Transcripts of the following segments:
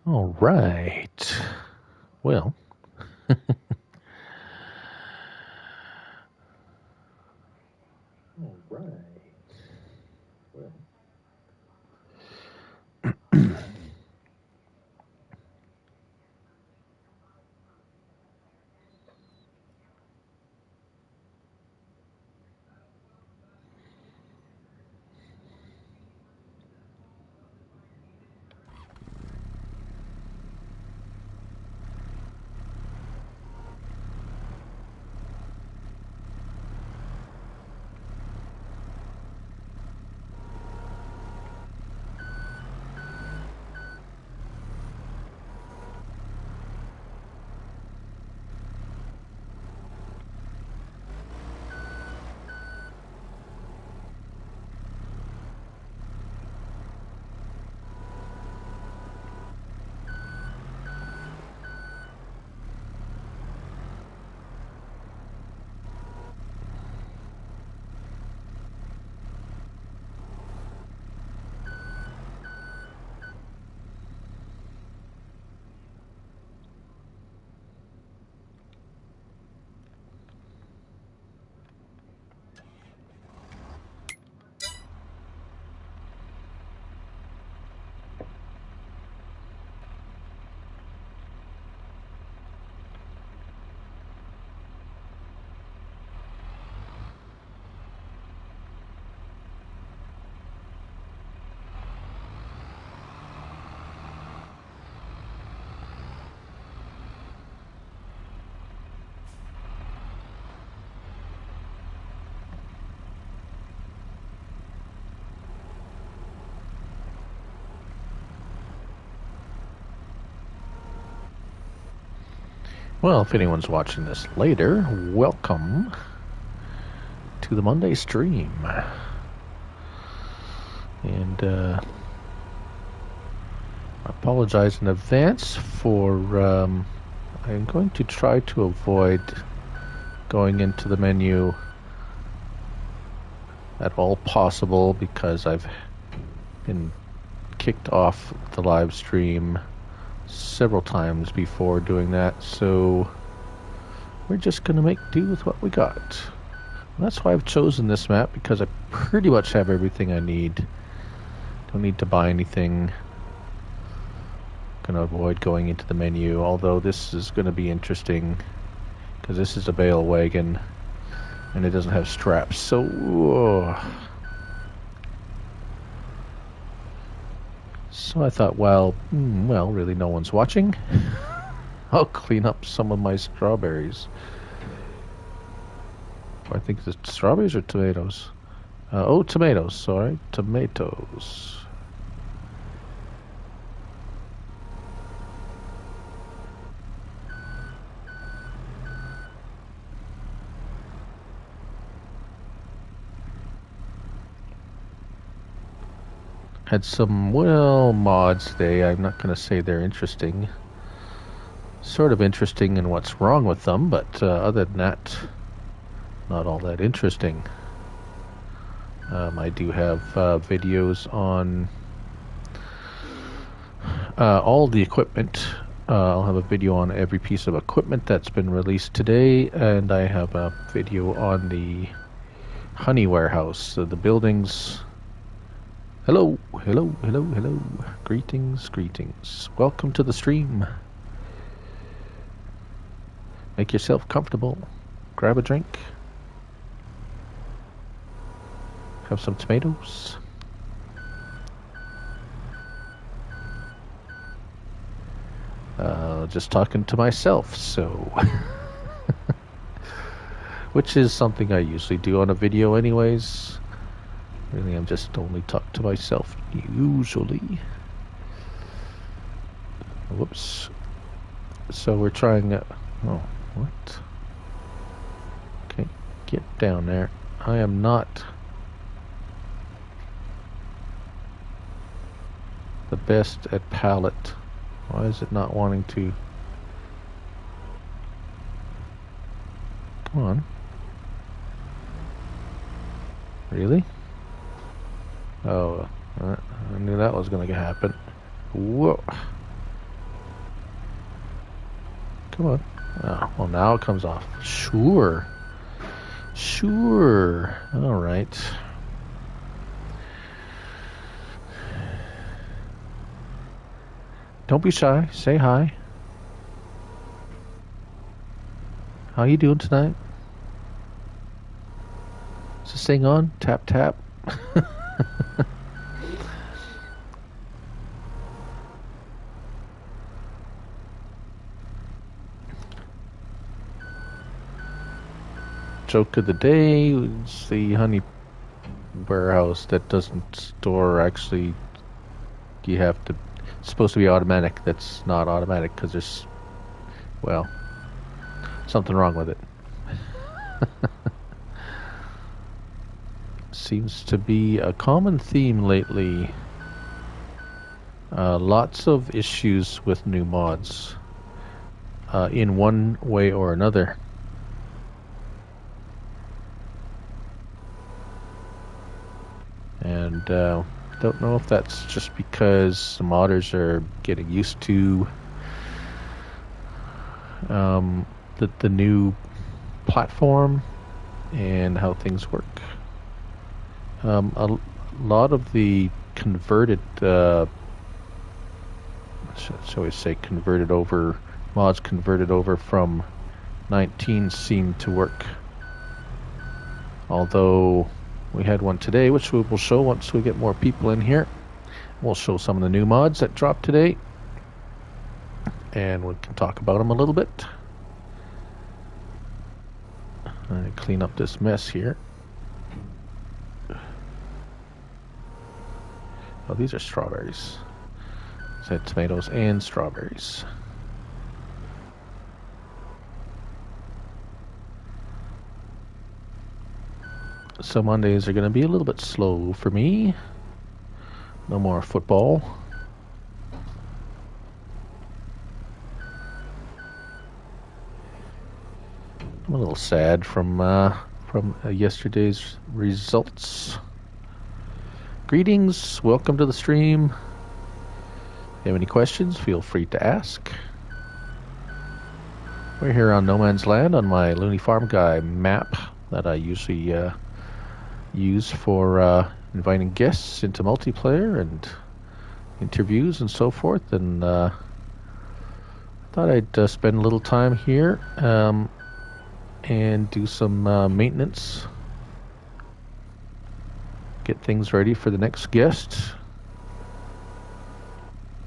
All right. Well, if anyone's watching this later, welcome to the Monday stream. And I apologize in advance for. I'm going to try to avoid going into the menu at all possible because I've been kicked off the live stream several times before doing that, so we're just going to make do with what we got. And that's why I've chosen this map, because I pretty much have everything I need. Don't need to buy anything. Going to avoid going into the menu, although this is going to be interesting because this is a bale wagon and it doesn't have straps, so I thought, well, really no one's watching. I'll clean up some of my strawberries. I think it's strawberries or tomatoes. Tomatoes, sorry. Tomatoes. Had some, mods today. I'm not going to say they're interesting. Sort of interesting in what's wrong with them, but other than that, not all that interesting. I do have videos on all the equipment. I'll have a video on every piece of equipment that's been released today, and I have a video on the honey warehouse, so the buildings. Hello. Greetings. Welcome to the stream. Make yourself comfortable. Grab a drink. Have some tomatoes. Just talking to myself, so which is something I usually do on a video anyways. Really, I'm just only talk to myself usually. Whoops. So we're trying that. Oh, what? Okay, get down there. I am not the best at pallet. Why is it not wanting to? Come on. Really? Oh, I knew that was going to happen. Whoa. Come on. Oh, well, now it comes off. Sure. Sure. All right. Don't be shy. Say hi. How you doing tonight? Is this thing on? Tap, tap. Joke of the day is the honey warehouse that doesn't store. Actually, you have to. It's supposed to be automatic. That's not automatic because there's, well, something wrong with it. Seems to be a common theme lately. Lots of issues with new mods in one way or another. And don't know if that's just because the modders are getting used to the new platform and how things work. A lot of the converted, shall we say, converted over mods converted over from 19 seem to work. Although we had one today, which we will show once we get more people in here. We'll show some of the new mods that dropped today, and we can talk about them a little bit. I clean up this mess here. Oh, these are strawberries. Said tomatoes and strawberries. So Mondays are going to be a little bit slow for me. No more football. I'm a little sad from yesterday's results. Greetings, welcome to the stream. If you have any questions, feel free to ask. We're here on No Man's Land on my Looneyfarmguy map that I usually use for inviting guests into multiplayer and interviews and so forth. And thought I'd spend a little time here and do some maintenance. Get things ready for the next guest.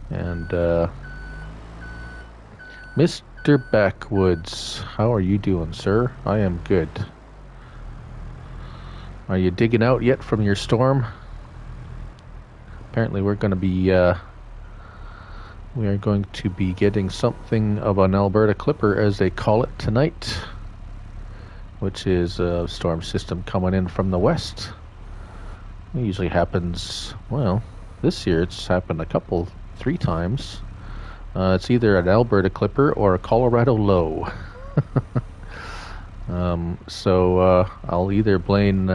And Mr. Backwoods, how are you doing, sir? I am good. Are you digging out yet from your storm? Apparently we're going to be getting something of an Alberta Clipper, as they call it, tonight, which is a storm system coming in from the west. It usually happens, well, this year it's happened 3 times. It's either an Alberta Clipper or a Colorado low. So I'll either blame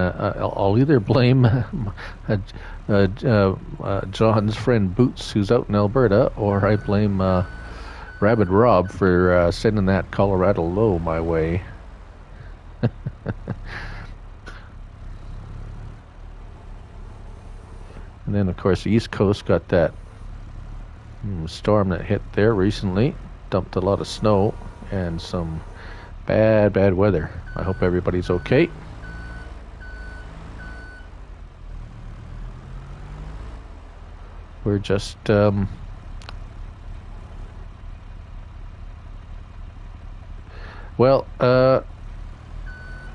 John's friend Boots, who's out in Alberta, or I blame Rabid Rob for sending that Colorado low my way. And then, of course, the East Coast got that storm that hit there recently, dumped a lot of snow and some bad weather. I hope everybody's okay. We're just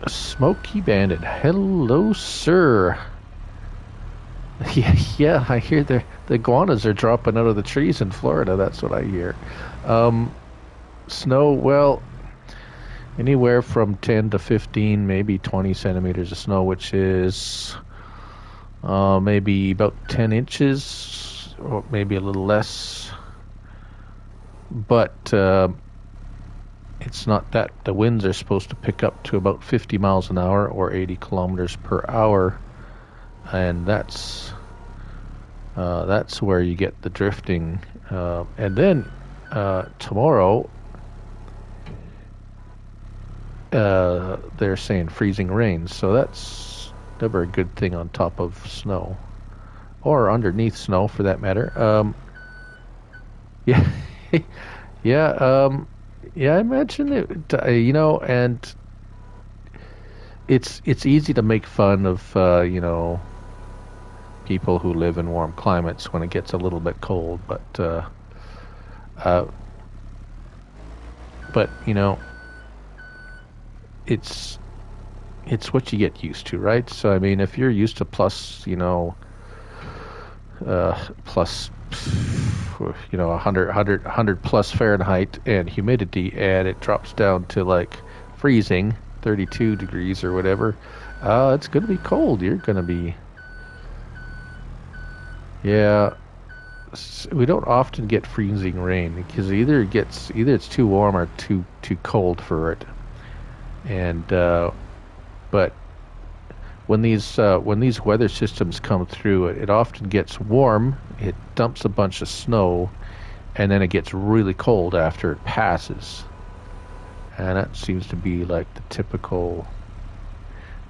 Smoky Bandit, hello, sir. Yeah, I hear the iguanas are dropping out of the trees in Florida. That's what I hear. Snow, well, anywhere from 10 to 15, maybe 20 centimeters of snow, which is maybe about 10 inches, or maybe a little less. But it's not that. The winds are supposed to pick up to about 50 miles an hour or 80 kilometers per hour. And that's where you get the drifting. And then tomorrow, they're saying freezing rain, so that's never a good thing on top of snow or underneath snow for that matter. Yeah, yeah, yeah. I imagine it. And it's easy to make fun of people who live in warm climates when it gets a little bit cold, uh, but it's it's what you get used to, right? So I mean, if you're used to plus, plus, 100 plus Fahrenheit and humidity, and it drops down to like freezing, 32 degrees or whatever, it's going to be cold. You're going to be, yeah. We don't often get freezing rain because either it's too warm or too cold for it, and but when these weather systems come through, it often gets warm. It dumps a bunch of snow, and then it gets really cold after it passes. And that seems to be like the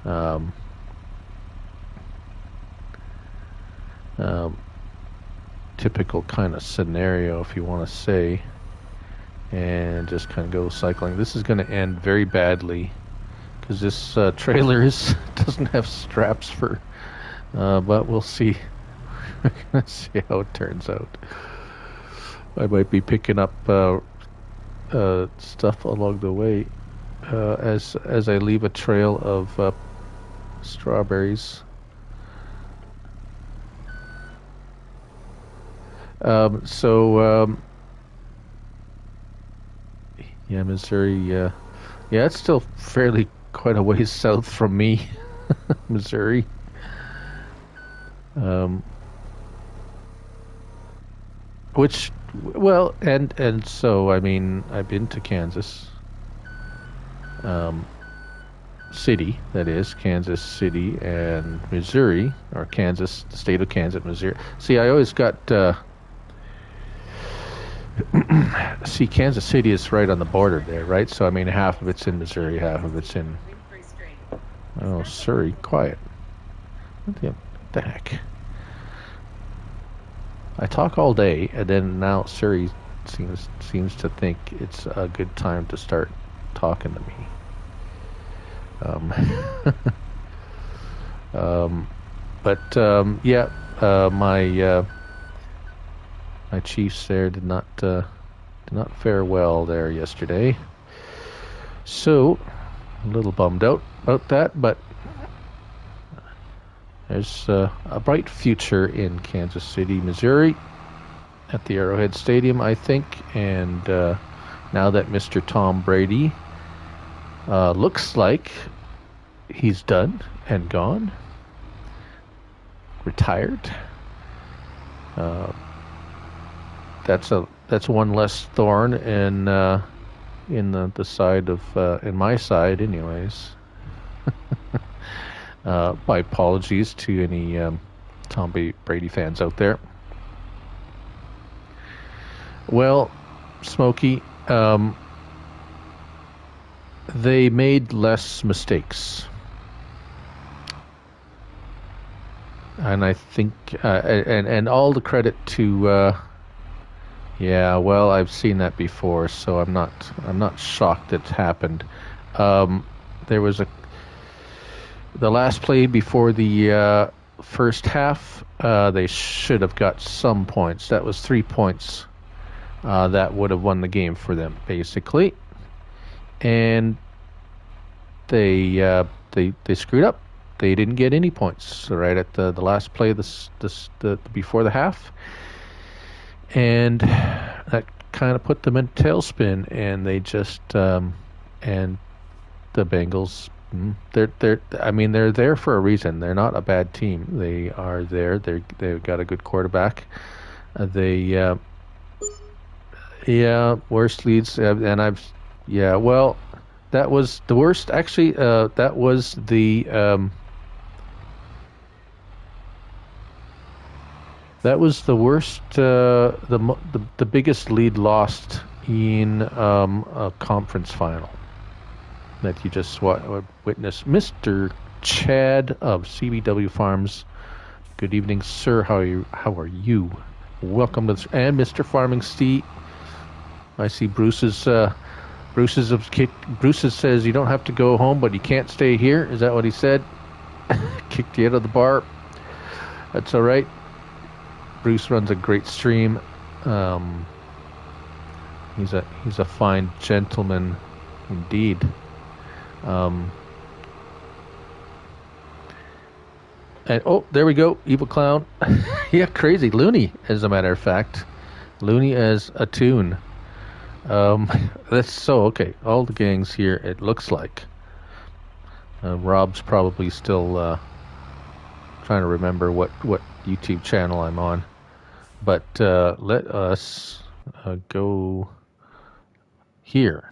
um, um, typical kind of scenario, if you want to say, and just kind of go cycling. This is going to end very badly because this trailer doesn't have straps for, but we'll see. We're going to see how it turns out. I might be picking up stuff along the way as I leave a trail of strawberries. Yeah, Missouri. Yeah, it's still fairly quite a ways south from me, Missouri. Um, which, well, and so I mean, I've been to Kansas um, City, that is Kansas City, and Missouri, or Kansas, the state of Kansas, Missouri. See, I always got. See, Kansas City is right on the border there, right? So I mean, half of it's in Missouri, half of it's in. Oh, Surrey, quiet. What the heck? I talk all day, and then now Surrey seems to think it's a good time to start talking to me. Yeah, my Chiefs there did not fare well there yesterday. So a little bummed out about that, but there's a bright future in Kansas City, Missouri, at the Arrowhead Stadium, I think. And now that Mr. Tom Brady looks like he's done and gone, retired, that's one less thorn in the side of in my side, anyways. My apologies to any Tom Brady fans out there. Well, Smokey, they made less mistakes, and I think, and all the credit to. Yeah, well, I've seen that before, so I'm not shocked it happened. There was the last play before the first half. They should have got some points. That was 3 points that would have won the game for them, basically. And they screwed up. They didn't get any points right at the last play the before the half. And that kind of put them in tailspin, and they just and the Bengals. They're there for a reason. They're not a bad team. They are there. They've got a good quarterback. Worst leads, Well, that was the worst. Actually, that was the worst, the biggest lead lost in a conference final. that you just witnessed. Mr. Chad of CBW Farms. Good evening, sir. How are you? Welcome to and Mr. Farming Steve. I see Bruce's says you don't have to go home, but you can't stay here. Is that what he said? Kicked you out of the bar. That's all right. Bruce runs a great stream. He's a fine gentleman, indeed. And oh, there we go, Evil Clown. Yeah, crazy Looney, as a matter of fact. Looney as a tune. That's so okay. All the gangs here, it looks like. Rob's probably still trying to remember what YouTube channel I'm on. But let us go here.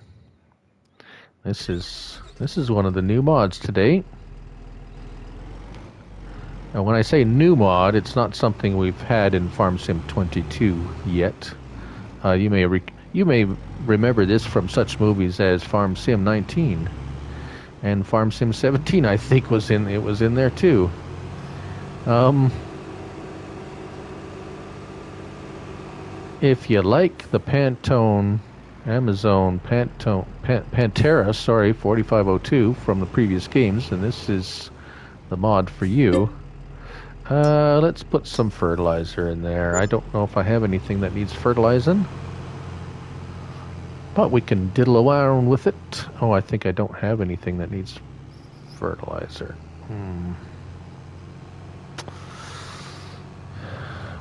This is one of the new mods today. Now, when I say new mod, it's not something we've had in Farm Sim 22 yet. You may remember this from such movies as Farm Sim 19 and Farm Sim 17. I think was in there too. If you like the Pantera, 4502 from the previous games, and this is the mod for you. Let's put some fertilizer in there. I don't know if I have anything that needs fertilizing, but we can diddle around with it. Oh, I think I don't have anything that needs fertilizer.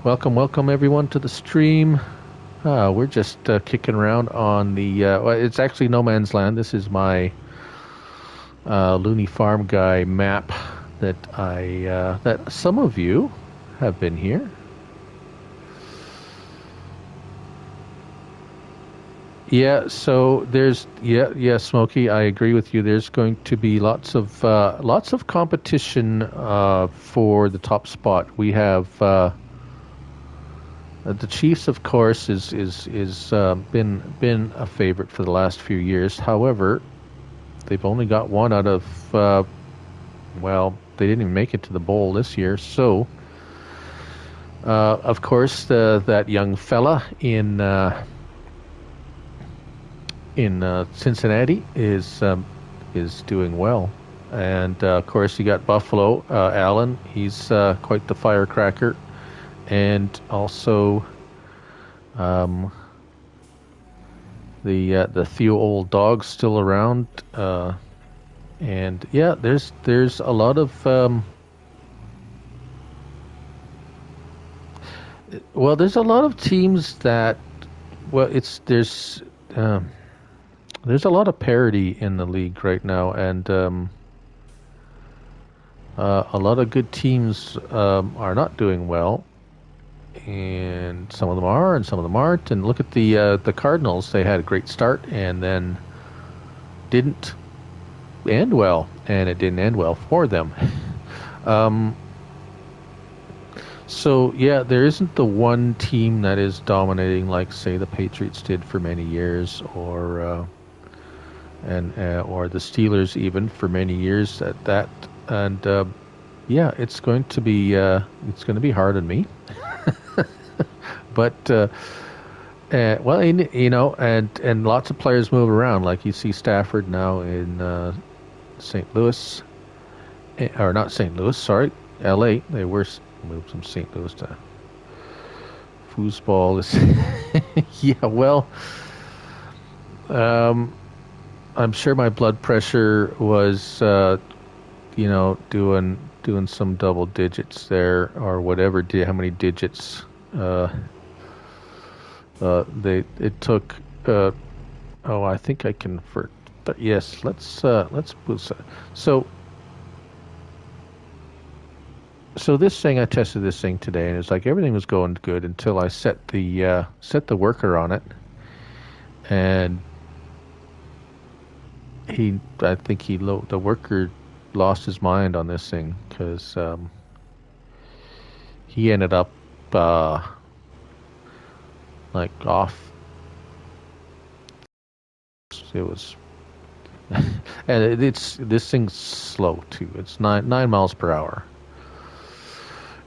Welcome everyone to the stream. We're just kicking around on the... well, it's actually No Man's Land. This is my Looneyfarmguy map that that some of you have been here. Yeah, so there's Smokey, I agree with you. There's going to be lots of competition for the top spot. We have the Chiefs, of course, is been a favorite for the last few years. However, they've only got one out of well, they didn't even make it to the bowl this year. So, of course, that young fella in Cincinnati is doing well, and of course you got Buffalo Allen. He's quite the firecracker, and also the few old dogs still around. And yeah, there's a lot of there's a lot of teams that there's a lot of parity in the league right now, and a lot of good teams are not doing well, and some of them are, and some of them aren't. And look at the Cardinals; they had a great start, and then didn't end well, and it didn't end well for them. So yeah, there isn't the one team that is dominating like, say, the Patriots did for many years, or or the Steelers even for many years at that. And yeah, it's going to be hard on me. But well, you know, and lots of players move around. Like you see Stafford now in St. Louis, or not St. Louis, sorry, L.A. They were moved from St. Louis to foosball. Is yeah, well, I'm sure my blood pressure was, you know, doing some double digits there, or whatever. How many digits? It took. Oh, I think I can. Yes, let's boost. So this thing, I tested this thing today, and it's like everything was going good until I set the worker on it, and I think the worker lost his mind on this thing, because he ended up like off. It was and this thing's slow too. It's nine miles per hour.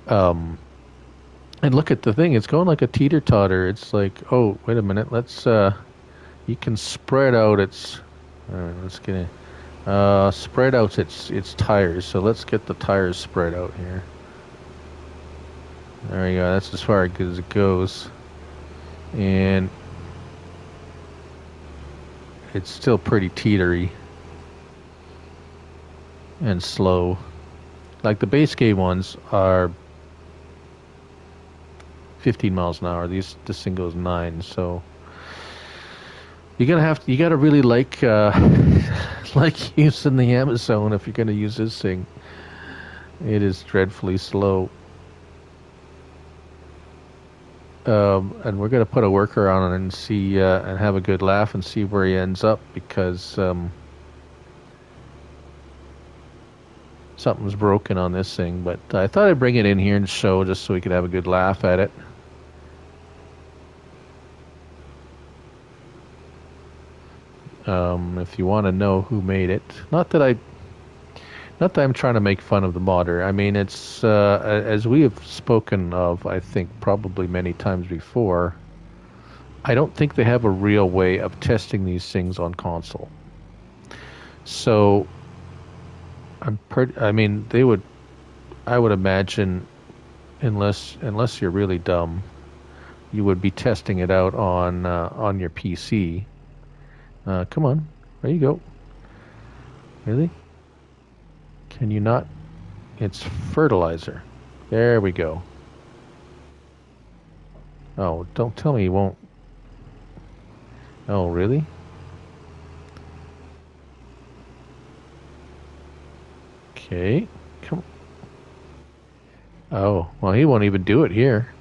And look at the thing; it's going like a teeter totter. It's like, oh, wait a minute, let's you can spread out its. Let's get it. Spread out its tires. So let's get the tires spread out here. There we go. That's as far as it goes, and it's still pretty teetery and slow. Like the base game ones are 15 miles an hour. This thing goes 9. So you gotta really like like using the Amazon if you're gonna use this thing. It is dreadfully slow. And we're gonna put a worker on it and see and have a good laugh and see where he ends up, because something's broken on this thing. But I thought I'd bring it in here and show, just so we could have a good laugh at it. If you want to know who made it, not that I'm trying to make fun of the modder. I mean, it's as we have spoken of, I think probably many times before. I don't think they have a real way of testing these things on console. So I mean, I would imagine, unless you're really dumb, you would be testing it out on your PC. Come on, there you go. Really? Can you not? It's fertilizer. There we go. Oh, don't tell me you won't. Oh, really? Okay. Come. Oh, well, he won't even do it here.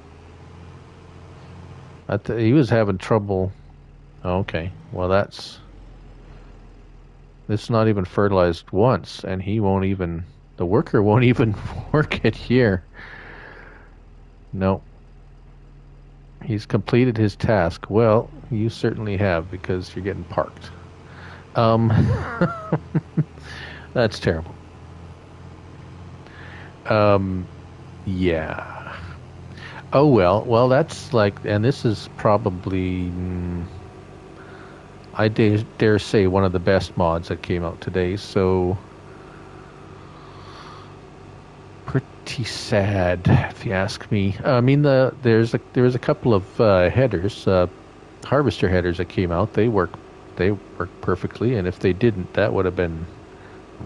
He was having trouble. Oh, okay. Well, it's not even fertilized once, and the worker won't even work it here. No. He's completed his task. Well, you certainly have, because you're getting parked. That's terrible. Yeah. Oh, well, that's like, and this is probably, I dare say, one of the best mods that came out today. So pretty sad, if you ask me. I mean, there's a couple of headers, harvester headers that came out. They work perfectly, and if they didn't, that would have been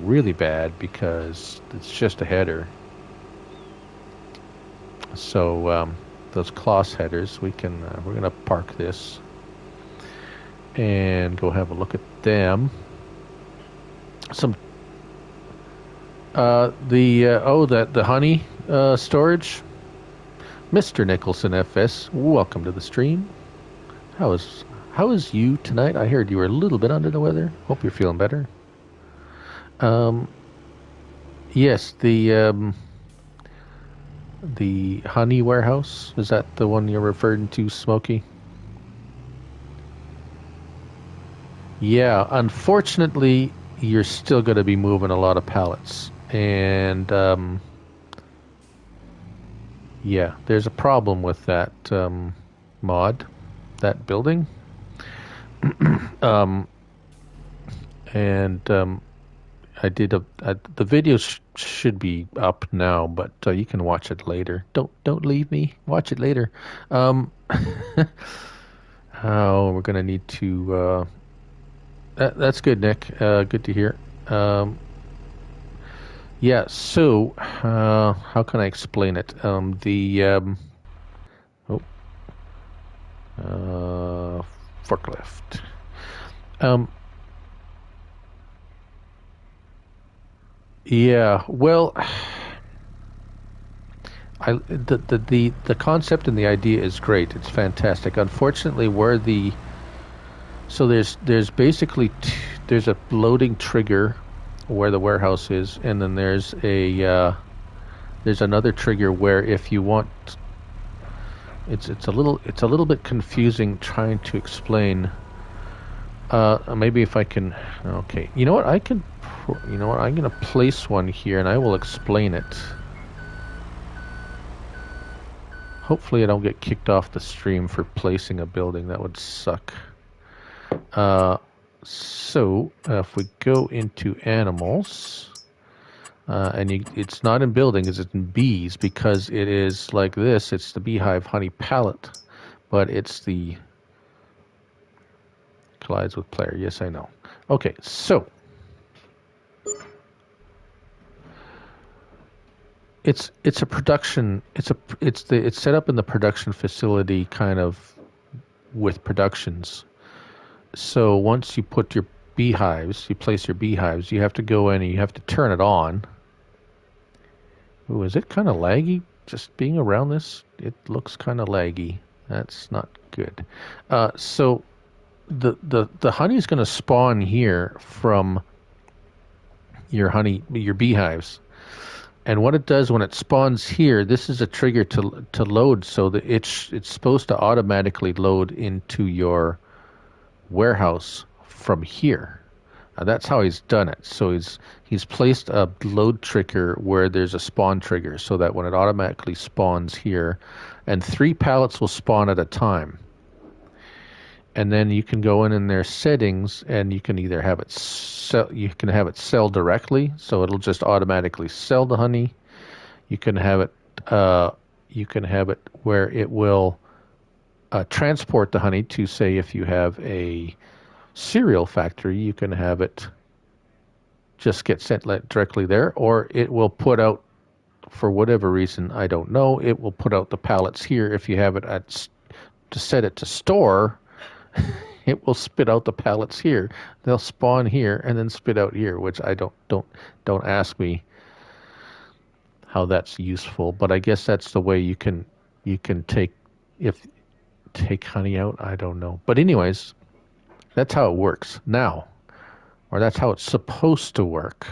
really bad, because it's just a header. So those Kloss headers, we're gonna park this and go have a look at them. The honey storage. Mr. Nicholson FS, welcome to the stream. How is you tonight? I heard you were a little bit under the weather. Hope you're feeling better. Yes, the honey warehouse, is that the one you're referring to, Smokey? Yeah, unfortunately, you're still going to be moving a lot of pallets. And, yeah, there's a problem with that mod, that building. The video should be up now, but you can watch it later. Don't leave me. Watch it later. We're gonna need to. That's good, Nick. Good to hear. Yeah. So, how can I explain it? Forklift. Yeah, well, the concept and the idea is great. It's fantastic. Unfortunately, there's basically there's a loading trigger where the warehouse is, and then there's another trigger where if you want, it's a little bit confusing trying to explain Maybe if I can. Okay. You know what? I can. You know what? I'm gonna place one here, and I will explain it. Hopefully, I don't get kicked off the stream for placing a building. That would suck. So if we go into animals, and it's not in buildings, it's in bees, because it is like this. It's the beehive honey palette, but it's the collides with player. Yes, I know. Okay, so it's a production. It's set up in the production facility, kind of with productions. So once you put your beehives, you place your beehives, you have to go in and you have to turn it on. Ooh, is it kind of laggy? Just being around this, it looks kind of laggy. That's not good. So the honey is going to spawn here from your beehives. And what it does when it spawns here, this is a trigger to load, so that it's supposed to automatically load into your warehouse from here. That's how he's done it. So he's placed a load trigger where there's a spawn trigger, so that when it automatically spawns here, and 3 pallets will spawn at a time. And then you can go in their settings, and you can either have it sell directly, so it'll just automatically sell the honey. You can have it where it will transport the honey to, say, if you have a cereal factory, you can have it just get sent directly there, or it will put out, for whatever reason, I don't know, it will put out the pallets here. If you have it to set it to store, it will spit out the pallets here. They'll spawn here and then spit out here, which I don't ask me how that's useful, but I guess that's the way you can take honey out. I don't know, but anyways, that's how it works now, or that's how it's supposed to work.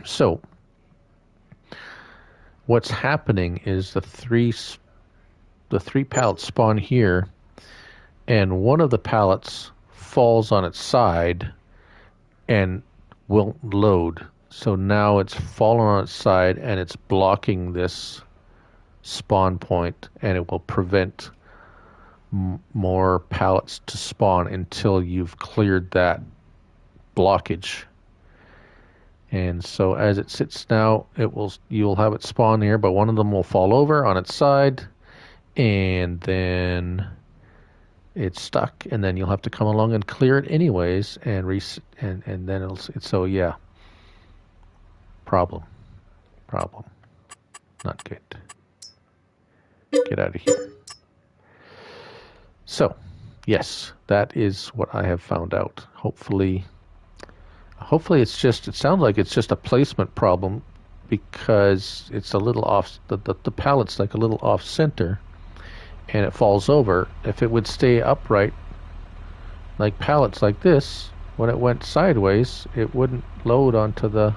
So what's happening is the three pallets spawn here, and one of the pallets falls on its side and won't load. So now it's fallen on its side and it's blocking this spawn point, and it will prevent more pallets to spawn until you've cleared that blockage. And so as it sits now, you'll have it spawn here, but one of them will fall over on its side, and then it's stuck, and then you'll have to come along and clear it anyways, and then so yeah. Problem. Not good. Get out of here. So, yes, that is what I have found out. Hopefully it sounds like it's just a placement problem, because it's a little off, the pallet's like a little off center, and it falls over. If it would stay upright, like pallets like this, when it went sideways, it wouldn't load into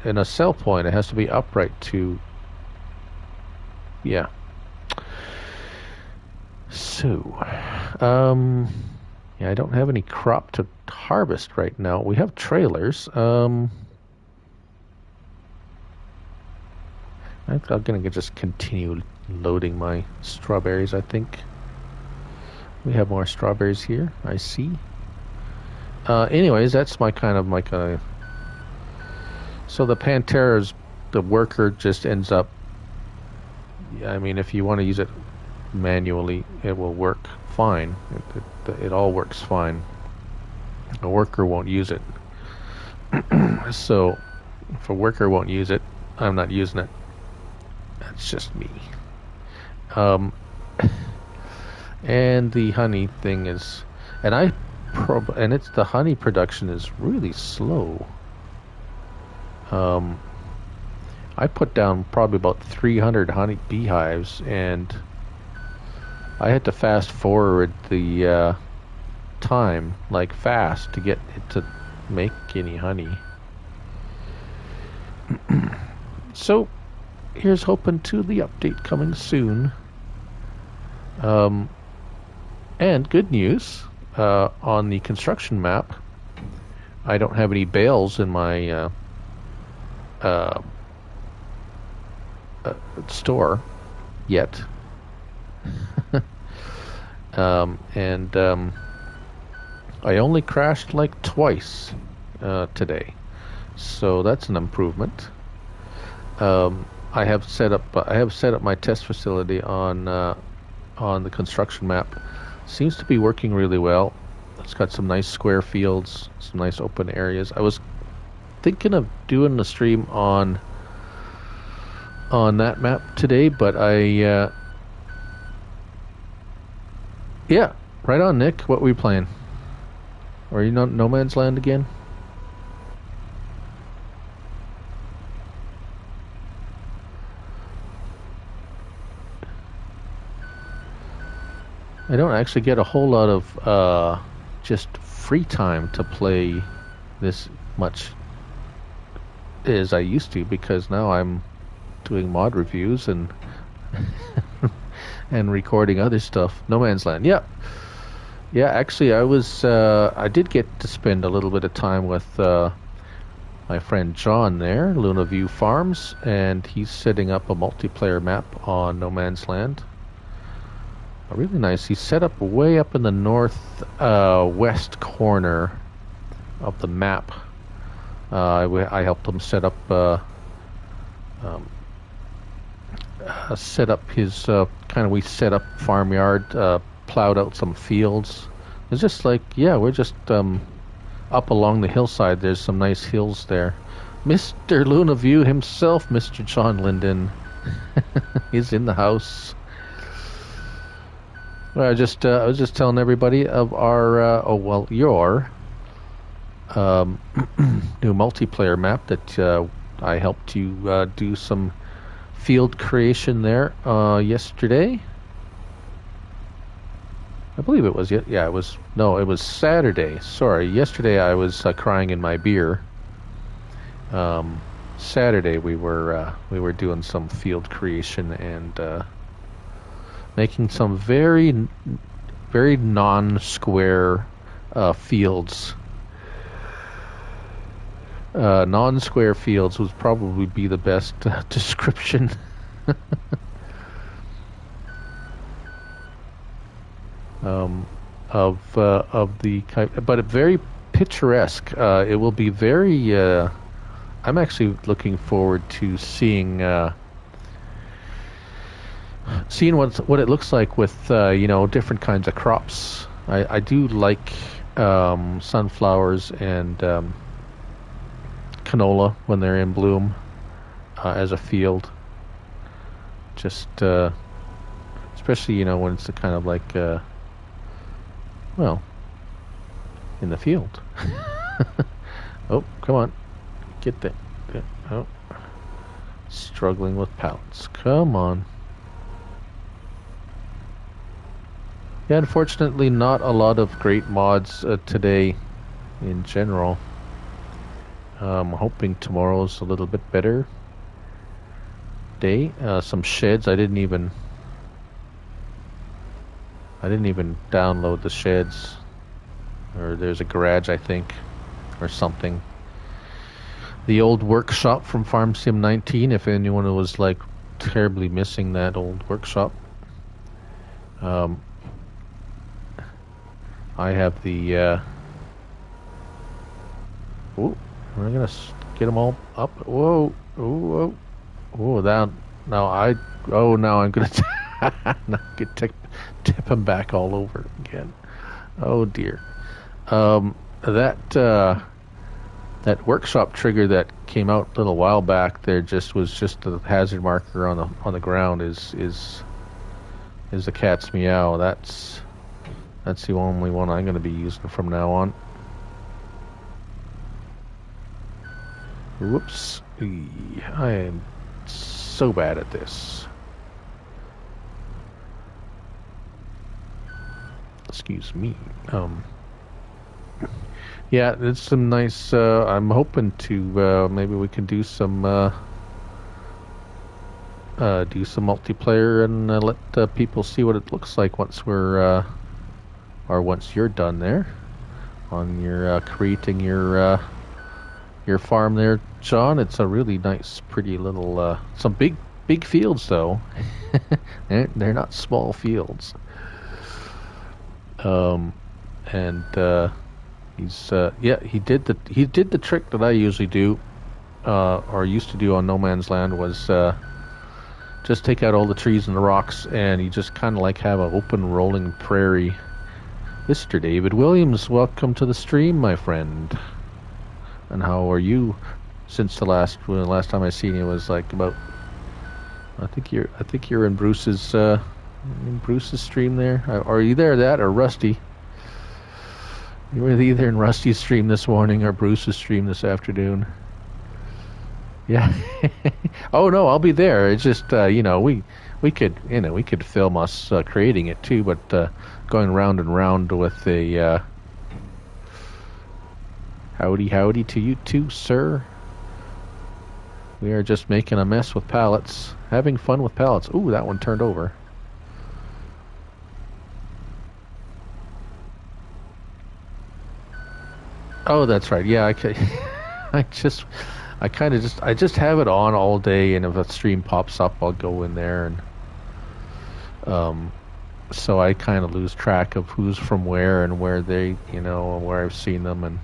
in a sell point. It has to be upright to, yeah. So, yeah, I don't have any crop to harvest right now. We have trailers. I'm going to just continue loading my strawberries, I think. We have more strawberries here, I see. Anyways, that's my kind of like a... So the Pantera's, the worker just ends up... I mean, if you want to use it manually, it will work fine. It all works fine. A worker won't use it. So if a worker won't use it, I'm not using it. That's just me. And the honey thing is, and it's the honey production is really slow. I put down probably about 300 honey beehives, and I had to fast forward the time, like fast, to get it to make any honey. So here's hoping to the update coming soon. Um, and good news, on the construction map, I don't have any bales in my uh, store yet. And I only crashed like twice today, so that's an improvement. I have set up my test facility on the construction map. Seems to be working really well. It's got some nice square fields, some nice open areas. I was thinking of doing the stream on that map today, but yeah, right on, Nick. What were you playing? Are you not No Man's Land again? I don't actually get a whole lot of just free time to play this much as I used to, because now I'm doing mod reviews and and recording other stuff. No Man's Land. Yeah. Yeah, actually I did get to spend a little bit of time with my friend John there, Luna View Farms, and he's setting up a multiplayer map on No Man's Land. Really nice. He's set up way up in the north west corner of the map. I helped him set up his we set up farmyard, plowed out some fields. It's just like, yeah, we're just up along the hillside. There's some nice hills there. Mr. Luna View himself, Mr. John Linden, is in the house. Well, I was just telling everybody of our your new multiplayer map that I helped you do some field creation there yesterday. I believe it was it was Saturday. Sorry, yesterday I was crying in my beer. Saturday we were doing some field creation and making some very non-square fields. Non-square fields would probably be the best description. Of the but very picturesque. It will be very. I'm actually looking forward to seeing what it looks like with different kinds of crops. I do like sunflowers and canola when they're in bloom as a field. Just especially when it's kind of like in the field. Oh, come on, get that. Oh, struggling with pallets. Come on. Yeah, unfortunately, not a lot of great mods today in general. I'm hoping tomorrow's a little bit better day. Some sheds. I didn't even download the sheds. Or there's a garage, I think, or something. The old workshop from Farm Sim 19, if anyone was like terribly missing that old workshop. I have the we're gonna get them all up. Whoa, whoa, whoa! Now I'm gonna tip them back all over again. Oh dear. That workshop trigger that came out a little while back there was just a hazard marker on the ground is the cat's meow. That's the only one I'm going to be using from now on. Whoops. I am so bad at this. Excuse me. Yeah, it's some nice, I'm hoping to, maybe we can do some, do some multiplayer and let people see what it looks like once or once you're done there on your creating your farm there, John. It's a really nice, pretty little some big fields though. They're not small fields. And he's he did the trick that I usually do or used to do on No Man's Land was just take out all the trees and the rocks, and you just kind of like have an open rolling prairie. Mr. David Williams, welcome to the stream, my friend. And how are you? Since the last time I seen you was like about, I think you're in Bruce's stream there. Are you there? That or Rusty? You were either in Rusty's stream this morning or Bruce's stream this afternoon. Yeah. Oh no, I'll be there. It's just we could film us creating it too, but going round and round with a howdy to you too, sir. We are just making a mess with pallets, having fun with pallets. Ooh, that one turned over. Oh, that's right. Yeah, I just have it on all day, and if a stream pops up, I'll go in there, and so I kind of lose track of who's from where and where they, where I've seen them, and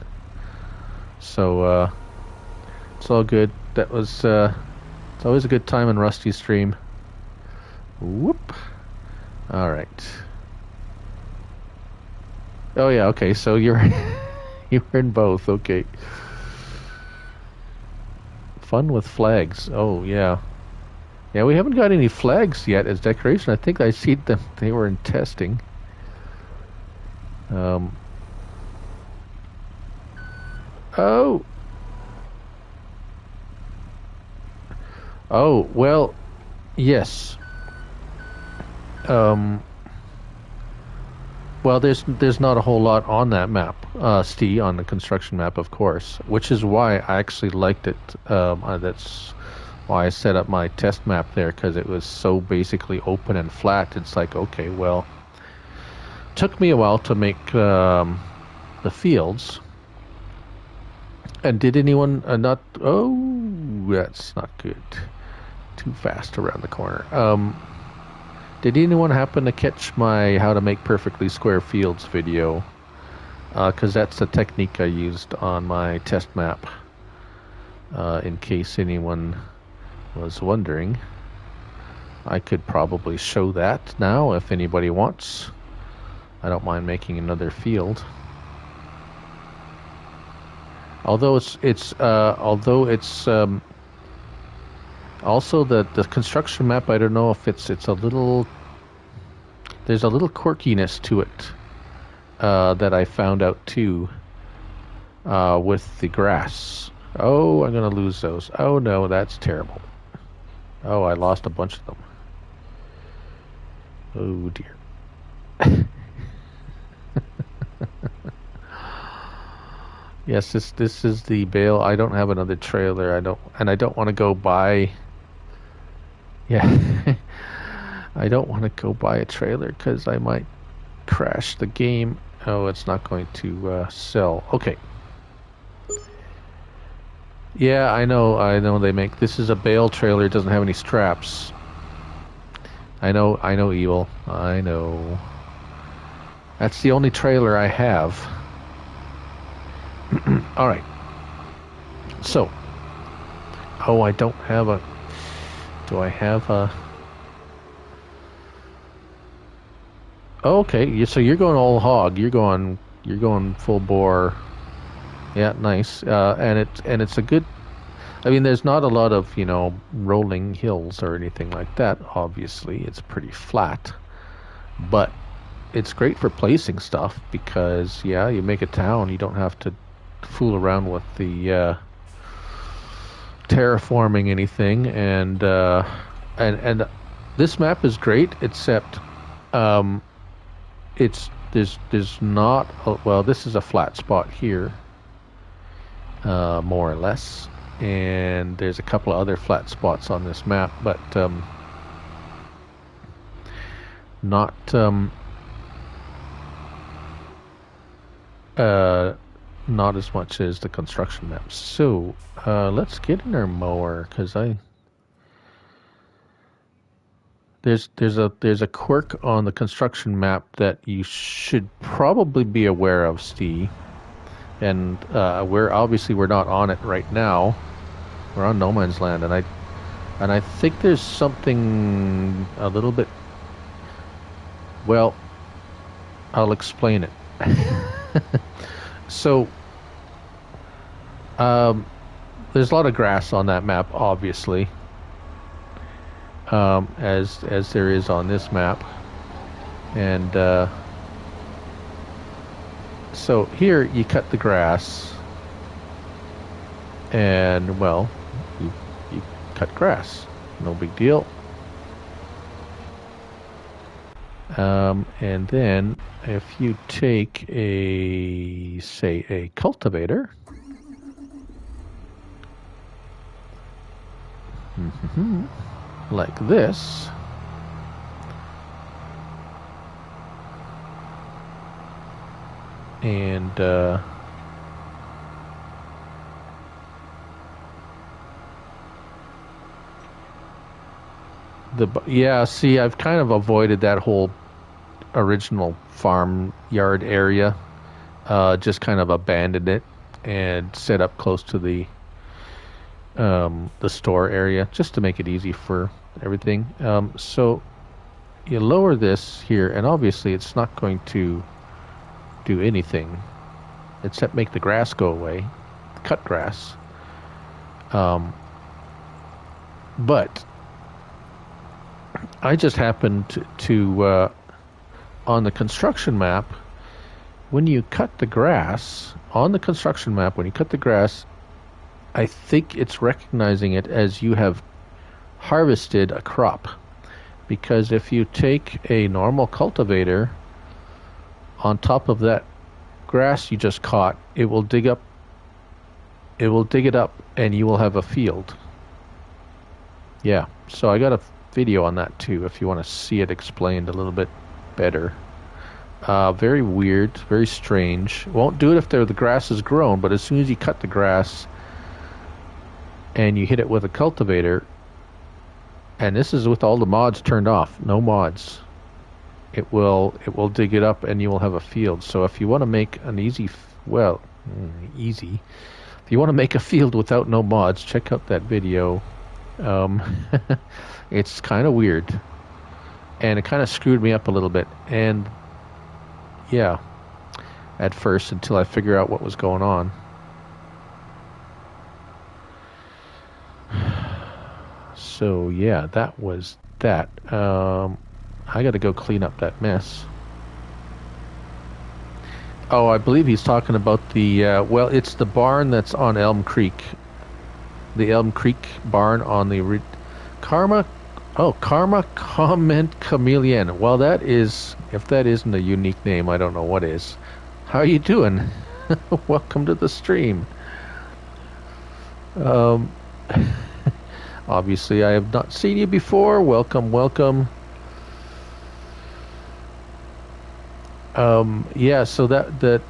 so it's all good. That was it's always a good time in Rusty's stream. Whoop. All right. Oh yeah. Okay. So you're you were in both. Okay. Fun with flags. Oh yeah. Yeah, we haven't got any flags yet as decoration. I think I see them. They were in testing. Oh. Oh, well, yes. Well, there's not a whole lot on that map, Steve, on the construction map, of course, which is why I actually liked it. That's why I set up my test map there, because it was so basically open and flat. It's like, okay, well, took me a while to make the fields. And did anyone not? Oh, that's not good. Too fast around the corner. Did anyone happen to catch my how to make perfectly square fields video? Because that's the technique I used on my test map. In case anyone was wondering, I could probably show that now if anybody wants. I don't mind making another field. Although it's also the construction map, I don't know if it's a little, there's a little quirkiness to it that I found out too with the grass. Oh, I'm gonna lose those. Oh no, that's terrible. Oh, I lost a bunch of them. Oh dear. Yes, this is the bale. I don't have another trailer. I don't want to go buy. Yeah, I don't want to go buy a trailer because I might crash the game. Oh, it's not going to sell. Okay. Yeah, I know they make, this is a bale trailer. It doesn't have any straps. I know, Evil. I know. That's the only trailer I have. All right. So, oh, I don't have a. Do I have a? Oh, okay. So you're going all hog. You're going full bore. Yeah, nice. And it's a good. I mean, there's not a lot of rolling hills or anything like that. Obviously, it's pretty flat, but it's great for placing stuff because you make a town. You don't have to fool around with the terraforming anything, and this map is great, except there's not well, this is a flat spot here, more or less, and there's a couple of other flat spots on this map, but not uh, not as much as the construction maps. So let's get in our mower because there's a quirk on the construction map that you should probably be aware of, Steve. And we're not on it right now. We're on no man's land, and I think there's something a little bit. Well, I'll explain it. So, there's a lot of grass on that map, obviously, as there is on this map, and so here you cut the grass, and well, you cut grass, no big deal. And then if you take say a cultivator, like this, and see, I've kind of avoided that whole original farmyard area, just kind of abandoned it and set up close to the store area just to make it easy for everything. So you lower this here, and obviously it's not going to do anything except make the grass go away, cut grass. But I just happened to on the construction map, when you cut the grass, on the construction map, when you cut the grass, I think it's recognizing it as you have harvested a crop. Because if you take a normal cultivator on top of that grass you just caught, it will dig it up, and you will have a field. Yeah, so I got a video on that too, if you want to see it explained a little bit better. Very weird, very strange. Won't do it if the grass is grown, but as soon as you cut the grass and you hit it with a cultivator, and this is with all the mods turned off, no mods, it will dig it up, and you will have a field. So if you want to make an easy, if you want to make a field without no mods, check out that video. It's kind of weird, and it kind of screwed me up a little bit, and yeah, at first, until I figure out what was going on. So yeah, that was that. I got to go clean up that mess. Oh, I believe he's talking about the it's the barn that's on Elm Creek. The Elm Creek barn on the Karma Comment Chameleon. Well, that is, if that isn't a unique name, I don't know what is. How are you doing? Welcome to the stream. Obviously, I have not seen you before. Welcome, welcome. Yeah, so the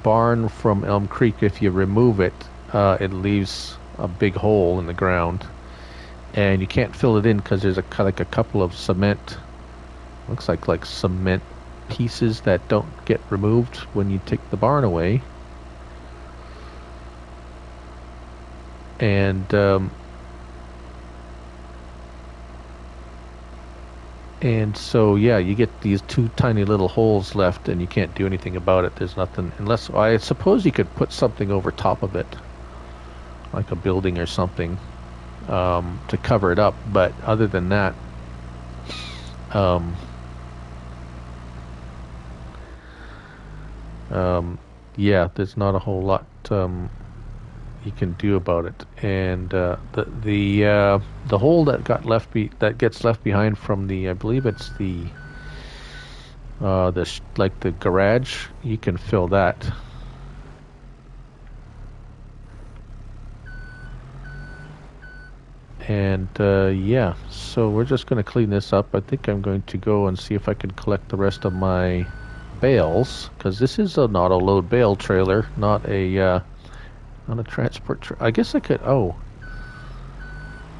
barn from Elm Creek, if you remove it, it leaves a big hole in the ground, and you can't fill it in because there's a couple of cement, looks like cement pieces that don't get removed when you take the barn away. And so, yeah, you get these two tiny little holes left, and you can't do anything about it. There's nothing, unless, I suppose you could put something over top of it, like a building or something, to cover it up. But other than that, yeah, there's not a whole lot you can do about it. And the hole that gets left behind from the, I believe it's the garage, you can fill that. And yeah, so we're just going to clean this up. I think I'm going to go and see if I can collect the rest of my bales, because this is an auto load bale trailer, not a transport. I guess I could. Oh,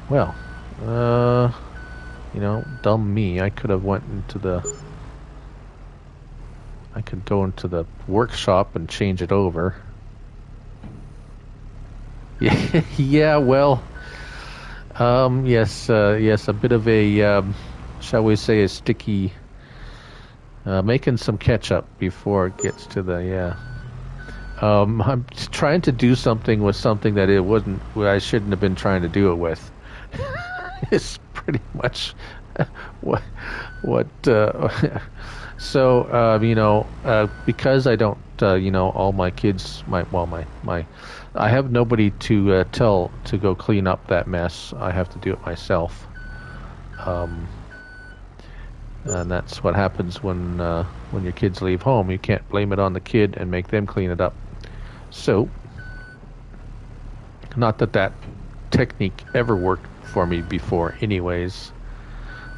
well, dumb me. I could have went into the. I could go into the workshop and change it over. Yeah, yeah. Well, yes, yes. A bit of a, shall we say, a sticky. Making some ketchup before it gets to the yeah. I'm trying to do something with something that it wasn't. I shouldn't have been trying to do it with. It's pretty much what what. So because I don't, all my kids, I have nobody to tell to go clean up that mess. I have to do it myself. And that's what happens when your kids leave home. You can't blame it on the kid and make them clean it up. So, not that that technique ever worked for me before. Anyways,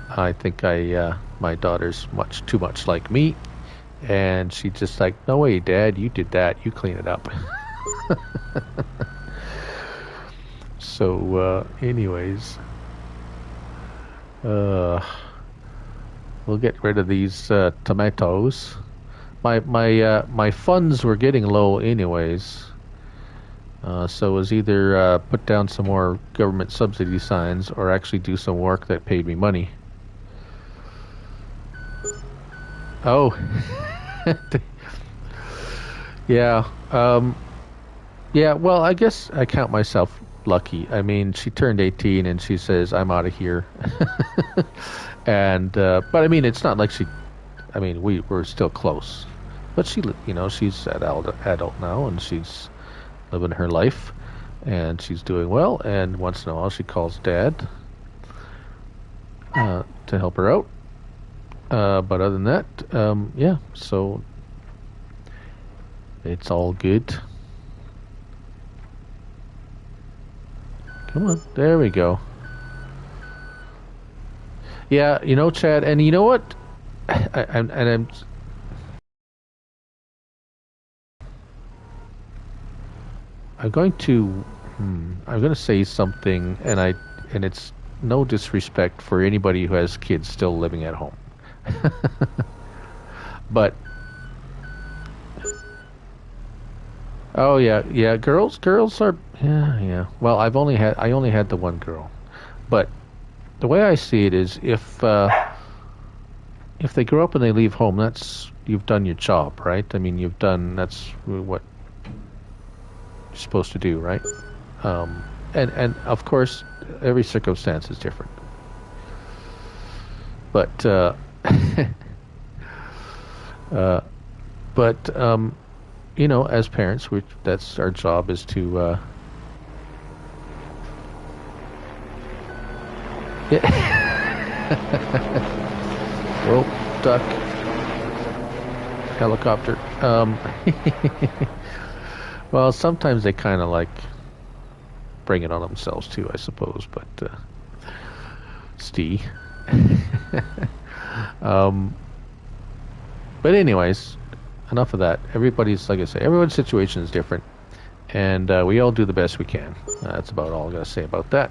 I think my daughter's much too much like me, and she's just like, no way, Dad, you did that. You clean it up. So, anyways, we'll get rid of these tomatoes. My funds were getting low anyways, so it was either put down some more government subsidy signs or actually do some work that paid me money. Oh, yeah, yeah. Well, I guess I count myself lucky. I mean, she turned 18 and she says I'm out of here, and but I mean, it's not like she. I mean, we're still close. But she's an adult now, and she's living her life, and she's doing well. And once in a while, she calls Dad to help her out. But other than that, yeah. So it's all good. Come on, there we go. Yeah, Chad, and you know what? I'm I'm going to say something, and it's no disrespect for anybody who has kids still living at home. But oh yeah, girls are yeah. Well, I only had the one girl, but the way I see it is if they grow up and they leave home, you've done your job, right? I mean, that's what you're supposed to do, right? And of course, every circumstance is different. But but as parents, that's our job is to oh, duck, helicopter. Well, sometimes they kind of like bring it on themselves too, I suppose. But Steve. But anyways, enough of that. Like I say, everyone's situation is different, and we all do the best we can. That's about all I'm going to say about that.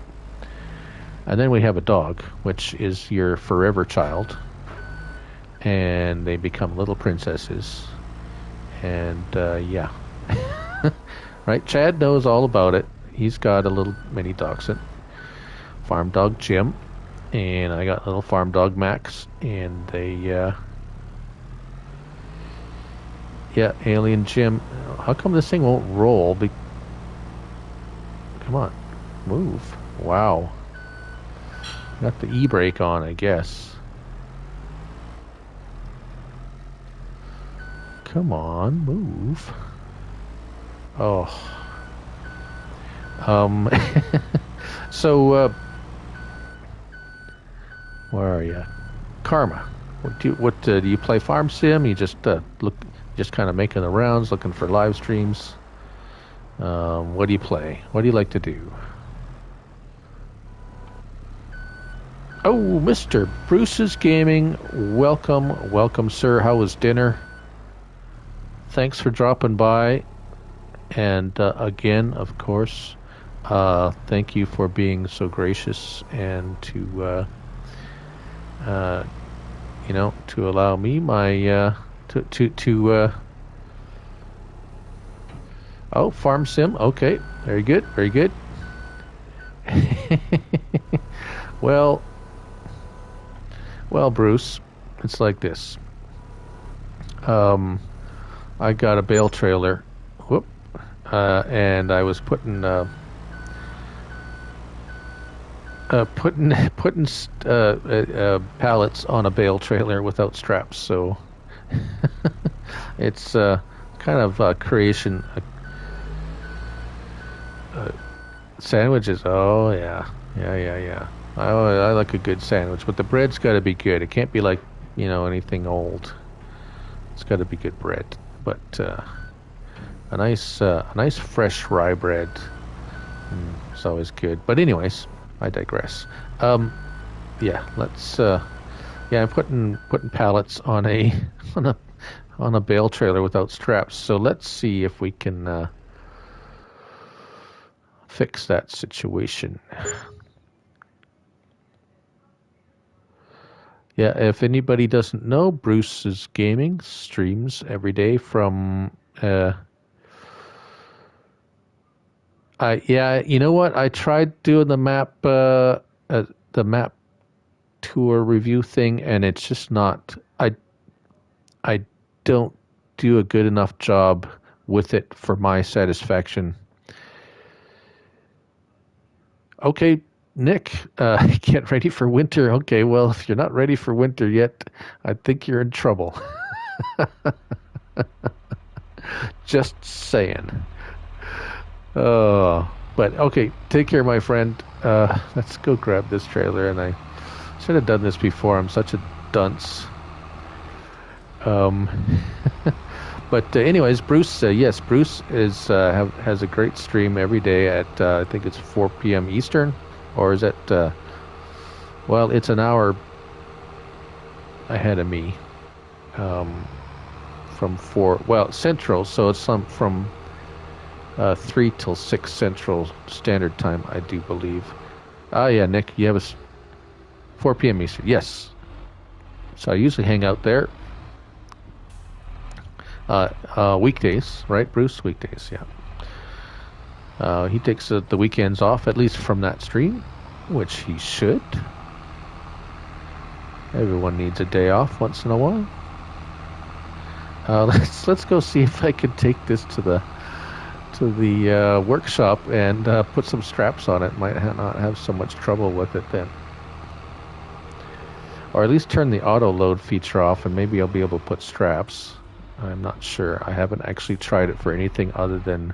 And then we have a dog, which is your forever child, and they become little princesses. And yeah, right? Chad knows all about it. He's got a little mini dachshund, farm dog Jim, and I got little farm dog Max, and they yeah, Alien Jim. How come this thing won't roll? Come on, move. Wow. Got the e-brake on, I guess. Come on, move. Oh. So, where are you? Karma. Do you play Farm Sim? You just just kind of making the rounds, looking for live streams. What do you play? What do you like to do? Oh, Mr. Bruce's Gaming, welcome, welcome, sir. How was dinner? Thanks for dropping by. And again, of course, thank you for being so gracious and to allow me my oh, farm sim. Okay, very good, very good. well, Bruce, it's like this. I got a bale trailer. Whoop. And I was putting pallets on a bale trailer without straps. So it's kind of creation. Sandwiches. Oh yeah. I like a good sandwich, but the bread's got to be good. It can't be like anything old. It's got to be good bread. But a nice fresh rye bread. It's always good. But anyways, I digress. Yeah, let's. I'm putting pallets on a on a bale trailer without straps. So let's see if we can fix that situation. Yeah, if anybody doesn't know, Bruce's Gaming streams every day from. You know what? I tried doing the map tour review thing, and it's just not. I don't do a good enough job with it for my satisfaction. Okay, Nick, get ready for winter. Okay, well, if you're not ready for winter yet, I think you're in trouble. Just saying. But okay, take care, my friend. Let's go grab this trailer, and I should have done this before. I'm such a dunce. But anyways, Bruce. Yes, Bruce has a great stream every day at I think it's 4 p.m. Eastern, or is that? Well, it's an hour ahead of me. From 4, Central, so it's from 3 till 6 Central Standard Time, I do believe. Yeah, Nick, you have 4 p.m. Eastern. Yes. So I usually hang out there. Weekdays, right, Bruce? Weekdays, yeah. He takes the weekends off, at least from that stream, which he should. Everyone needs a day off once in a while. Let's go see if I can take this to the workshop and put some straps on it. Might not have so much trouble with it then. Or at least turn the auto load feature off, and maybe I'll be able to put straps. I'm not sure. I haven't actually tried it for anything other than...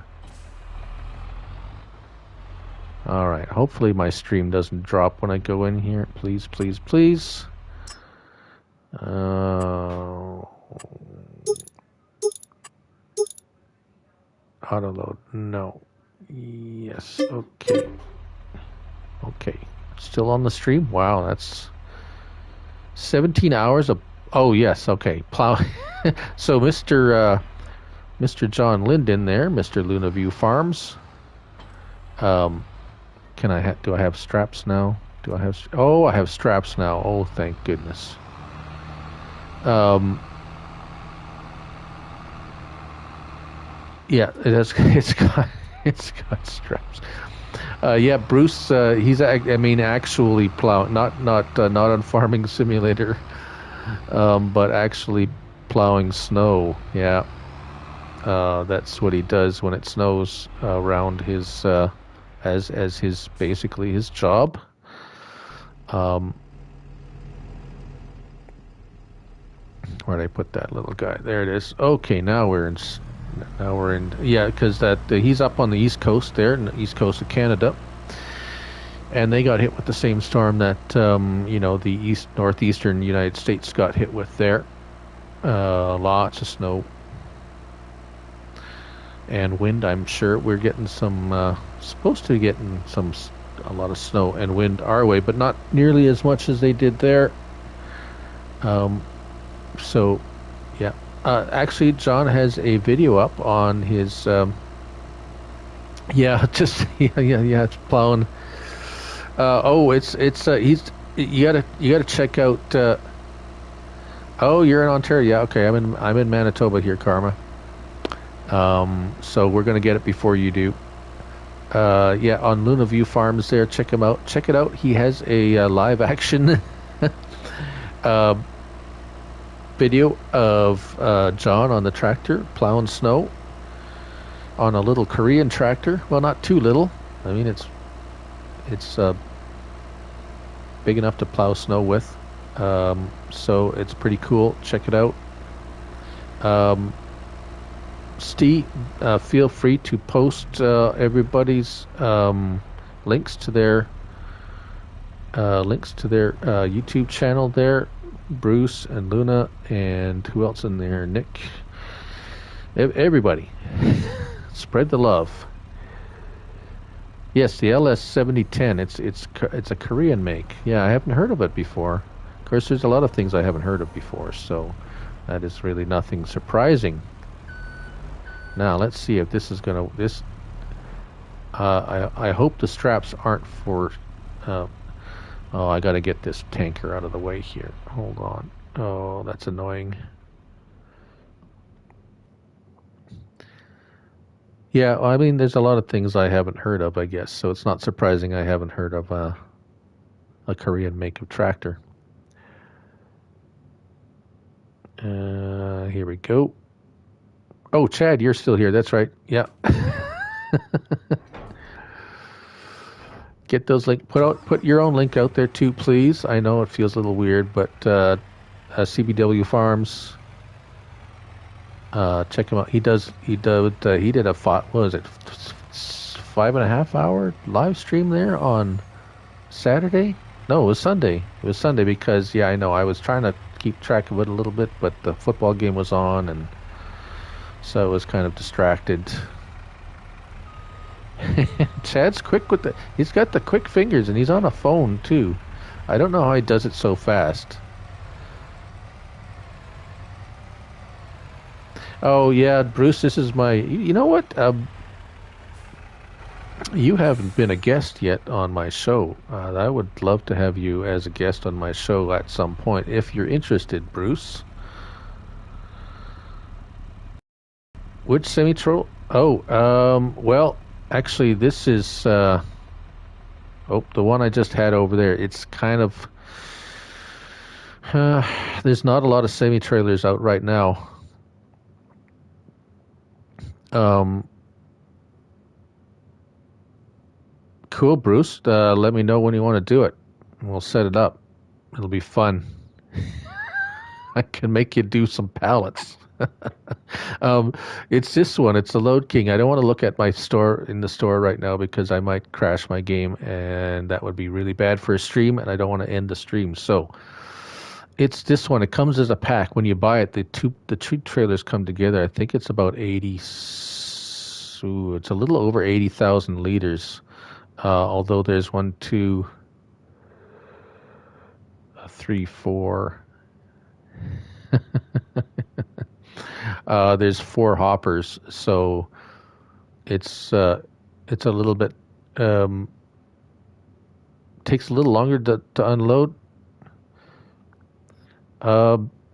Alright, hopefully my stream doesn't drop when I go in here. Please, please, please. Auto load, no. Yes, okay. Okay, still on the stream? Wow, that's 17 hours of... Oh, yes, okay. Plow. So Mr. John Linden there, Mr. Luna View Farms. Do I have straps now? Do I have... Oh, I have straps now. Oh, thank goodness. Yeah, it's got straps. Yeah, Bruce. He's actually plowing, not on Farming Simulator, but actually plowing snow. Yeah, that's what he does when it snows around his as his basically his job. Where'd I put that little guy? There it is. Okay, now we're in. Yeah, because he's up on the east coast there, in the east coast of Canada, and they got hit with the same storm that the northeastern United States got hit with there. Lots of snow and wind. I'm sure we're getting some supposed to be getting some a lot of snow and wind our way, but not nearly as much as they did there. So, yeah. Actually, John has a video up on his. Yeah, just yeah. It's plowing. It's he's you gotta check out. Oh, you're in Ontario. Yeah, okay. I'm in Manitoba here, Karma. So we're gonna get it before you do. Yeah, on Luna View Farms there. Check him out. Check it out. He has a live action uh, video of John on the tractor plowing snow on a little Korean tractor. Well, not too little. I mean, it's big enough to plow snow with. So it's pretty cool. Check it out. Steve, feel free to post everybody's links to their YouTube channel there. Bruce and Luna and who else in there? Nick. Everybody, spread the love. Yes, the LS7010. It's a Korean make. Yeah, I haven't heard of it before. Of course, there's a lot of things I haven't heard of before, so that is really nothing surprising. Now let's see if this is gonna this. I hope the straps aren't for. Oh, I got to get this tanker out of the way here. Hold on. Oh, that's annoying. Yeah, well, I mean, there's a lot of things I haven't heard of, I guess. So it's not surprising I haven't heard of a Korean make of tractor. Here we go. Oh, Chad, you're still here. That's right. Yeah. Get those link. Put your own link out there too, please. I know it feels a little weird, but CBW Farms. Check him out. He did a what was it, 5.5 hour live stream there on Saturday? No, it was Sunday. It was Sunday because I know I was trying to keep track of it a little bit, but the football game was on, and so I was kind of distracted. Chad's quick with he's got the quick fingers, and he's on a phone too. I don't know how he does it so fast. Oh yeah, Bruce, this is my. You know what? You haven't been a guest yet on my show. I would love to have you as a guest on my show at some point if you're interested, Bruce. Which semi-troll? Oh, well, actually, this is. The one I just had over there. It's kind of. There's not a lot of semi-trailers out right now. Cool, Bruce. Let me know when you want to do it. We'll set it up. It'll be fun. I can make you do some pallets. It's this one. It's the Load King. I don't want to look at my store in the store right now because I might crash my game, and that would be really bad for a stream, and I don't want to end the stream. So it's this one. It comes as a pack. When you buy it, the two trailers come together. I think it's about 80. Ooh, it's a little over 80,000 liters. Although there's 1, 2, 3, 4. There's 4 hoppers, so it's a little bit takes a little longer to unload.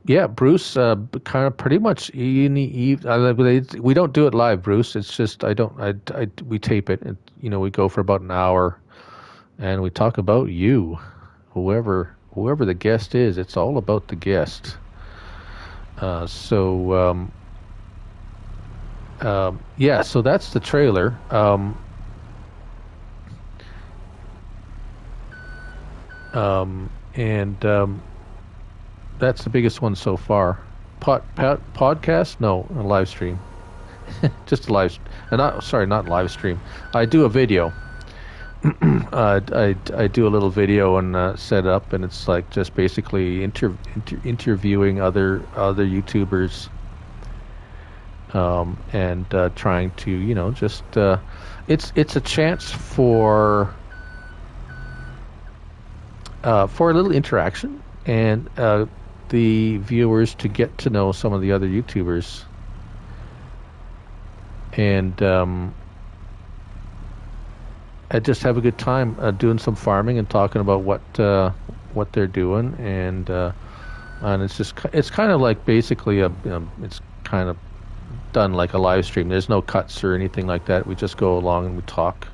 Yeah, Bruce, kind of pretty much we don't do it live, Bruce. It's just we tape it, and we go for about an hour, and we talk about you, whoever the guest is. It's all about the guest. Yeah, so that's the trailer. That's the biggest one so far. Podcast? No, a live stream. Just a live. Not live stream. I do a video. I do a little video and set up, and it's like just basically interviewing other YouTubers, and trying to just it's a chance for for a little interaction and the viewers to get to know some of the other YouTubers and I just have a good time doing some farming and talking about what they're doing and it's kind of like basically it's kind of done like a live stream. There's no cuts or anything like that. We just go along and we talk.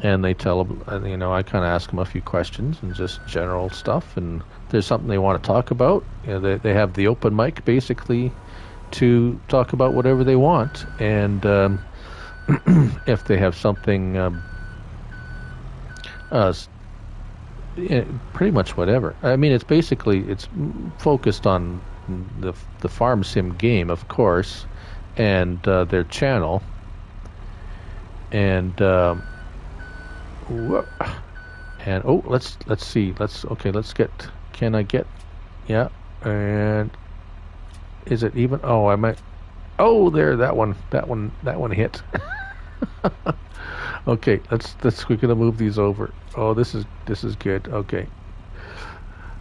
And they tell them, I kind of ask them a few questions and just general stuff. And if there's something they want to talk about, they have the open mic basically to talk about whatever they want. And if they have something, pretty much whatever. I mean, it's focused on the farm sim game, of course, and their channel. And let's see. Can I get? Yeah. And is it even? Oh, I might. Oh, there. That one hit. Okay. We're gonna move these over. Oh, this is good. Okay.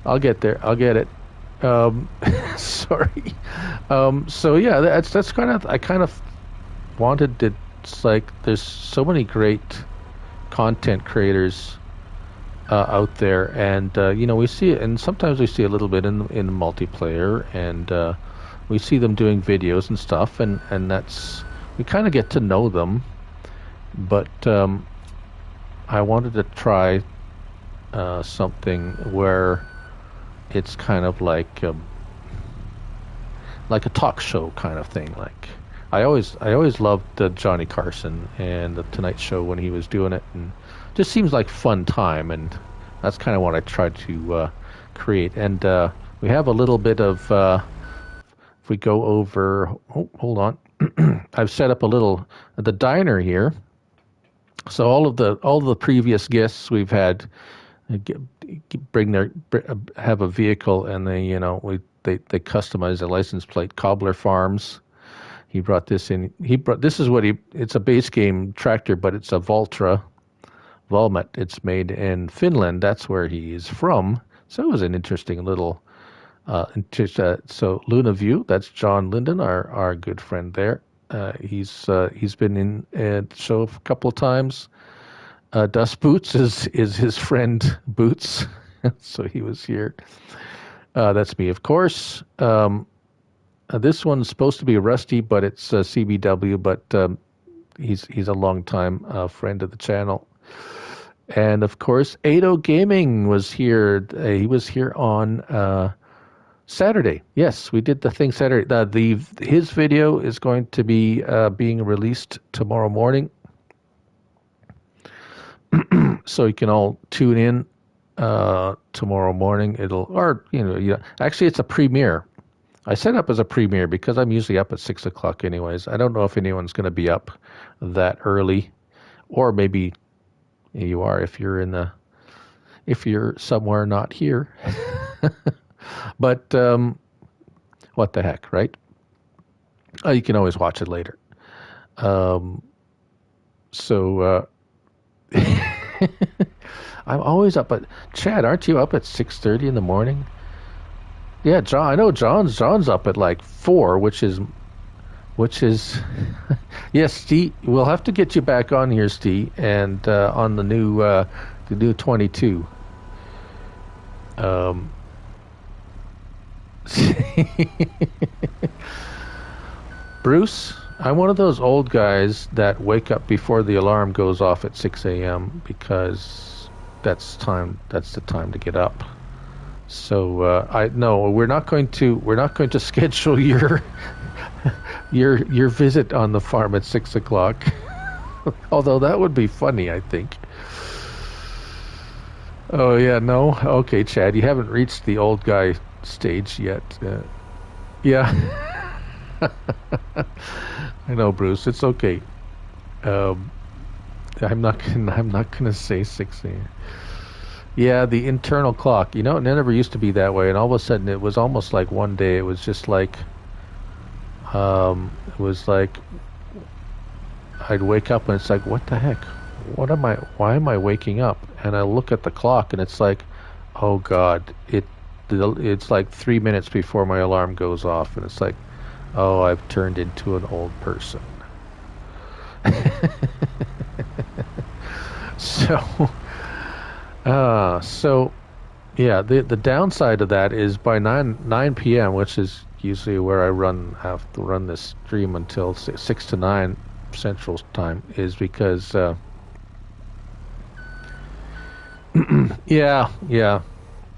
I'll get there. I'll get it. Sorry. So yeah, that's kind of. I kind of wanted to. It's like there's so many great content creators out there, and we see it, and sometimes we see a little bit in multiplayer, and we see them doing videos and stuff, and that's we kind of get to know them, but I wanted to try something where it's kind of like a talk show kind of thing. Like I always loved Johnny Carson and the Tonight Show when he was doing it, and just seems like fun time, and that's kind of what I tried to create. And we have a little bit of if we go over. Oh, hold on, I've set up a little the diner here. So all of the previous guests we've had have a vehicle, and they customize the license plate. Cobbler Farms. He brought this in. It's a base game tractor, but it's a Valmet. It's made in Finland. That's where he is from. So it was an interesting little. So Luna View. That's John Linden, our good friend there. He's been in the show a couple of times. Dust Boots is his friend Boots, so he was here. That's me, of course. This one's supposed to be Rusty, but it's CBW. But he's a long-time friend of the channel. And of course, Ado Gaming was here. He was here on Saturday. Yes, we did the thing Saturday. His video is going to be being released tomorrow morning, so you can all tune in tomorrow morning. Actually, it's a premiere. I set up as a premiere because I'm usually up at 6 o'clock anyways. I don't know if anyone's going to be up that early, or maybe you are if you're somewhere not here. But what the heck, right? You can always watch it later. So I'm always up at Chad. Aren't you up at 6:30 in the morning? Yeah, John. I know John's up at like 4, which is yes, Steve. We'll have to get you back on here, Steve, and on the new 22. Bruce, I'm one of those old guys that wake up before the alarm goes off at 6 a.m. because that's the time to get up. So we're not going to schedule your visit on the farm at 6 o'clock. Although that would be funny, I think. Oh yeah, no, okay, Chad, you haven't reached the old guy stage yet. Yeah, I know, Bruce. It's okay. I'm not gonna say 6 a.m. Yeah, the internal clock. It never used to be that way, and all of a sudden it was almost like one day it was just like, it was like I'd wake up and it's like, what the heck? Why am I waking up? And I look at the clock and it's like, Oh God, it's like 3 minutes before my alarm goes off, and it's like, oh, I've turned into an old person. So, so yeah, the downside of that is by 9 p.m., which is usually where have to run this stream until 6 to 9 Central Time, is because yeah, yeah.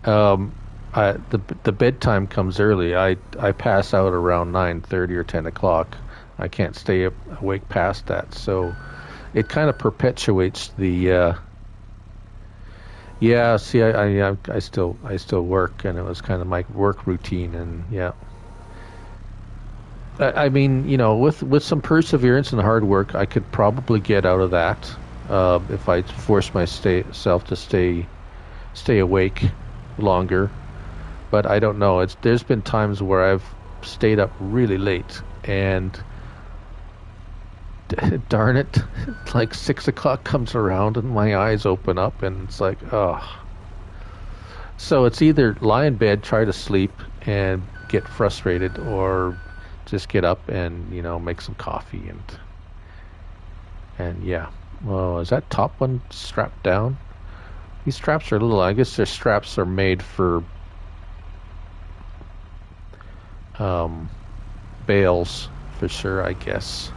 Um, the bedtime comes early. I pass out around 9:30 or 10 o'clock. I can't stay awake past that, so it kind of perpetuates the. Yeah, see, I still work, and it was kind of my work routine, and yeah. I mean, with some perseverance and hard work, I could probably get out of that if I force myself to stay awake longer. But I don't know. There's been times where I've stayed up really late, and darn it, like 6 o'clock comes around and my eyes open up, and it's like, oh. So it's either lie in bed, try to sleep, and get frustrated, or just get up and make some coffee and yeah. Well, is that top one strapped down? These straps are little. I guess their straps are made for bales for sure, I guess.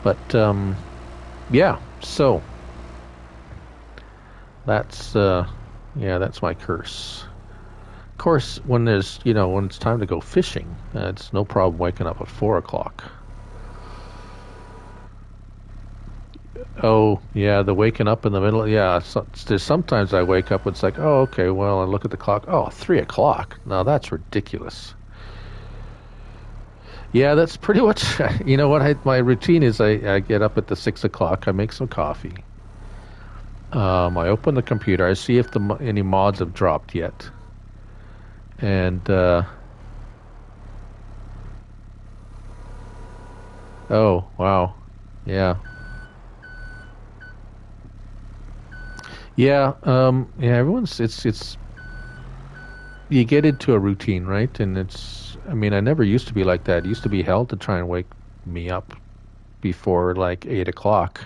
But yeah. So that's that's my curse. Of course, when it's time to go fishing, it's no problem waking up at 4 o'clock. Oh, yeah, the waking up in the middle. Yeah, there's sometimes I wake up and it's like, oh, okay, well, I look at the clock. Oh, 3 o'clock. Now that's ridiculous. Yeah, that's pretty much. You know what? My routine is I get up at the 6 o'clock. I make some coffee. I open the computer. I see if any mods have dropped yet, and oh wow, yeah. Yeah, yeah. It's you get into a routine, right? And I mean, I never used to be like that. It used to be hell to try and wake me up before like 8 o'clock.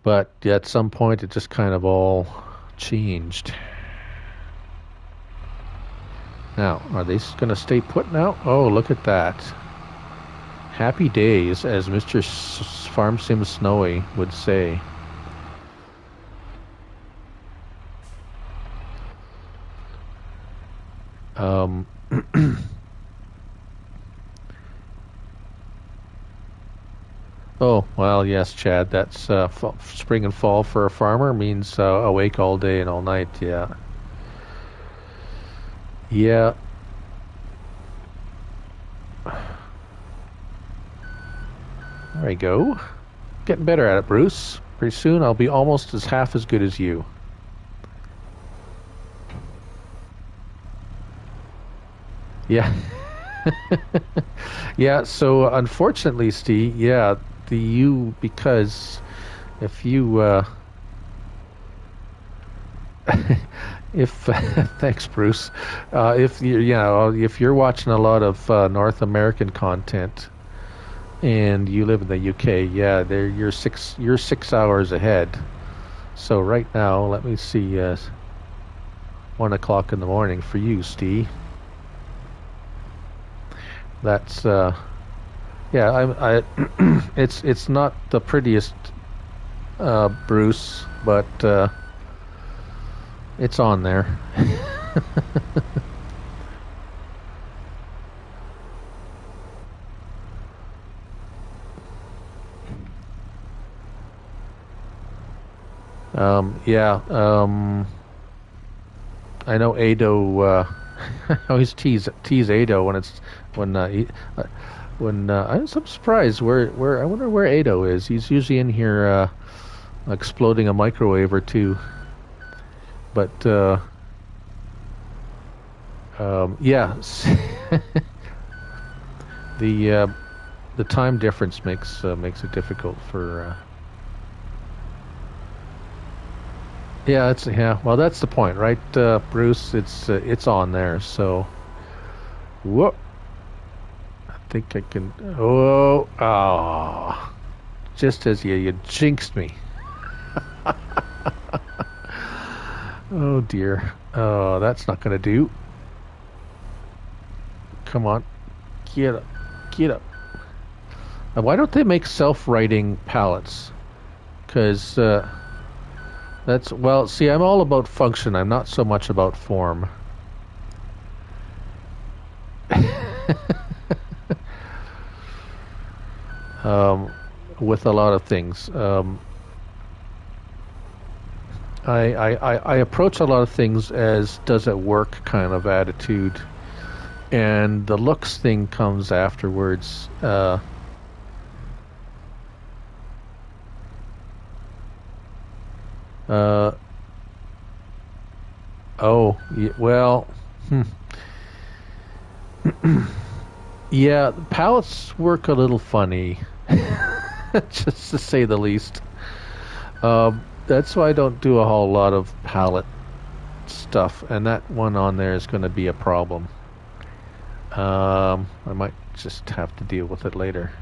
But at some point, it just kind of all changed. Now, are they going to stay put now? Oh, look at that. Happy days, as Mr. Farm Sim Snowy would say. Oh, well, yes, Chad. That's spring and fall for a farmer means awake all day and all night. Yeah. Yeah. There we go. Getting better at it, Bruce. Pretty soon I'll be almost half as good as you. Yeah. Yeah, so unfortunately, Steve, yeah, because if you if thanks, Bruce. If if you're watching a lot of North American content and you live in the UK, yeah, you're 6 hours ahead. So right now, let me see, 1 o'clock in the morning for you, Steve. That's yeah. I it's not the prettiest, Bruce, but it's on there. Yeah. I know Ado. I always tease Ado when I'm surprised where I wonder where Ado is. He's usually in here exploding a microwave or two. But yeah, the time difference makes it difficult for. Yeah, it's yeah. Well, that's the point, right, Bruce? It's on there. So, whoop. I think I can. Oh, oh! Just as you jinxed me. Oh dear. Oh, that's not gonna do. Come on, get up, get up. Why don't they make self-righting pallets? Because that's well. See, I'm all about function. I'm not so much about form. um, with a lot of things. I approach a lot of things as does it work kind of attitude, and the looks thing comes afterwards. Uh, oh, well, hmm. Yeah, palettes work a little funny, just to say the least. That's why I don't do a whole lot of palette stuff, and that one on there is going to be a problem. I might just have to deal with it later.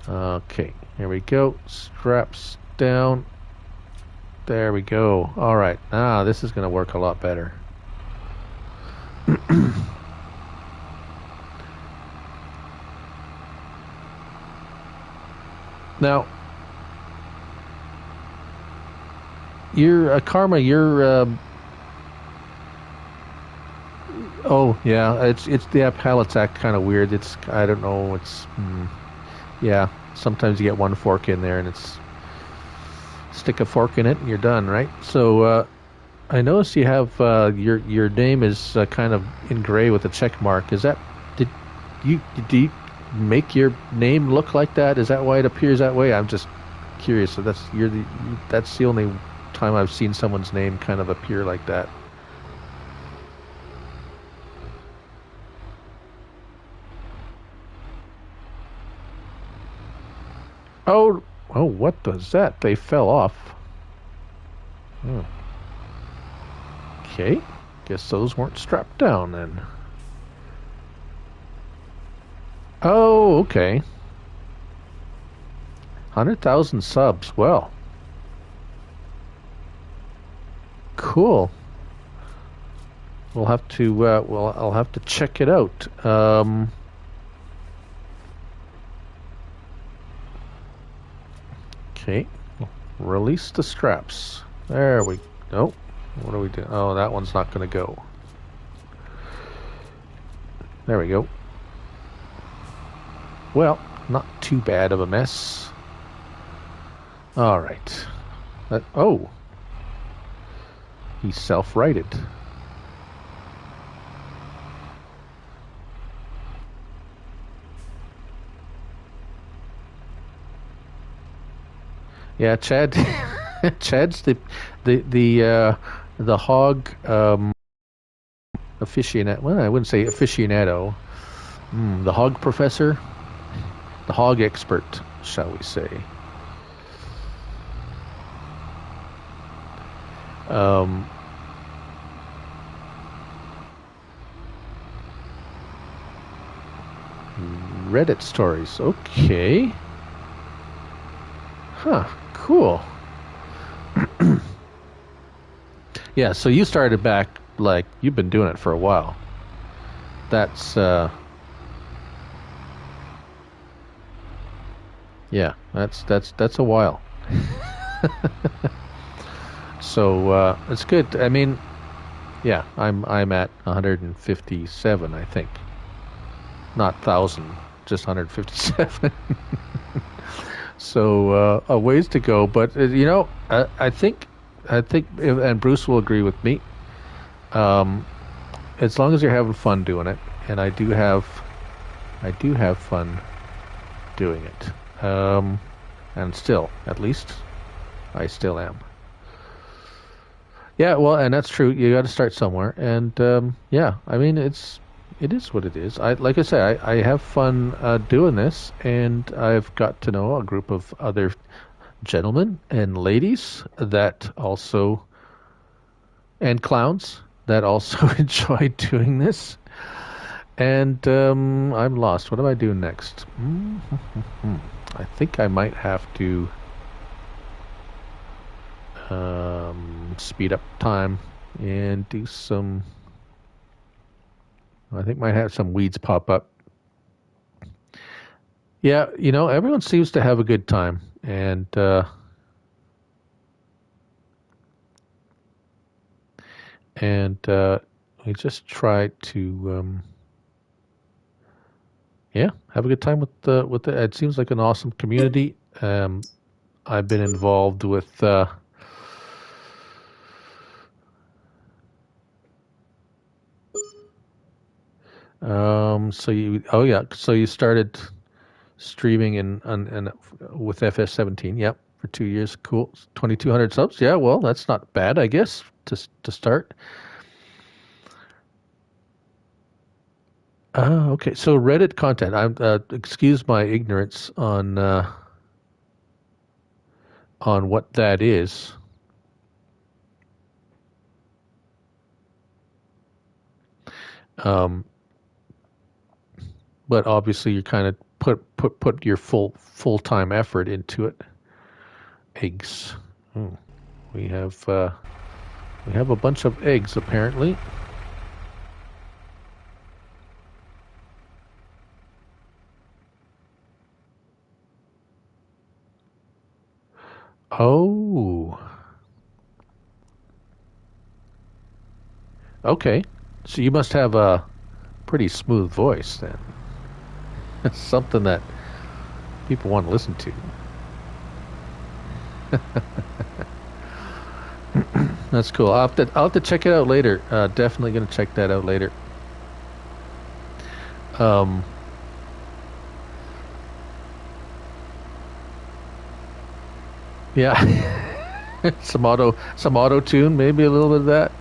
Okay, here we go. Straps down. There we go. All right, this is going to work a lot better. Now, you're Karma. You're. Oh yeah, it's the pallets act kind of weird. It's I don't know. Yeah. Sometimes you get one fork in there, and it's stick a fork in it, and you're done, right? So I notice you have your name is kind of in gray with a check mark. Is that did you make your name look like that? Is that why it appears that way? I'm just curious. So that's the only time I've seen someone's name kind of appear like that. Oh, oh, what was that? They fell off. Hmm. Okay, guess those weren't strapped down then. Oh, okay. 100,000 subs. Well, cool. We'll have to. Well, I'll have to check it out. Okay. Release the straps. There we go. What do we do? Oh, that one's not going to go. There we go. Well, not too bad of a mess. All right. Oh, he's self-righted. Yeah, Chad. Chad's the hog aficionado. Well, I wouldn't say aficionado. The hog professor, the hog expert, shall we say? Reddit stories. Okay. Huh. Cool. Yeah, so you started back like you've been doing it for a while. That's yeah, that's a while. So it's good. I mean, yeah, I'm at 157, I think. Not 1,000, just 157. So a ways to go, but I think, and Bruce will agree with me. As long as you're having fun doing it, and I do have fun doing it. And still, at least, I still am. Yeah, well, and that's true. You got to start somewhere, and yeah, I mean, it is what it is. Like I say, I have fun doing this, and I've got to know a group of other gentlemen and ladies that also, and clowns that also enjoy doing this. And I'm lost. What do I do next? I think I might have to speed up time and do some. I think might have some weeds pop up. Yeah, everyone seems to have a good time, and we just try to have a good time with the. It seems like an awesome community. I've been involved with. So you started streaming in with FS17. Yep, for 2 years. Cool. 2,200 subs. Yeah, well, that's not bad, I guess, to start. Okay. So Reddit content. I'm excuse my ignorance on what that is. Um, but obviously you kind of put your full-time effort into it. Eggs. Oh, we have a bunch of eggs apparently. Oh. Okay. So you must have a pretty smooth voice then. Something that people want to listen to. That's cool. I'll have to check it out later. Definitely going to check that out later. Um, yeah. some auto tune, maybe a little bit of that.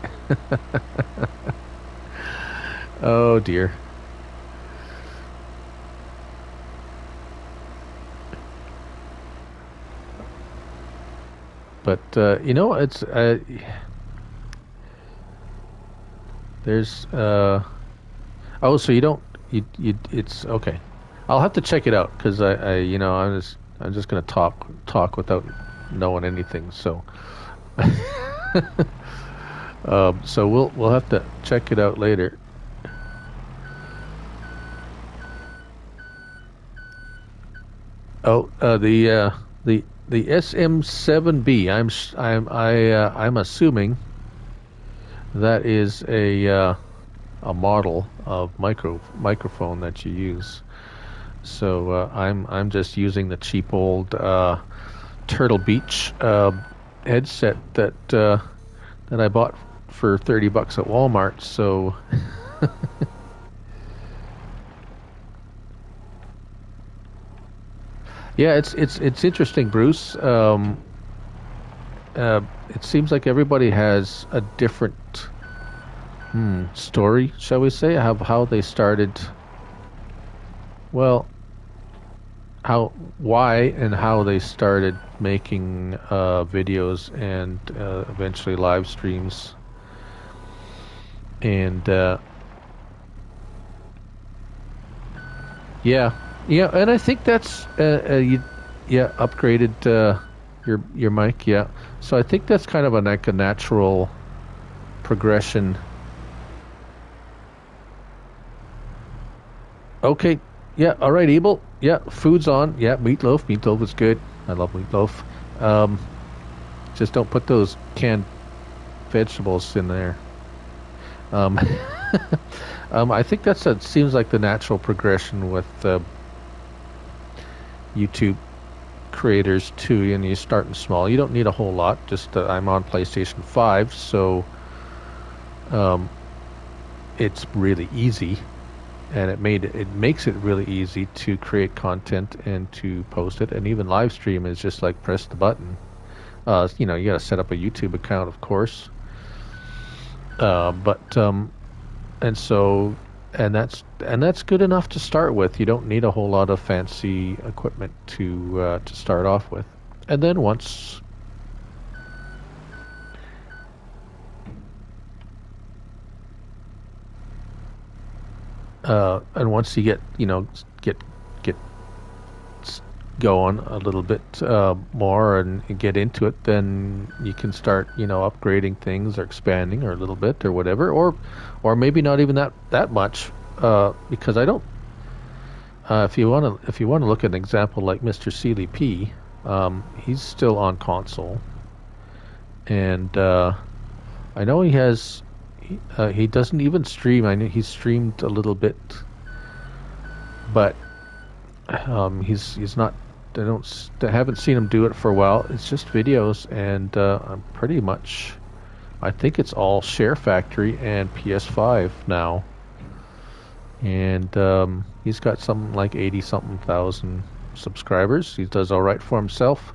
Oh dear. But it's there's oh, so you don't it's okay. I'll have to check it out because I'm just gonna talk without knowing anything. So so we'll have to check it out later. Oh, the SM7B. I'm assuming that is a model of microphone that you use. So I'm just using the cheap old Turtle Beach headset that I bought for $30 at Walmart. So yeah, it's interesting, Bruce. It seems like everybody has a different story, shall we say, how they started. Well, why and how they started making videos and eventually live streams, and yeah, and I think that's upgraded your mic, yeah. So I think that's kind of like a natural progression. Okay, yeah, all right, Abel. Yeah, food's on. Yeah, meatloaf. Meatloaf is good. I love meatloaf. Um, just don't put those canned vegetables in there. Um, I think seems like the natural progression with YouTube creators too. And you're starting small. You don't need a whole lot. Just I'm on PlayStation 5, so it's really easy, and it makes it really easy to create content and to post it, and even live stream is just like press the button. You got to set up a YouTube account, of course. But and so and that's good enough to start with. You don't need a whole lot of fancy equipment to start off with. and then once you get get going a little bit more and get into it, then you can start upgrading things or expanding or a little bit or whatever, or maybe not even that much, because I don't. If you want to look at an example like Mr. Sealy P, he's still on console, and I know he doesn't even stream. I know he's streamed a little bit, but he's not. I haven't seen him do it for a while. It's just videos, and I'm pretty much. I think it's all Share Factory and PS5 now, and he's got something like 80 something thousand subscribers. He does all right for himself.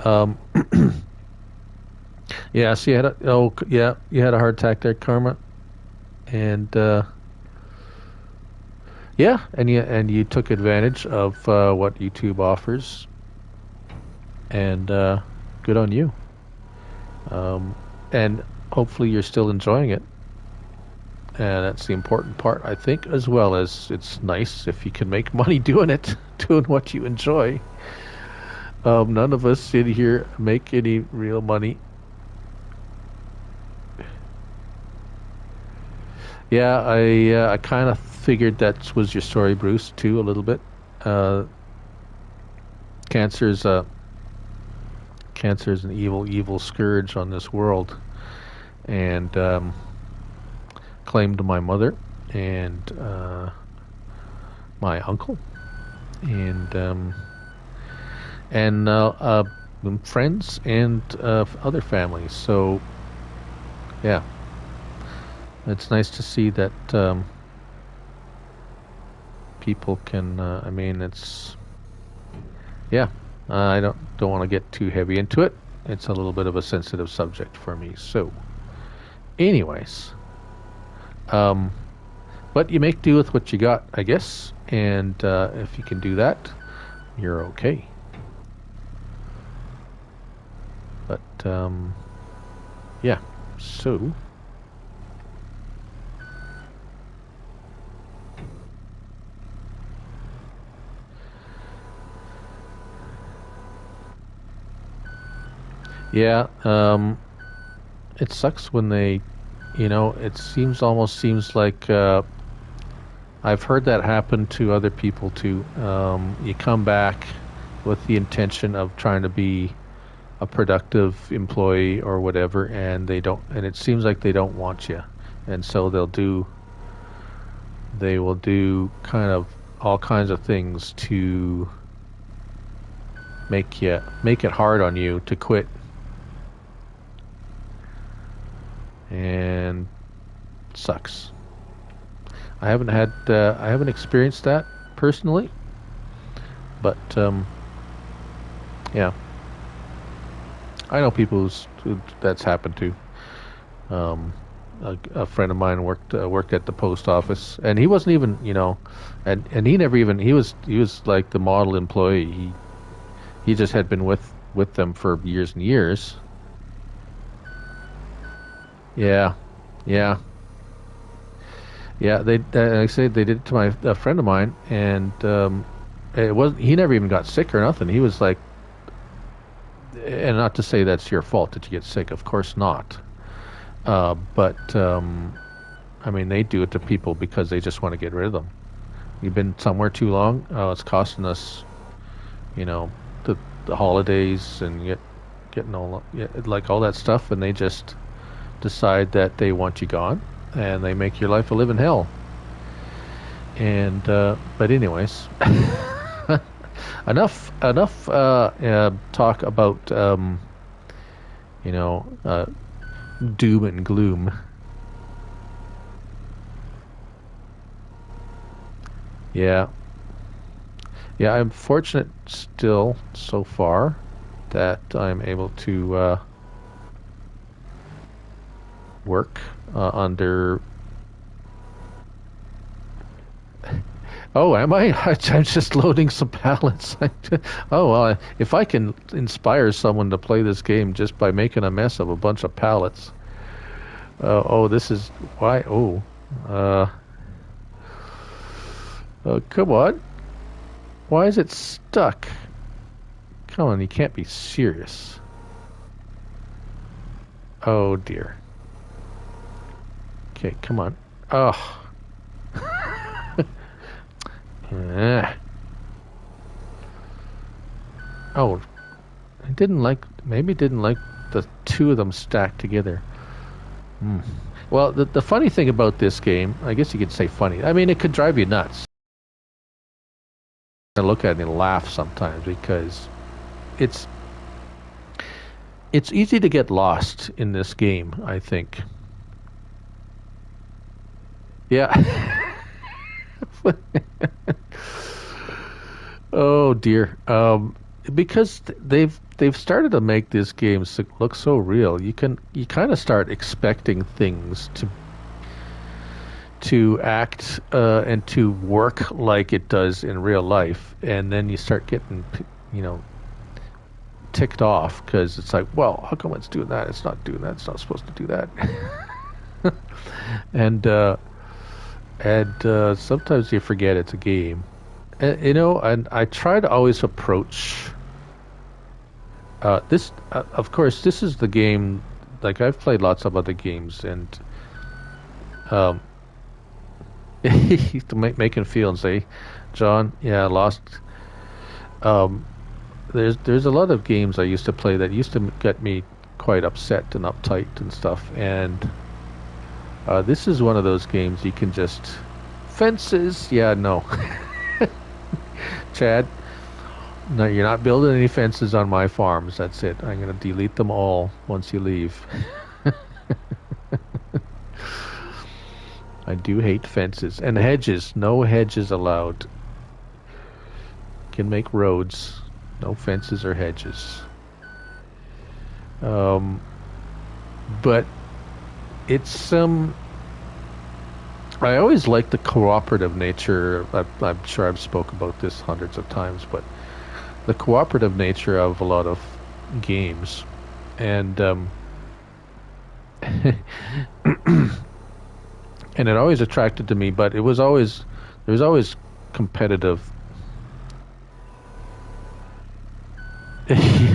Um, yeah, so you had a heart attack there, Karma, and yeah, and you took advantage of what YouTube offers, and good on you. And hopefully you're still enjoying it, and that's the important part, I think, as well as it's nice if you can make money doing it, doing what you enjoy. None of us in here make any real money. Yeah, I kind of figured that was your story, Bruce, too, a little bit. Uh, cancer's cancer's an evil scourge on this world, and claimed my mother and my uncle and friends and other families. So yeah, it's nice to see that people can. I mean, it's yeah. I don't want to get too heavy into it. It's a little bit of a sensitive subject for me. So, anyways, but you make do with what you got, I guess. And if you can do that, you're okay. But yeah. So. Yeah, it sucks when they, it almost seems like I've heard that happen to other people too. You come back with the intention of trying to be a productive employee or whatever, and they don't, and it seems like they don't want you, and so they will do kind of all kinds of things to make it hard on you to quit. And sucks. I haven't experienced that personally, but yeah, I know people who that's happened to. A friend of mine worked at the post office, and he wasn't even, and he never even he was like the model employee. He just had been with them for years and years. Yeah, yeah, yeah. I say they did it to a friend of mine, and it wasn't. He never even got sick or nothing. He was like, and not to say that's your fault that you get sick, of course not. But I mean, they do it to people because they just want to get rid of them. You've been somewhere too long. It's costing us, the holidays and getting like all that stuff, and they just decide that they want you gone, and they make your life a living hell. And but anyways, enough talk about doom and gloom. Yeah, I'm fortunate still so far that I'm able to work under Oh, am I? I'm just loading some pallets. Oh, well, if I can inspire someone to play this game just by making a mess of a bunch of pallets. Oh, this is why. Oh, uh, come on. Why is it stuck? Come on, you can't be serious. Oh, dear. Okay, come on. Oh. Eh. Oh, I didn't like, maybe didn't like the two of them stacked together. Hmm. Well, the funny thing about this game, I guess you could say funny. I mean, it could drive you nuts. I look at it and laugh sometimes because it's it's easy to get lost in this game, I think. Yeah. Oh dear. Because they've started to make these games look so real. You kind of start expecting things to act and to work like it does in real life, and then you start getting you know ticked off because it's like, well, how come it's doing that? It's not doing that. It's not supposed to do that. and sometimes you forget it's a game. And I try to always approach this. Of course, this is the game. Like I've played lots of other games, and um, to make him feel and say, John, yeah, I lost. Um, there's a lot of games I used to play that used to get me quite upset and uptight and stuff, and this is one of those games you can just fences. Yeah, no, Chad. No, you're not building any fences on my farms. That's it. I'm going to delete them all once you leave. I do hate fences and hedges. No hedges allowed. Can make roads. No fences or hedges. Um, but it's I always like the cooperative nature. I'm sure I've spoke about this hundreds of times, but the cooperative nature of a lot of games, and and it always attracted to me. But it was always there was always competitive.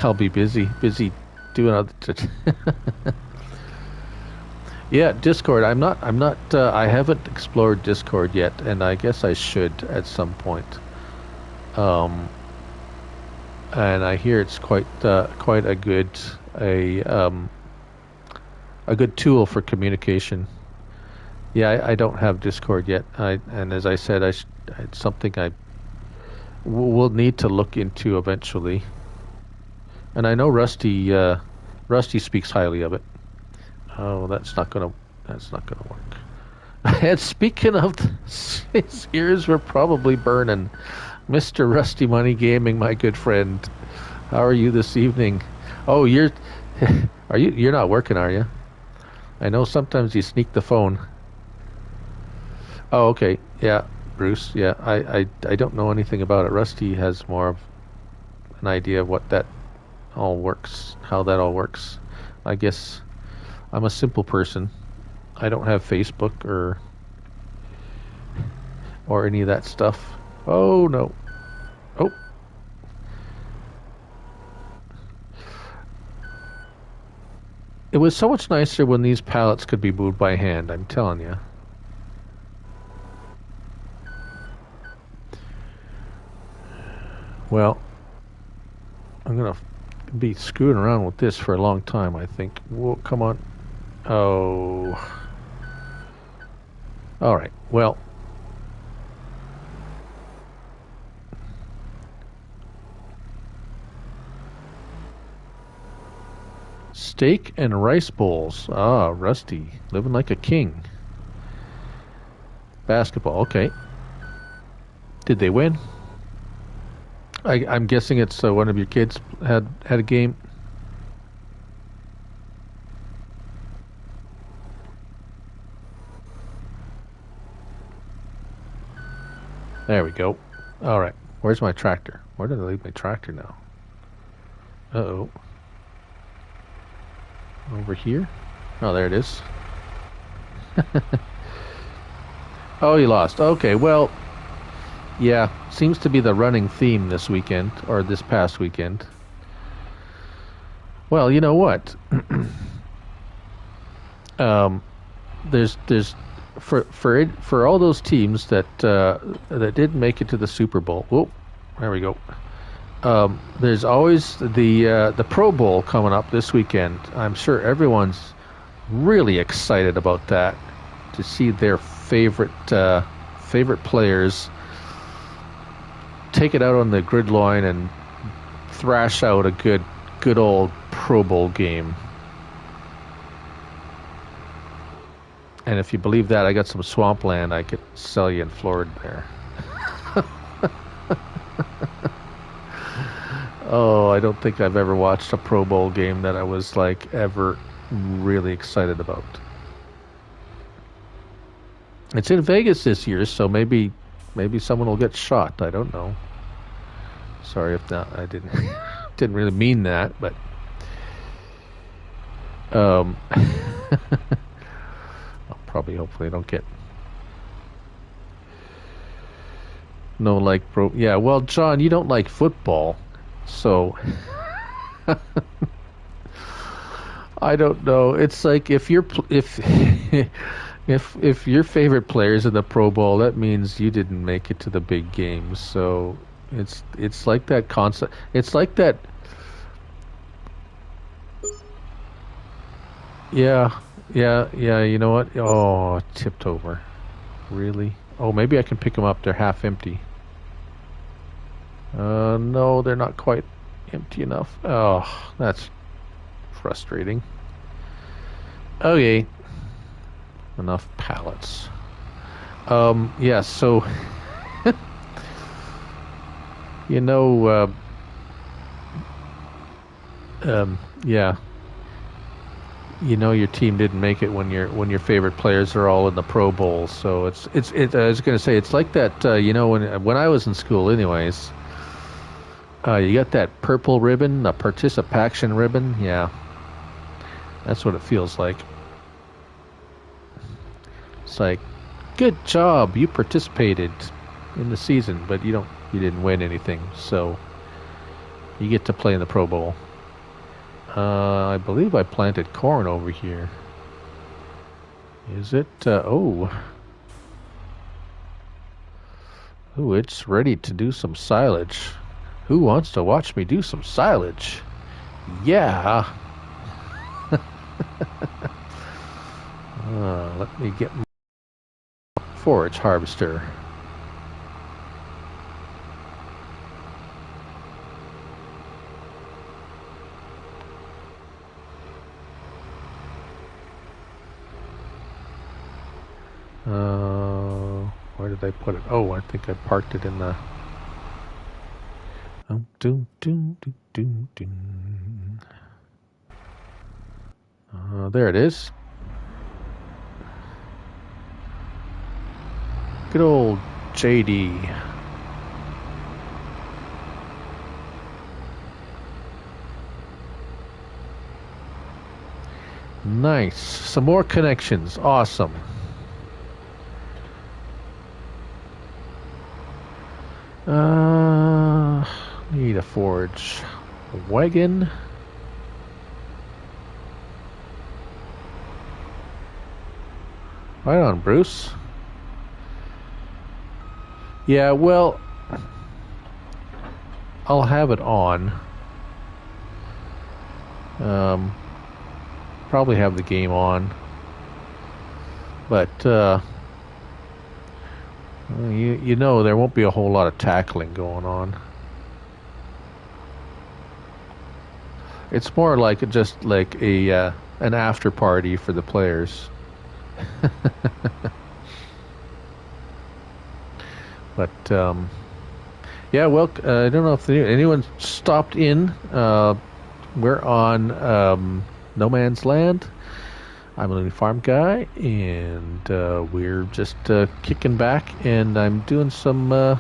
I'll be busy doing other. Yeah, Discord. I'm not. I haven't explored Discord yet, and I guess I should at some point. Um, and I hear it's quite a a good tool for communication. Yeah, I don't have Discord yet. And as I said, it's something I will need to look into eventually. And I know Rusty speaks highly of it. Oh, that's not gonna work. And speaking of, his ears were probably burning. Mr. Rusty Money Gaming, my good friend. How are you this evening? Oh, you're not working, are you? I know sometimes you sneak the phone. Oh, okay. Yeah, Bruce. Yeah, I don't know anything about it. Rusty has more of an idea of what that all works, how that all works. I guess I'm a simple person. I don't have Facebook or any of that stuff. Oh no. Oh. It was so much nicer when these pallets could be moved by hand, I'm telling you. Well, I'm gonna be screwing around with this for a long time, I think. Whoa, come on. Oh. All right. Well, steak and rice bowls. Ah, Rusty, living like a king. Basketball. Okay. Did they win? I'm guessing it's one of your kids had a game. There we go. All right. Where's my tractor? Where did I leave my tractor now? Uh-oh. Over here? Oh, there it is. Oh, you lost. Okay, well, yeah. Seems to be the running theme this weekend, or this past weekend. Well, you know what? um, there's for all those teams that did make it to the Super Bowl. Whoa, there we go. There's always the Pro Bowl coming up this weekend. I'm sure everyone's really excited about that, to see their favorite players take it out on the gridloin and thrash out a good old Pro Bowl game. And if you believe that, I got some swampland I could sell you in Florida there. Oh, I don't think I've ever watched a Pro Bowl game that I was like ever really excited about. It's in Vegas this year, so maybe someone will get shot. I don't know. Sorry if not. I didn't really mean that, but I'll probably hopefully don't get no like pro. Yeah, well, John, you don't like football, so I don't know. It's like if if your favorite player's in the Pro Bowl, that means you didn't make it to the big games. So it's like that concept. It's like that. Yeah, yeah. You know what? Oh, it tipped over. Really? Oh, maybe I can pick them up. They're half empty. No, they're not quite empty enough. Oh, that's frustrating. Okay. Enough pallets. Yeah, so you know, yeah, you know your team didn't make it when your favorite players are all in the Pro Bowl. So I was going to say it's like that. You know, when I was in school, anyways, you got that purple ribbon, the participation ribbon. Yeah, that's what it feels like. It's like, good job, you participated in the season, but you didn't win anything, so you get to play in the Pro Bowl. I believe I planted corn over here. Is it? Oh, it's ready to do some silage. Who wants to watch me do some silage? Yeah. Let me get my forage harvester. Where did I put it? Oh, I think I parked it in the. There it is. Good old JD. Nice. Some more connections. Awesome. Need a forge. A wagon. Right on, Bruce. Yeah, well, I'll have it on. Probably have the game on. But, you know there won't be a whole lot of tackling going on. It's more like just like an after party for the players. But yeah, well, I don't know if anyone stopped in. We're on No Man's Land. I'm a Looney Farm guy, and we're just kicking back, and I'm doing some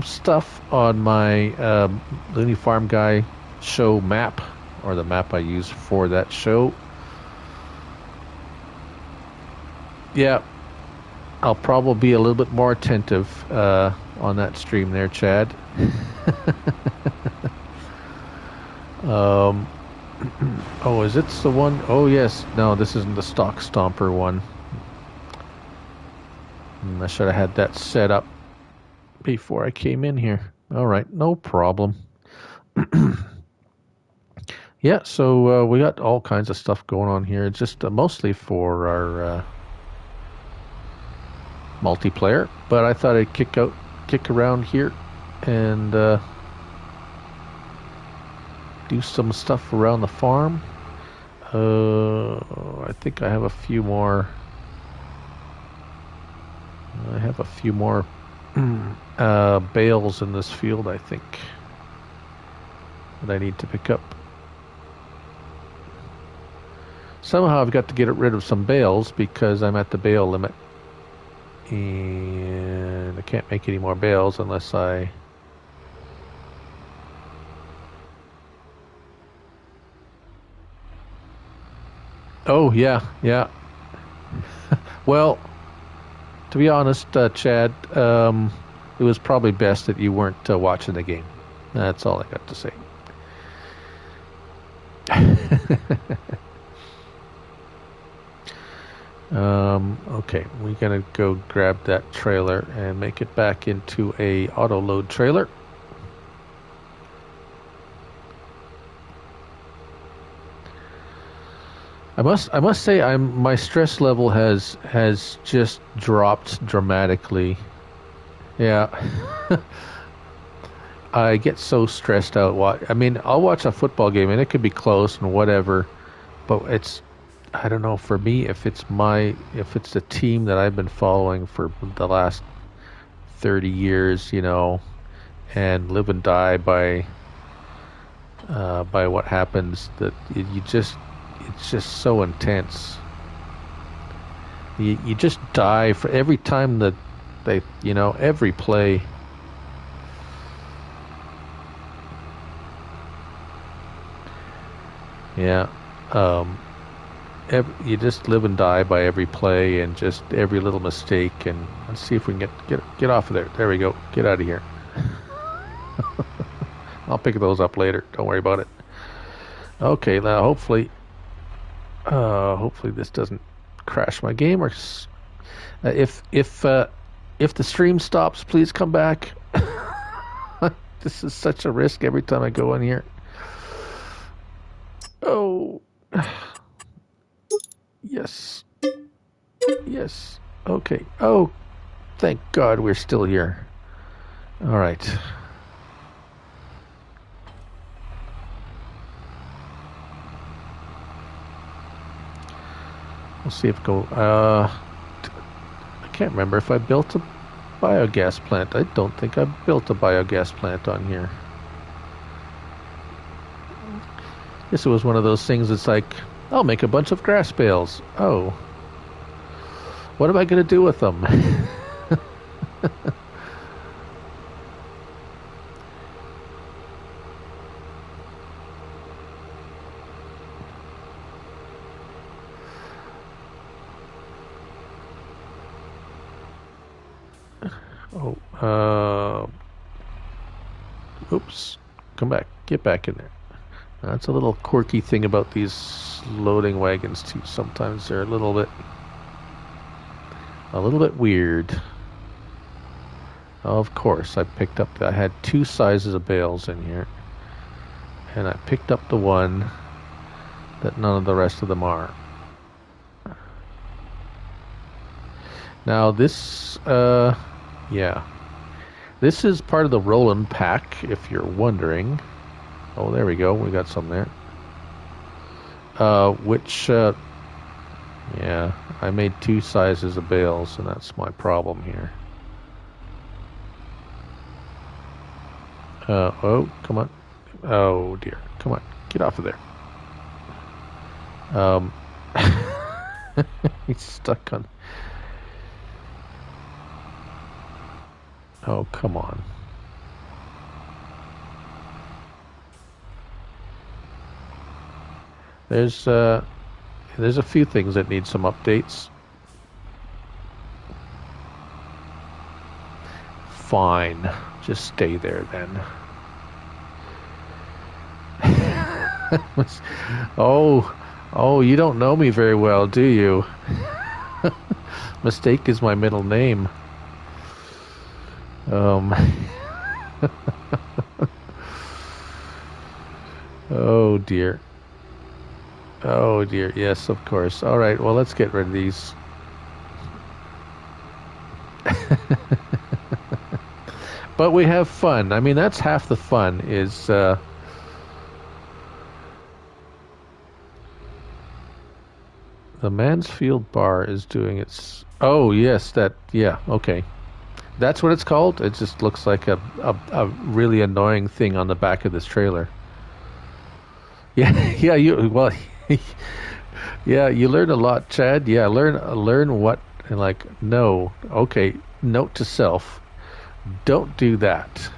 stuff on my Looney Farm Guy show map, or the map I use for that show. Yeah, I'll probably be a little bit more attentive on that stream there, Chad. um, oh, is it the one? Oh, yes. No, this isn't the Stock Stomper one. I should have had that set up before I came in here. All right, no problem. Yeah, so we got all kinds of stuff going on here. Just mostly for our multiplayer, but I thought I'd kick around here and do some stuff around the farm. I think I have a few more. Bales in this field, I think, that I need to pick up. Somehow I've got to get rid of some bales because I'm at the bale limit. And I can't make any more bales unless I... Oh, yeah. Well, to be honest, Chad, it was probably best that you weren't watching the game. That's all I got to say. Okay, we're gonna go grab that trailer and make it back into a auto load trailer. I must say my stress level has just dropped dramatically. Yeah. I get so stressed out. I mean, I'll watch a football game and it could be close and whatever, but I don't know, for me, if it's the team that I've been following for the last 30 years, and live and die by what happens, that it's just so intense. You just die for every time that they, every play. Yeah. You just live and die by every play and just every little mistake. And let's see if we can get off of there. There we go. Get out of here. I'll pick those up later. Don't worry about it. Okay, now hopefully this doesn't crash my game. Or if the stream stops, please come back. This is such a risk every time I go in here. Oh. Yes. Okay. Oh, thank God we're still here. All right. We'll see if I can't remember if I built a biogas plant. I don't think I built a biogas plant on here. This was one of those things that's like, I'll make a bunch of grass bales. Oh. What am I going to do with them? Oops. Come back. Get back in there. That's a little quirky thing about these loading wagons too. Sometimes they're a little bit weird. Of course, I had two sizes of bales in here, and I picked up the one that none of the rest of them are. Now this, this is part of the Roland pack, if you're wondering. Oh, there we go. We got some there. Yeah, I made two sizes of bales, and that's my problem here. Oh, come on. Oh, dear. Come on. Get off of there. Um, he's stuck on. Oh, come on. There's there's a few things that need some updates. Fine, just stay there then. Oh, oh, you don't know me very well, do you? Mistake is my middle name. Um, oh dear. Oh dear. Yes, of course. All right. Well, let's get rid of these. But we have fun. I mean, that's half the fun. Is the Mansfield Bar is doing its. Oh yes, that. Yeah. Okay. That's what it's called. It just looks like a really annoying thing on the back of this trailer. Yeah. Yeah. You well. Yeah. You learn a lot, Chad. Yeah. Learn what. Like no. Okay. Note to self. Don't do that.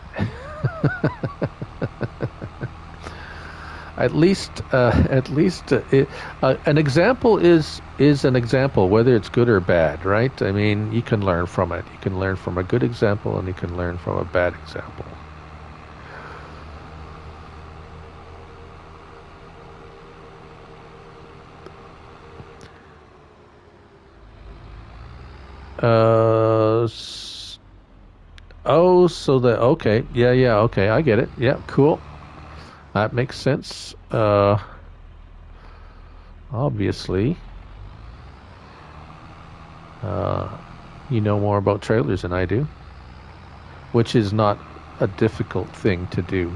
At least, an example is an example, whether it's good or bad, right? I mean, you can learn from it. You can learn from a good example, and you can learn from a bad example. Uh, oh, so the okay, yeah, yeah, okay, I get it. Yeah, cool. That makes sense. Obviously, uh, you know more about trailers than I do, which is not a difficult thing to do.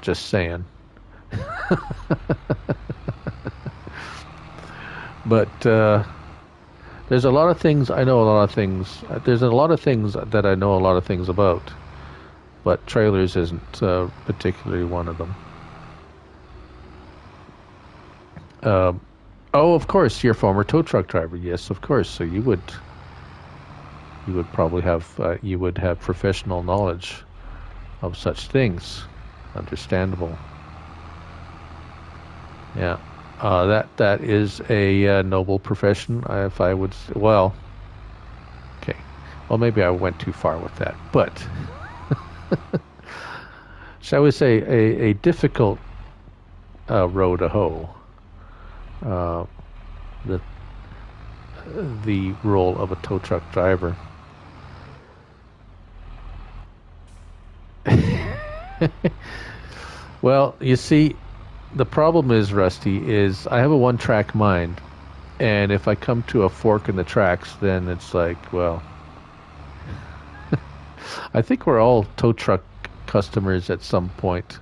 Just saying. But there's a lot of things I know a lot of things. There's a lot of things that I know a lot of things about, but trailers isn't particularly one of them. Um, oh, of course, you're a former tow truck driver. Yes, of course. So you would probably have you would have professional knowledge of such things. Understandable. Yeah. That is a noble profession. If I would, well, okay. Well, maybe I went too far with that, but shall we say a difficult row to hoe. Uh, the the role of a tow truck driver. Well, you see, the problem is, Rusty, is I have a one-track mind, and if I come to a fork in the tracks, then it's like, well, I think we're all tow truck customers at some point.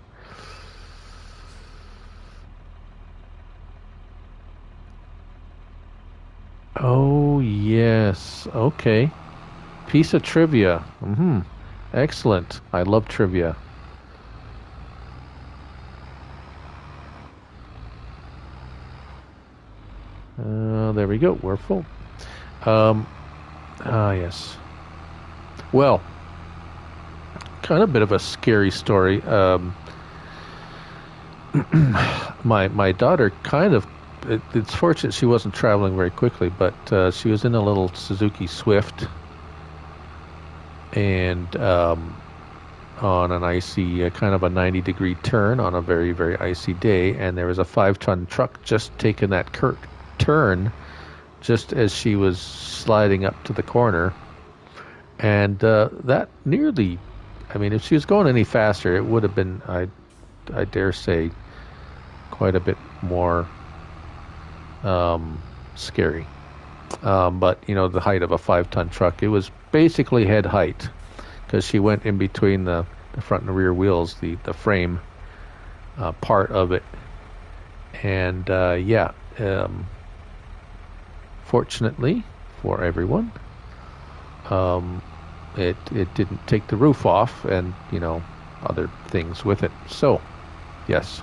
Oh, yes. Okay. Piece of trivia. Excellent. I love trivia. There we go. We're full. Um, yes. Well, kind of a bit of a scary story. My daughter kind of. It's fortunate she wasn't traveling very quickly, but she was in a little Suzuki Swift, and on an icy, kind of a 90-degree turn on a very, very icy day, and there was a 5-ton truck just taking that turn just as she was sliding up to the corner, and that nearly, I mean, if she was going any faster, it would have been, I dare say, quite a bit more scary. But you know, the height of a 5-ton truck, it was basically head height because she went in between the front and rear wheels, the frame part of it, and yeah. Fortunately for everyone, it didn't take the roof off, and you know, other things with it. So, yes.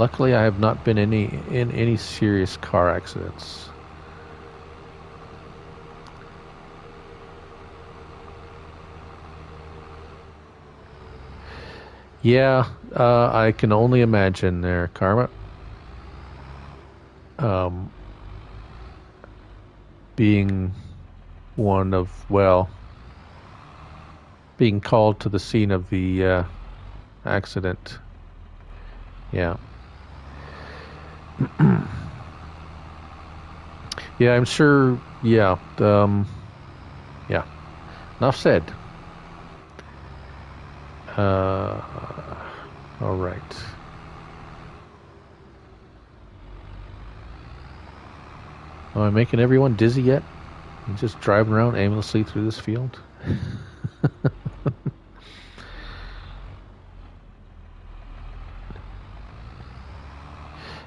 Luckily, I have not been in any serious car accidents. Yeah, I can only imagine there, Karma. Um, being one of, well, being called to the scene of the accident. Yeah. Yeah, I'm sure. Yeah. Yeah. Enough said. All right. Am I making everyone dizzy yet? I'm just driving around aimlessly through this field.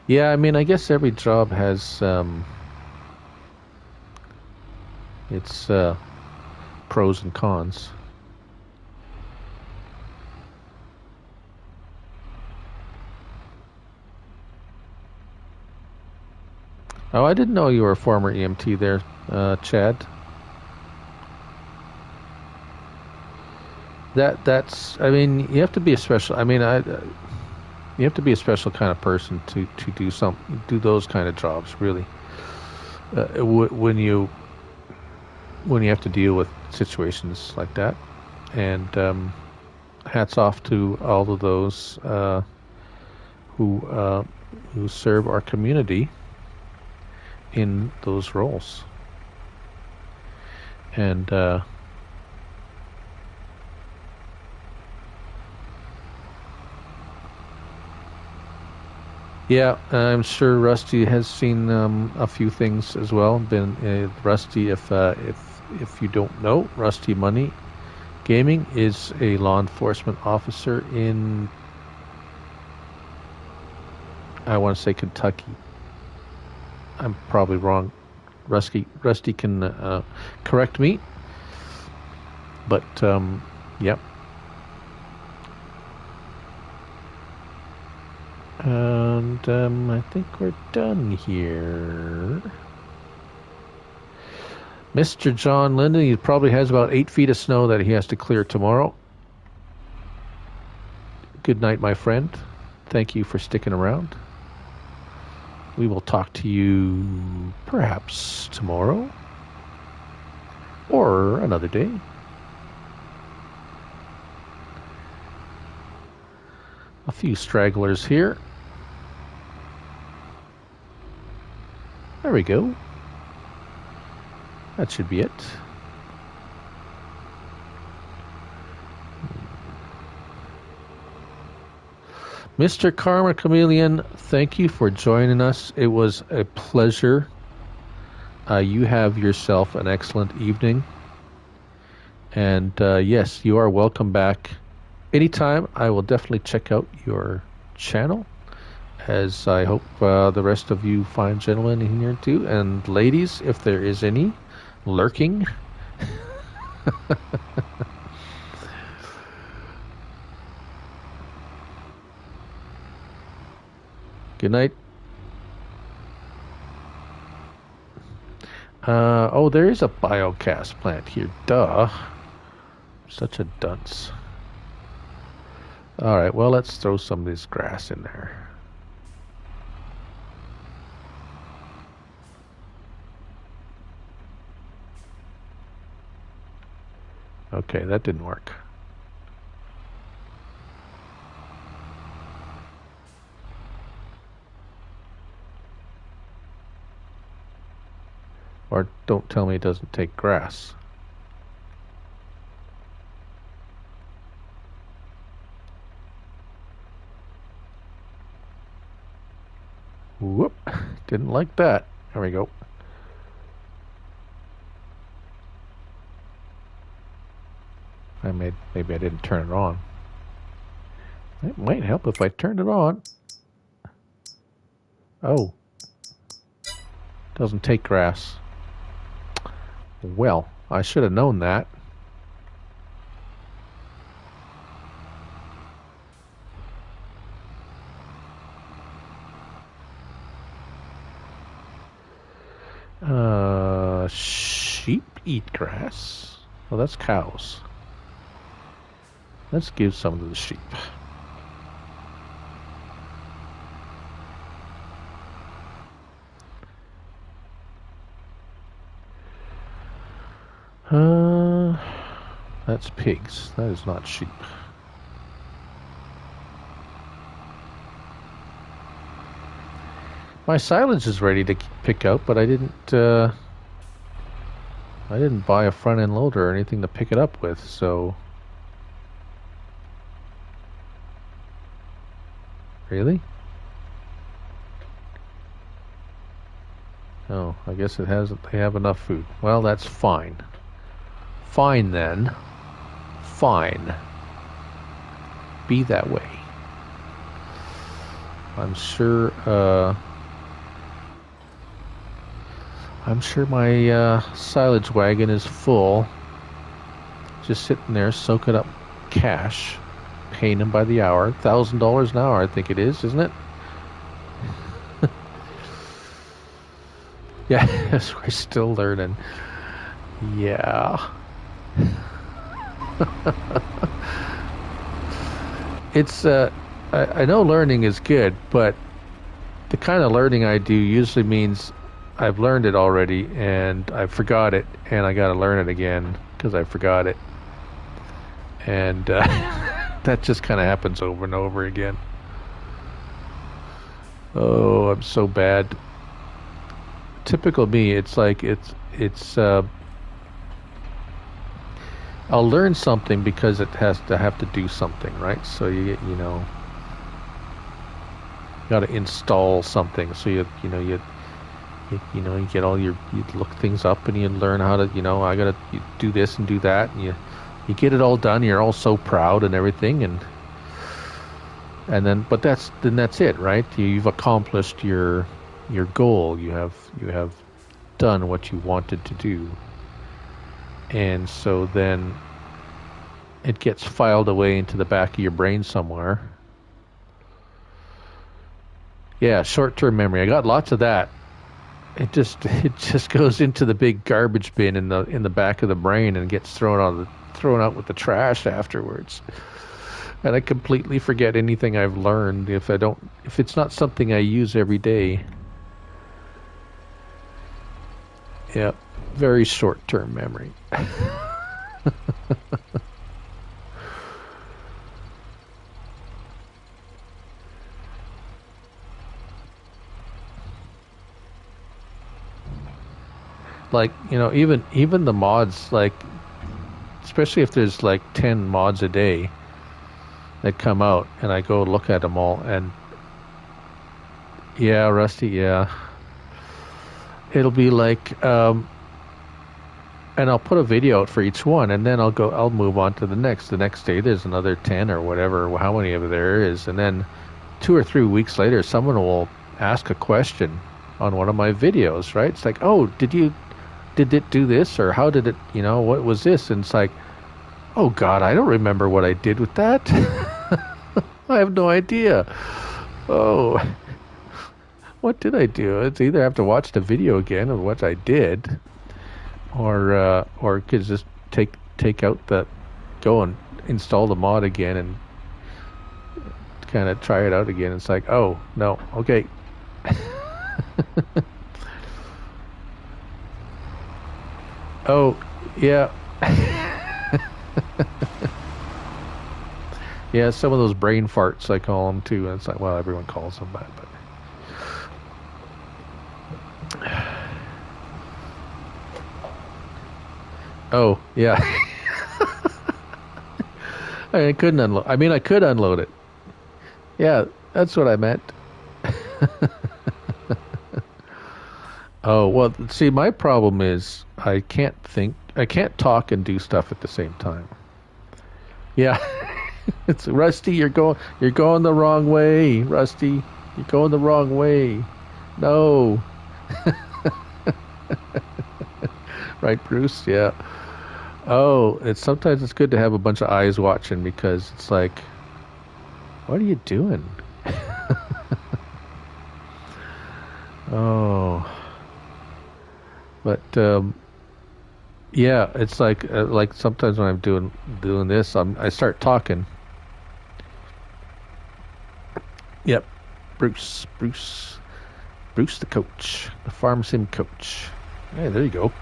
Yeah, I mean, I guess every job has its pros and cons. Oh, I didn't know you were a former EMT there, Chad. That's. I mean, you have to be a special. I mean, you have to be a special kind of person to do those kind of jobs. Really, when you have to deal with situations like that, and hats off to all of those who who serve our community in those roles. And yeah, I'm sure Rusty has seen a few things as well. Been Rusty, if you don't know, Rusty Money Gaming is a law enforcement officer in, I want to say, Kentucky. I'm probably wrong. Rusty can correct me, but yep. And I think we're done here. Mr. John Linden, he probably has about 8 feet of snow that he has to clear tomorrow. Good night, my friend. Thank you for sticking around. We will talk to you perhaps tomorrow or another day. A few stragglers here. There we go. That should be it. Mr. Karma Chameleon, thank you for joining us. It was a pleasure. You have yourself an excellent evening. And yes, you are welcome back anytime. I will definitely check out your channel, as I hope the rest of you fine gentlemen in here too. And ladies, if there is any lurking. Good night. Oh, there is a biogas plant here. Duh. Such a dunce. Alright, well, let's throw some of this grass in there. Okay, that didn't work. Or don't tell me it doesn't take grass. Whoop. Didn't like that. There we go. Maybe I didn't turn it on. It might help if I turned it on. Oh. Doesn't take grass. Well, I should have known that. Sheep eat grass. Well, that's cows. Let's give some to the sheep. That's pigs. That is not sheep. My silage is ready to pick out, but I didn't buy a front end loader or anything to pick it up with, so. Really? Oh, I guess it has. They have enough food. Well, that's fine. Fine then. Fine. Be that way. I'm sure. I'm sure my silage wagon is full. Just sitting there soaking up cash, paying them by the hour. $1,000 an hour, I think it is, isn't it? Yeah, yes, we're still learning. Yeah. It's I know learning is good, but the kind of learning I do usually means I've learned it already and I forgot it and I got to learn it again because I forgot it. And that just kind of happens over and over again. Oh, I'm so bad. Typical me, it's like it's I'll learn something because it has to have to do something, right? So you got to install something. So you get all you look things up and you learn how to, I got to do this and do that, and you get it all done. You're all so proud and everything, and then that's it, right? You've accomplished your goal. You have done what you wanted to do. And so then it gets filed away into the back of your brain somewhere. Yeah, short-term memory. I got lots of that. It just goes into the big garbage bin in the back of the brain and gets thrown out with the trash afterwards. And I completely forget anything I've learned if it's not something I use every day. Yeah, very short-term memory. Like, even the mods, like, especially if there's like 10 mods a day that come out and I go look at them all, and yeah, Rusty, yeah. It'll be like, and I'll put a video out for each one, and then I'll move on to the next. The next day, there's another 10 or whatever, how many of there is, and then 2 or 3 weeks later, someone will ask a question on one of my videos, right? It's like, oh, did it do this, or how did it, what was this? And it's like, oh God, I don't remember what I did with that. I have no idea. Oh. What did I do? It's either I have to watch the video again of what I did, or could just take out go and install the mod again and kind of try it out again. It's like, oh no, okay. Oh yeah. Yeah, some of those brain farts I call them too, and it's like, well, everyone calls them that, but. Oh, yeah. I couldn't unload. I mean, I could unload it. Yeah, that's what I meant. Oh, well, see, my problem is I can't talk and do stuff at the same time. Yeah. It's Rusty, you're going the wrong way, Rusty. You're going the wrong way. No. Right, Bruce? Yeah. Oh, sometimes it's good to have a bunch of eyes watching, because it's like, what are you doing? Oh. But yeah, it's like sometimes when I'm doing this, I start talking. Yep, Bruce, the coach, the farm sim coach. Hey, there you go.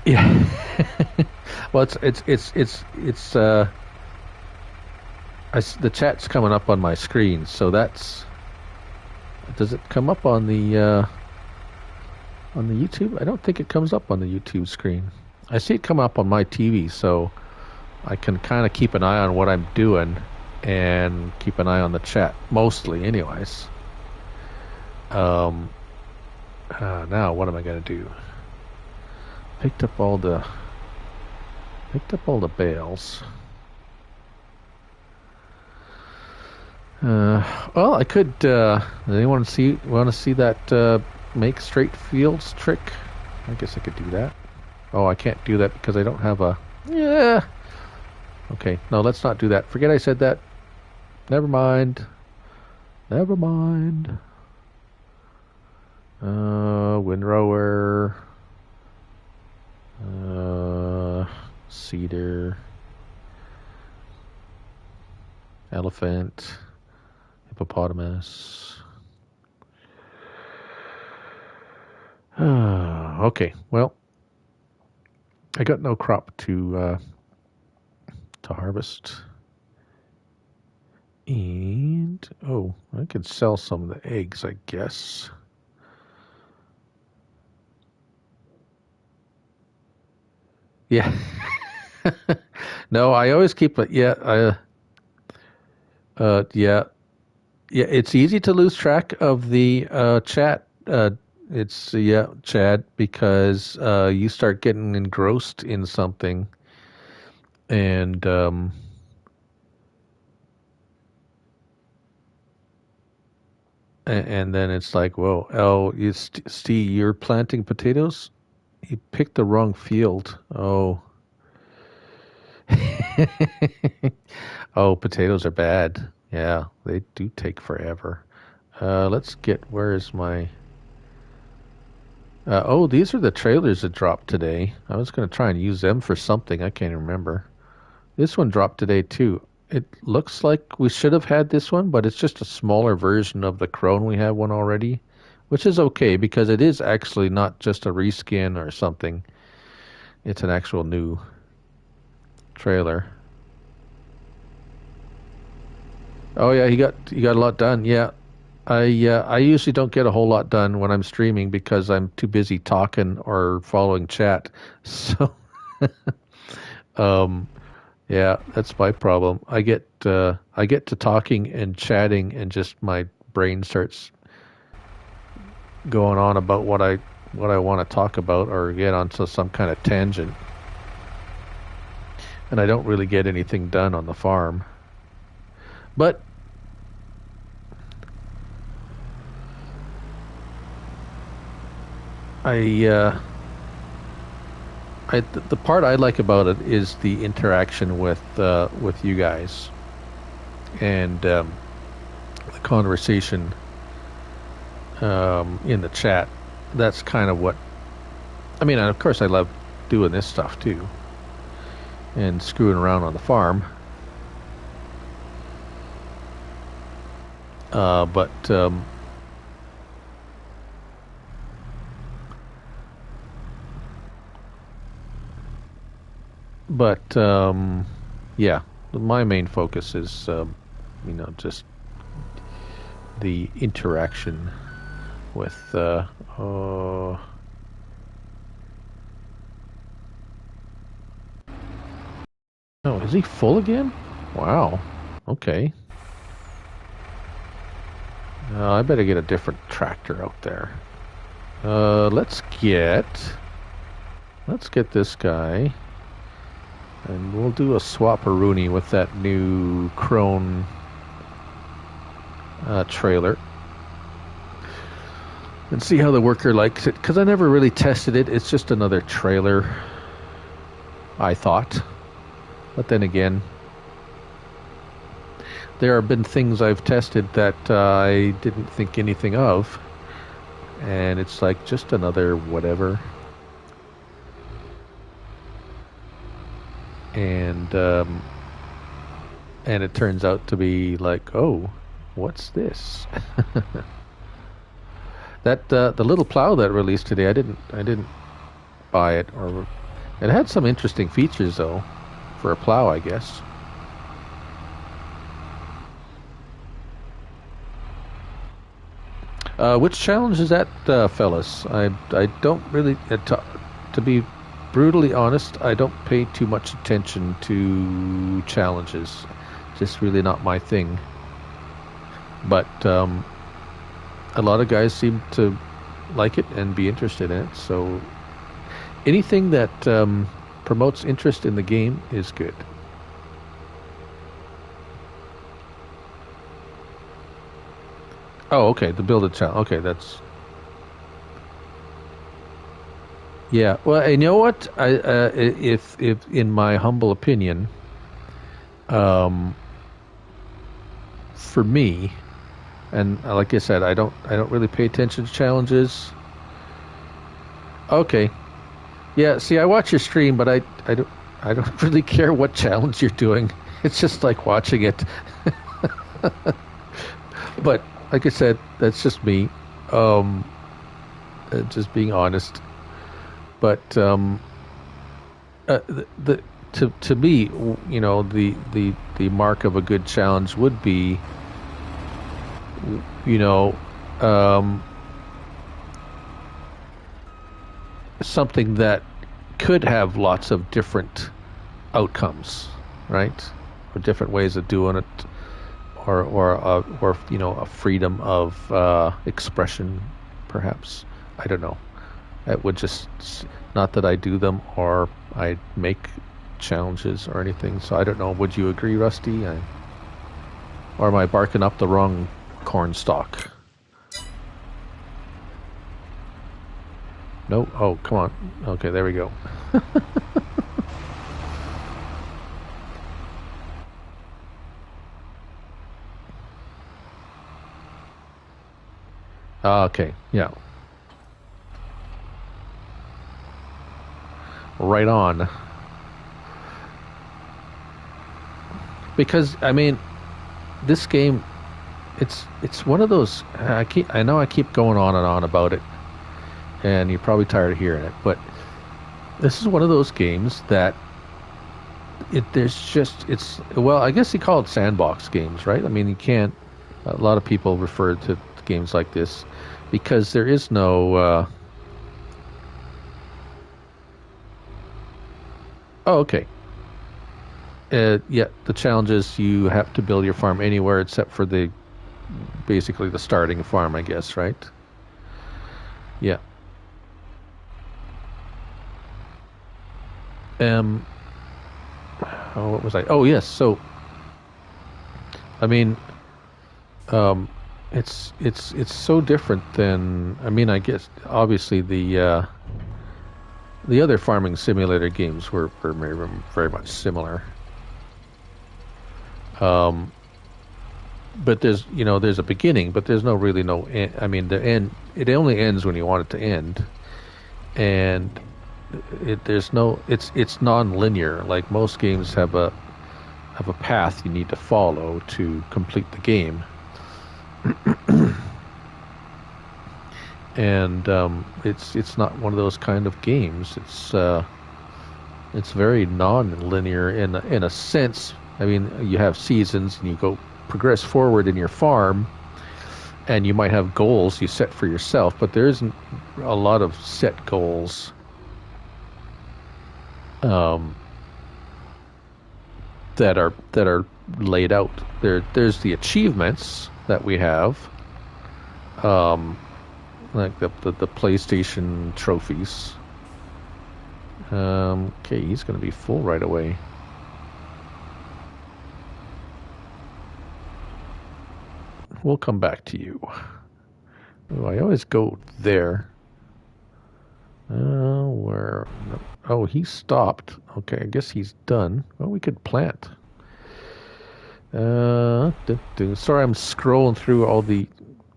Yeah. Well, the chat's coming up on my screen, so that's. Does it come up on the YouTube? I don't think it comes up on the YouTube screen. I see it come up on my TV, so I can kind of keep an eye on what I'm doing and keep an eye on the chat, mostly, anyways. Now what am I gonna do? Picked up all the bales. Well, I could. Anyone want to see that make straight fields trick? I guess I could do that. Oh, I can't do that because I don't have a. Yeah. Okay, no, let's not do that. Forget I said that. Never mind. Never mind. Windrower. Cedar. Elephant. Hippopotamus. Okay, well, I got no crop to harvest. And, oh, I could sell some of the eggs, I guess. Yeah. No, I always keep it. Yeah, yeah. Yeah, it's easy to lose track of the chat. It's, yeah, Chad, because you start getting engrossed in something. And and then it's like, whoa, oh, see, you're planting potatoes? You picked the wrong field. Oh. Oh, potatoes are bad. Yeah, they do take forever. Let's get, where's my... oh, these are the trailers that dropped today. I was going to try and use them for something. I can't remember. This one dropped today, too. It looks like we should have had this one, but it's just a smaller version of the Crone. We have one already, which is okay because it is actually not just a reskin or something. It's an actual new trailer. Oh yeah, he got a lot done. Yeah, I usually don't get a whole lot done when I'm streaming because I'm too busy talking or following chat. So, um, yeah, that's my problem. I get to talking and chatting, and just my brain starts going on about what I want to talk about or get onto some kind of tangent, and I don't really get anything done on the farm. But the part I like about it is the interaction with you guys and the conversation in the chat. That's kind of what I mean. Of course, I love doing this stuff too and screwing around on the farm. But yeah, my main focus is just the interaction with oh, is he full again? Wow. Okay. I better get a different tractor out there. Let's get this guy, and we'll do a swap-a-rooney with that new Crone trailer, and see how the worker likes it. Because I never really tested it. It's just another trailer, I thought. But then again, there have been things I've tested that I didn't think anything of. and it's like just another whatever. And and it turns out to be like, oh, what's this? That the little plow that released today, I didn't buy it, or it had some interesting features though for a plow, I guess. Which challenge is that, fellas? I don't really to be brutally honest. I don't pay too much attention to challenges. Just really not my thing. But a lot of guys seem to like it and be interested in it. So anything that promotes interest in the game is good. Oh, okay. The build a challenge. Okay, that's yeah. Well, and you know what? If in my humble opinion, um, for me, and like I said, I don't really pay attention to challenges. Okay, yeah. See, I watch your stream, but I don't really care what challenge you're doing. It's just like watching it. But like I said, that's just me. Um, just being honest. But the to me, the mark of a good challenge would be, you know, um, something that could have lots of different outcomes, right? Or different ways of doing it, or a freedom of expression, perhaps. I don't know. It would just not that I do them or I make challenges or anything. So I don't know. Would you agree, Rusty? Or am I barking up the wrong corn stalk? No. Oh, come on. Okay, there we go. Okay. Yeah. Right on. Because I mean, this game, it's one of those. I know I keep going on and on about it, and you're probably tired of hearing it, but this is one of those games that there's just it's well, I guess you call it sandbox games, right? I mean, you can't. A lot of people refer to games like this because there is no. Oh, okay. Yeah, the challenge is you have to build your farm anywhere except for the basically the starting farm, I guess, right? Yeah. Um. Oh, what was I? Oh, yes. So, I mean, um, it's so different than. I mean, I guess obviously the other farming simulator games were very much similar. Um, but there's a beginning, but there's no really no end. I mean, the end it only ends when you want it to end, and there's no it's non-linear. Like most games have a path you need to follow to complete the game, and it's not one of those kind of games. It's very non-linear in a sense. I mean, you have seasons and you go progress forward in your farm, and you might have goals you set for yourself, but there isn't a lot of set goals. Um, that are laid out. There's the achievements that we have, um, like the PlayStation trophies. Okay, he's going to be full right away. We'll come back to you. Oh, I always go there. Where? No. Oh, he stopped. Okay, I guess he's done. Well, we could plant. Sorry, I'm scrolling through all the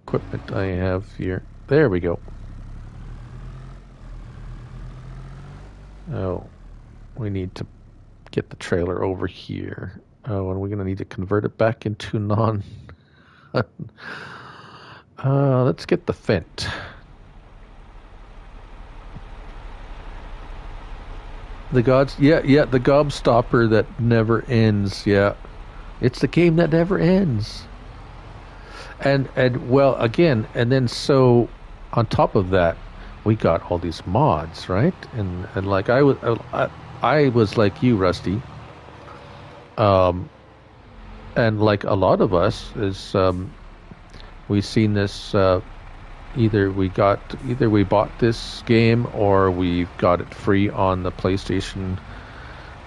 equipment I have here. There we go. Oh, we need to get the trailer over here. Oh, and we're going to need to convert it back into non... let's get the Fent. The gods, yeah, the Gobstopper that never ends. Yeah, it's the game that never ends. And well, again, and then so on top of that, we got all these mods, right? And like I was like you, Rusty. And like a lot of us is we've seen this. Either we bought this game or we got it free on the PlayStation,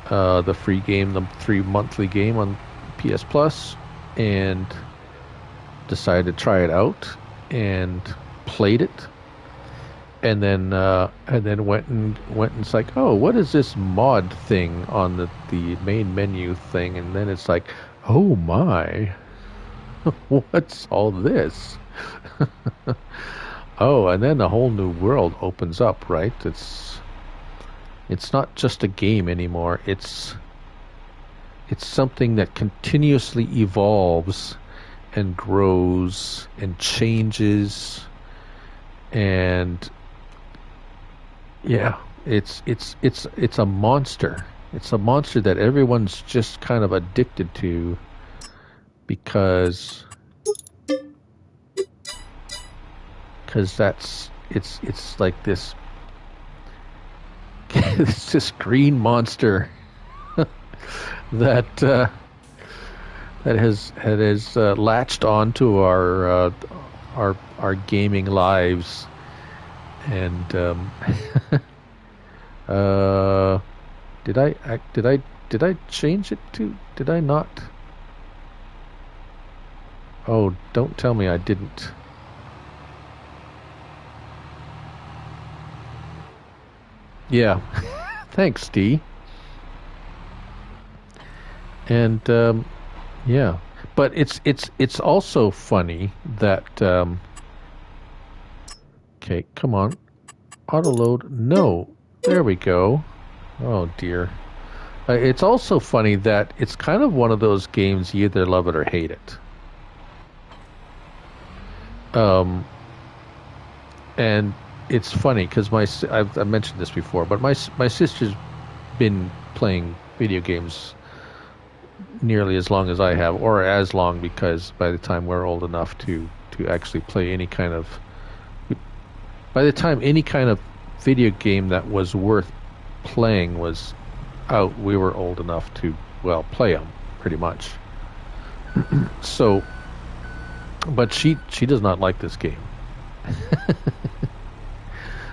the free game, the 3 monthly game on PS Plus, and decided to try it out and played it, and then went and it's like, oh, what is this mod thing on the main menu thing? And then it's like, oh my, what's all this? Oh, and then a whole new world opens up, right? It's not just a game anymore. It's something that continuously evolves and grows and changes, and yeah, it's a monster. It's a monster that everyone's just kind of addicted to because that's it's like this it's this green monster that has latched onto our gaming lives, and did I change it to? Did I not? Oh, don't tell me I didn't. Yeah, thanks, Dee. And yeah, but it's also funny that okay, come on, auto load. No, there we go. Oh dear. It's also funny that it's kind of one of those games you either love it or hate it. And it's funny because I've mentioned this before, but my sister's been playing video games nearly as long as I have, or as long, because by the time we're old enough to actually play any kind of, by the time any kind of video game that was worth playing was out, we were old enough to, well, play them pretty much. So, but she does not like this game.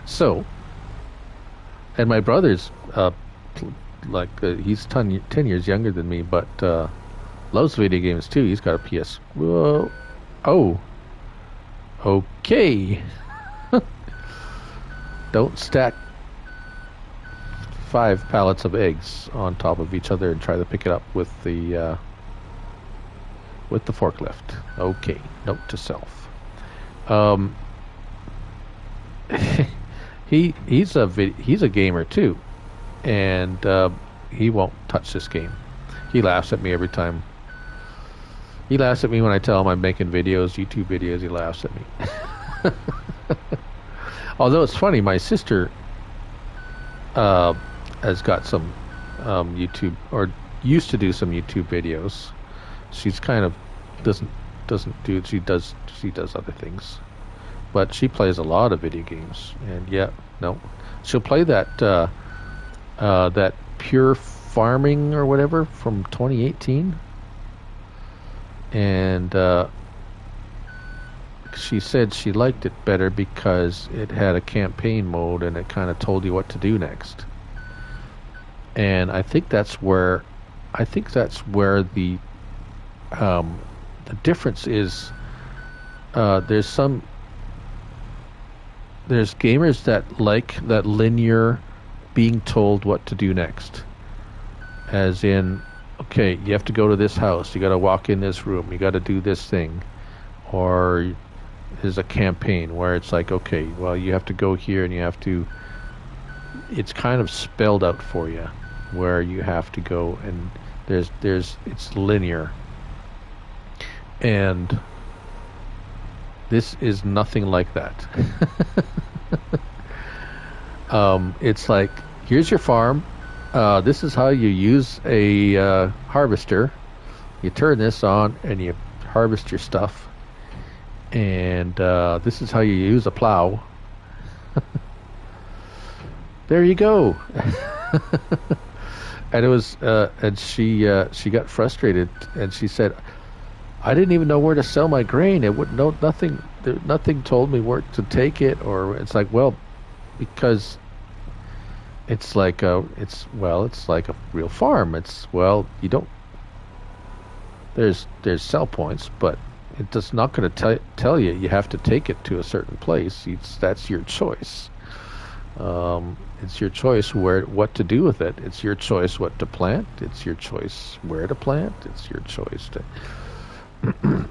So, and my brother's he's 10 years younger than me, but loves video games too. He's got a PS. Whoa. Oh. Okay. Don't stack 5 pallets of eggs on top of each other and try to pick it up with the forklift. Okay. Note to self. He's a gamer too, and he won't touch this game. He laughs at me every time. He laughs at me when I tell him I'm making videos, YouTube videos. He laughs at me. Although it's funny, my sister has got some YouTube, or used to do some YouTube videos. She's kind of doesn't do. She does other things. But she plays a lot of video games, and she'll play that that Pure Farming or whatever from 2018, and she said she liked it better because it had a campaign mode and it kind of told you what to do next. And I think that's where the difference is. There's gamers that like that linear being told what to do next. As in, okay, you have to go to this house, you got to walk in this room, you got to do this thing. Or is a campaign where it's like, okay, well, you have to go here and you have to. It's kind of spelled out for you where you have to go, and it's linear, and this is nothing like that. It's like, here's your farm. This is how you use a harvester. You turn this on and you harvest your stuff. And this is how you use a plow. There you go. And it was, and she got frustrated, and she said, "I didn't even know where to sell my grain. It would no nothing. Nothing told me where to take it." Or it's like, well, because it's like it's like a real farm. It's you don't. There's sell points, but it does not going to tell you you have to take it to a certain place. That's your choice. It's your choice what to do with it. It's your choice what to plant. It's your choice where to plant. It's your choice to. And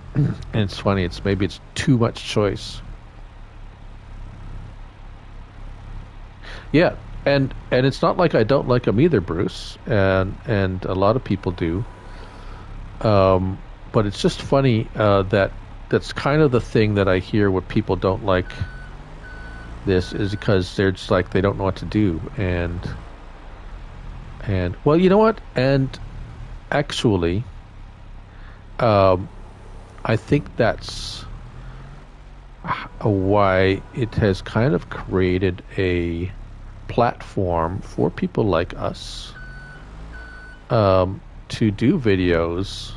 it's funny. Maybe it's too much choice. Yeah, and it's not like I don't like them either, Bruce. And a lot of people do. But it's just funny that's kind of the thing that I hear what people don't like. This is because they're just like they don't know what to do, and well, you know what? And actually, I think that's why it has kind of created a platform for people like us to do videos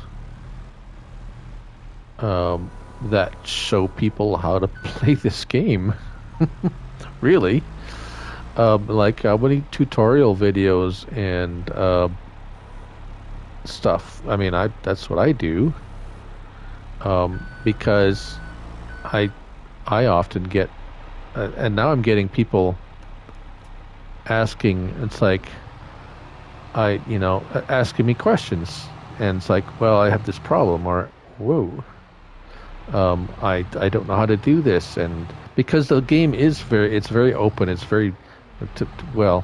that show people how to play this game. Really, like how many tutorial videos and stuff. I mean, that's what I do, because I often get, and now I'm getting people asking. It's like asking me questions, and it's like, well, I have this problem, or whoa. I don't know how to do this, and because the game is very open, it's very well,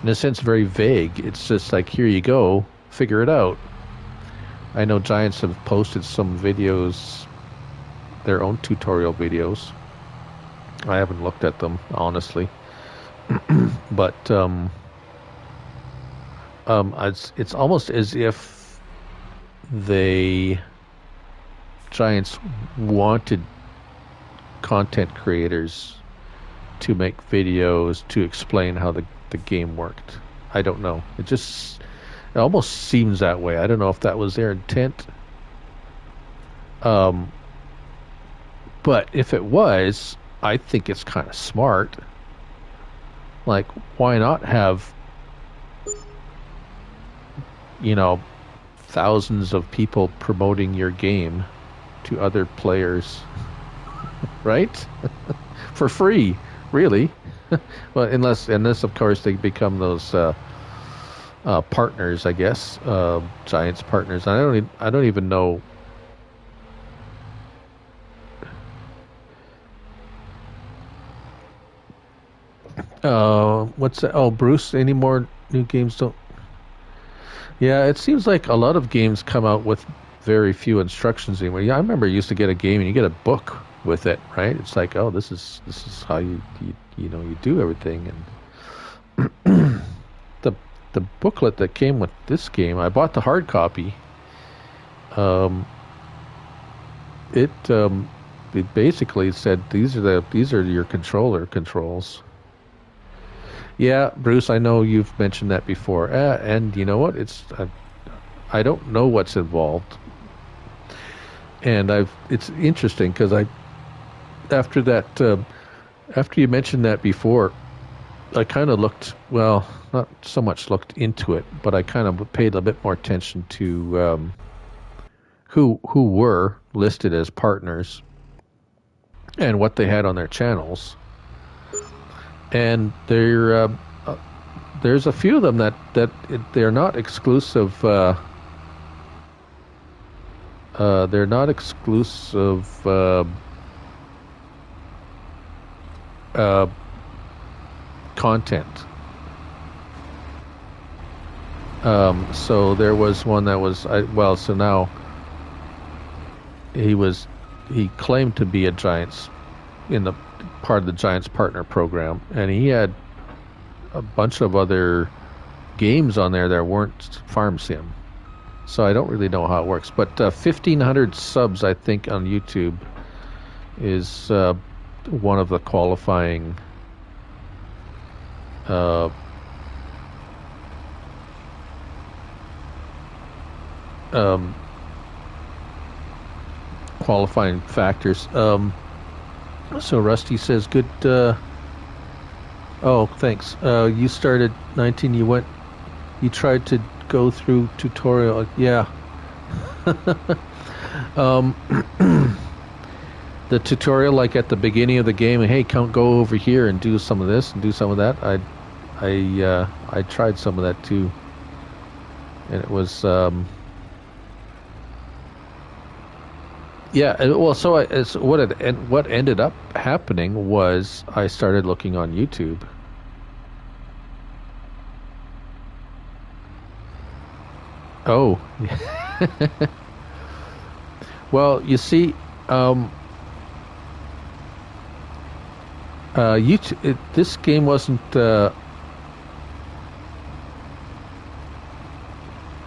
in a sense, very vague. It's just like, here you go, figure it out. I know Giants have posted some videos, their own tutorial videos. I haven't looked at them, honestly, but it's almost as if Giants wanted content creators to make videos to explain how the game worked. I don't know. It almost seems that way. I don't know if that was their intent. But if it was, I think it's kind of smart. Like, why not have, thousands of people promoting your game to other players, right? For free, really. Well, unless of course they become those partners, I guess, Giants partners. I don't even know. What's that? Oh, Bruce, any more new games don't? Yeah, it seems like a lot of games come out with very few instructions anymore. Yeah, I remember you used to get a game and you get a book with it, right? It's like, oh, this is how you do everything. And the booklet that came with this game, I bought the hard copy. It basically said these are your controller controls. Yeah, Bruce, I know you've mentioned that before, and you know what? I don't know what's involved, and it's interesting because after you mentioned that before, I kind of looked, well, not so much looked into it, but I kind of paid a bit more attention to who were listed as partners and what they had on their channels. And there's a few of them that they're not exclusive. They're not exclusive uh, content. So there was one that was so now he claimed to be a Giants in the part of the Giants partner program, and he had a bunch of other games on there that weren't farm sim. So I don't really know how it works, but 1,500 subs I think on YouTube is one of the qualifying qualifying factors. So Rusty says, "Good." Oh, thanks. You started 19. You tried to go through tutorial. Yeah. The tutorial, like at the beginning of the game, hey, go over here and do some of this and do some of that. I tried some of that too, and it was yeah. Well, so what ended up happening was I started looking on YouTube. Oh, well, you see, this game wasn't.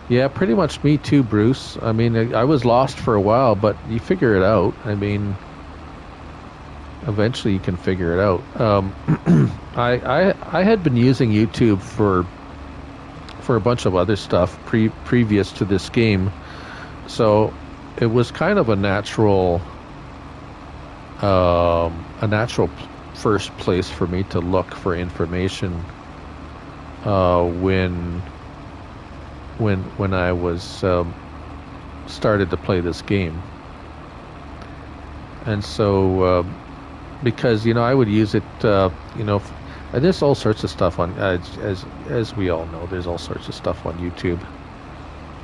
Yeah, pretty much me too, Bruce. I mean, I was lost for a while, but you figure it out. I mean, eventually you can figure it out. I had been using YouTube for a bunch of other stuff previous to this game, so it was kind of a natural first place for me to look for information when I was started to play this game. And so because I would use it there's all sorts of stuff on as we all know, there's all sorts of stuff on YouTube,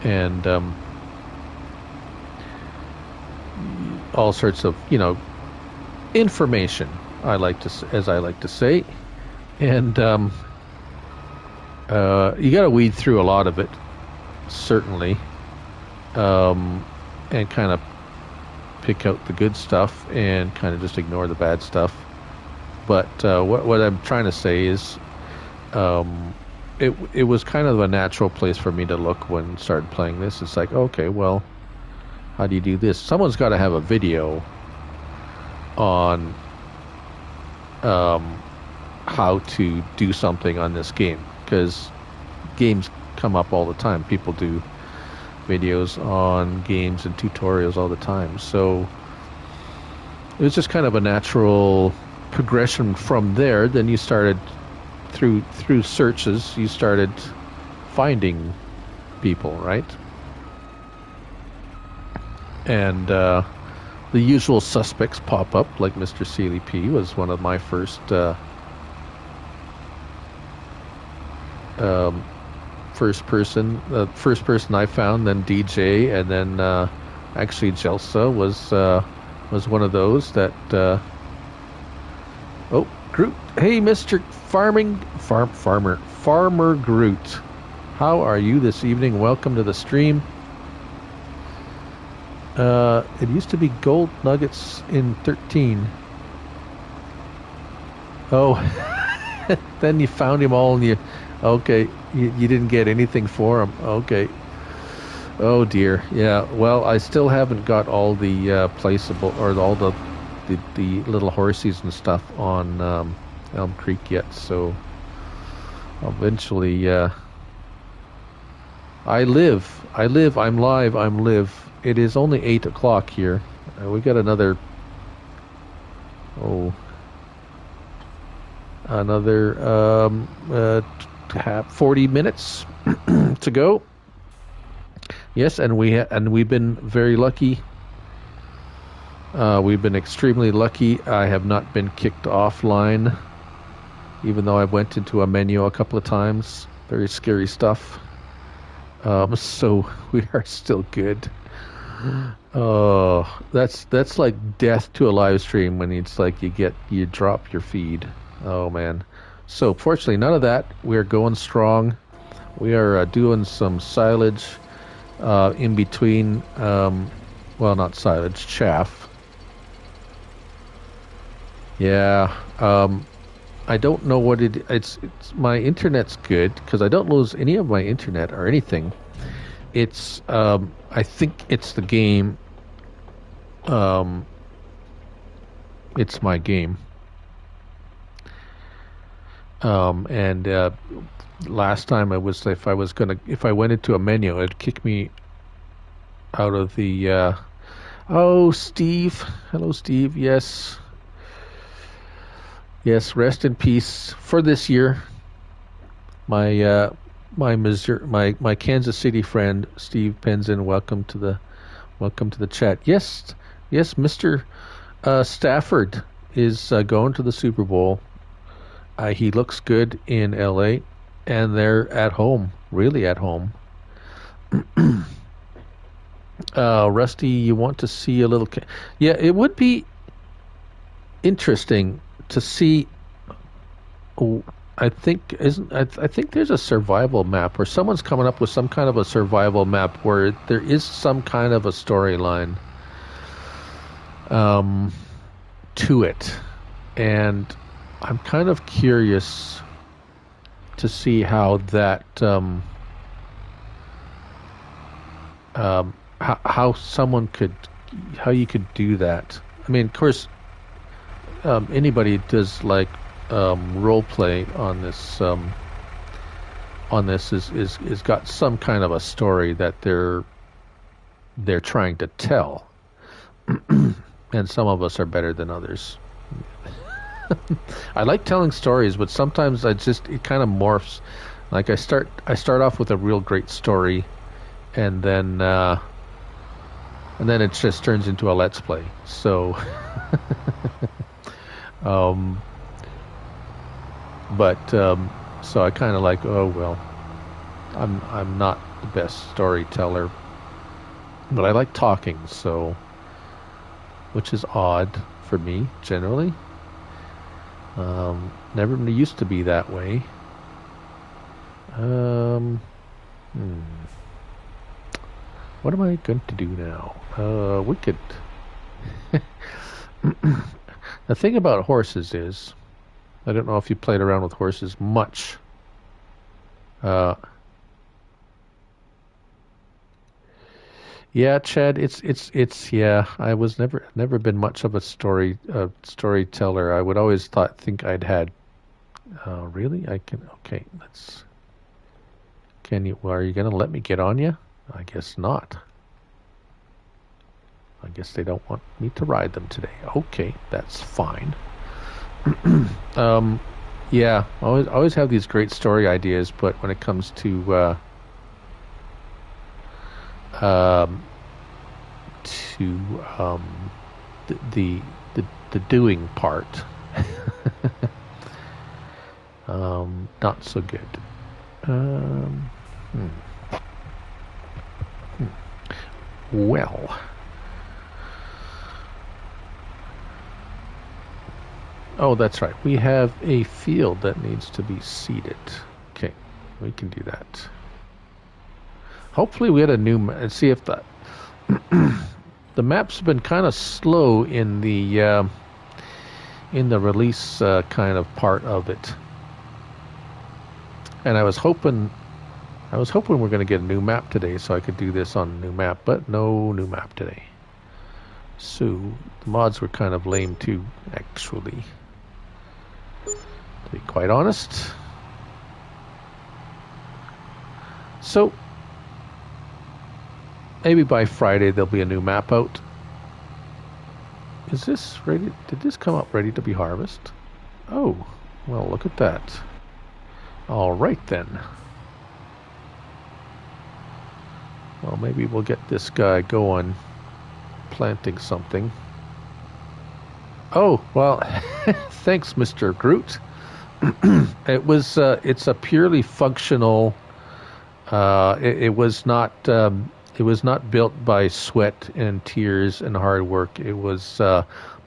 and all sorts of information, as I like to say, and you got to weed through a lot of it, certainly, and kind of pick out the good stuff and kind of just ignore the bad stuff. But what I'm trying to say is, it was kind of a natural place for me to look when I started playing this. It's like, okay, well, how do you do this? Someone's got to have a video on how to do something on this game, because games come up all the time. People do videos on games and tutorials all the time. So it was just kind of a natural progression from there. Then you started through searches, you started finding people, right? And the usual suspects pop up, like Mr. Sealy P was one of my first first person I found, then DJ, and then actually Jelsa was one of those that Groot. Hey, Mr. Farmer Groot. How are you this evening? Welcome to the stream. It used to be gold nuggets in 13. Oh, then you found him all and you didn't get anything for him. Okay. Oh dear. Yeah. Well, I still haven't got all the placeable or all the little horsies and stuff on Elm Creek yet. So eventually, I'm live. I'm live. It is only 8 o'clock here. We got another 40 minutes to go. Yes, and we've been very lucky. We've been extremely lucky. I have not been kicked offline, even though I went into a menu a couple of times. Very scary stuff. So we are still good. Oh, that's like death to a live stream when it's like you drop your feed. Oh man. So fortunately, none of that. We're going strong. We are doing some silage in between. Well, not silage, chaff. Yeah. I don't know what it's my internet's good because I don't lose any of my internet or anything. It's I think it's the game. Um, it's my game. And last time if I went into a menu, it'd kick me out of the. Oh, Steve. Hello, Steve. Yes, yes. Rest in peace for this year. My Missouri, my Kansas City friend Steve Penzin. Welcome to the chat. Yes, yes. Mister Stafford is going to the Super Bowl. He looks good in L.A. and they're at home, really at home. Rusty, you want to see a little? Yeah, it would be interesting to see. Oh, I think isn't I think there's a survival map, or someone's coming up with some kind of a survival map where there is some kind of a storyline um, to it, and I'm kind of curious to see how that how someone could how you could do that. I mean, of course, anybody does like role play on this is got some kind of a story that they're trying to tell, and some of us are better than others. I like telling stories, but sometimes it kind of morphs. Like I start off with a real great story, and then it just turns into a let's play. So, um, so I kind of like, oh well, I'm not the best storyteller, but I like talking, so which is odd for me generally. Never used to be that way. Um, hmm. What am I going to do now? We could. The thing about horses is, I don't know if you played around with horses much. Uh, yeah, Chad, it's yeah. I was never been much of a storyteller. I would always think I'd had. Really? I can. Okay, let's. Can you? Are you gonna let me get on you? I guess not. I guess they don't want me to ride them today. Okay, that's fine. um, yeah, always have these great story ideas, but when it comes um, to the the doing part, not so good. Um, hmm. Well, oh, that's right. We have a field that needs to be seeded. Okay, we can do that. Hopefully, we had a new. Let's see if the the map's been kind of slow in the release kind of part of it, and I was hoping we're going to get a new map today so I could do this on a new map, but no new map today. So the mods were kind of lame too, actually. To be quite honest. So maybe by Friday there'll be a new map out. Is this ready? Did this come up ready to be harvested? Oh, well, look at that. All right then. Well, maybe we'll get this guy going, planting something. Oh, well, thanks, Mr. Groot. It's a purely functional, it was not, not built by sweat and tears and hard work. It was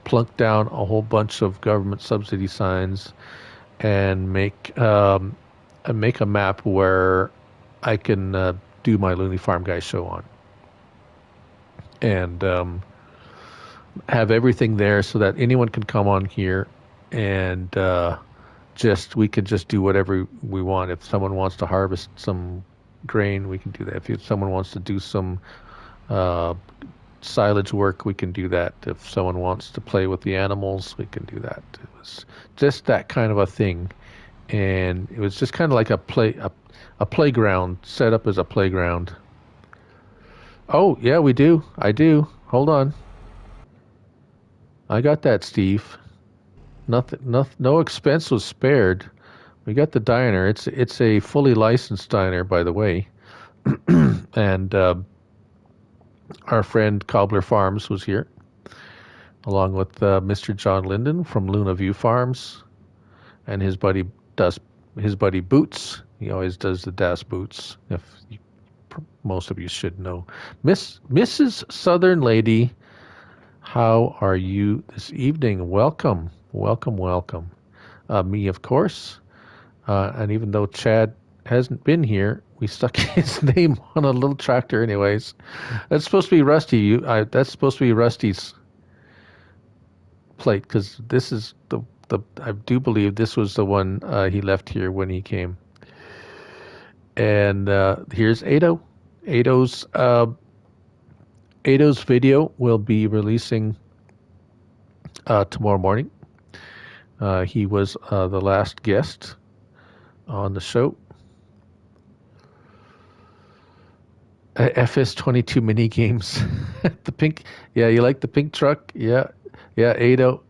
plunk down a whole bunch of government subsidy signs and make a map where I can do my Looneyfarmguy show on, and have everything there so that anyone can come on here and we could just do whatever we want. If someone wants to harvest some grain, we can do that. If someone wants to do some silage work, we can do that. If someone wants to play with the animals, we can do that. It was just that kind of a thing, and it was just kind of like a playground, set up as a playground. Oh yeah, we do. I do. Hold on. I got that, Steve. No expense was spared. We got the diner. It's a fully licensed diner, by the way, and our friend Cobbler Farms was here, along with Mr. John Linden from Luna View Farms, and his buddy Boots. He always does the Das Boots. Most of you should know, Mrs. Southern Lady. How are you this evening? Welcome. Me, of course. And even though Chad hasn't been here, we stuck his name on a little tractor anyways. That's supposed to be Rusty. That's supposed to be Rusty's plate, because this is the I do believe this was the one he left here when he came. And here's Ado. Ado's video will be releasing tomorrow morning. He was the last guest on the show. FS22 mini games. The pink, yeah, you like the pink truck? Yeah, Ado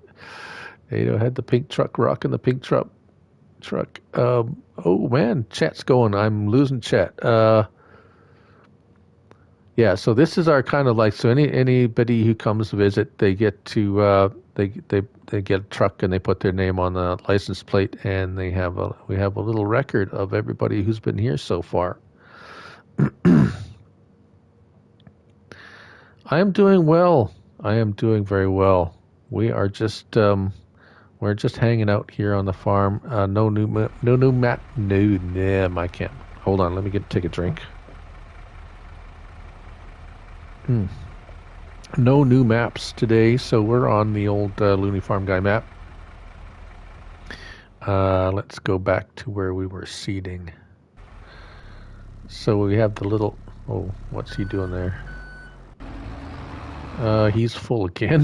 had the pink truck, rocking the pink truck. Oh man, chat's going. I'm losing chat. Yeah, so this is our kind of like, so anybody who comes to visit, they get to they get a truck and they put their name on the license plate, and we have a little record of everybody who's been here so far. I am doing well. I am doing very well. We are just we're just hanging out here on the farm. No new map. No, I can't. Hold on, let me take a drink. No new maps today, so we're on the old Looneyfarmguy map. Let's go back to where we were seeding. So we have the little... Oh, what's he doing there? He's full again.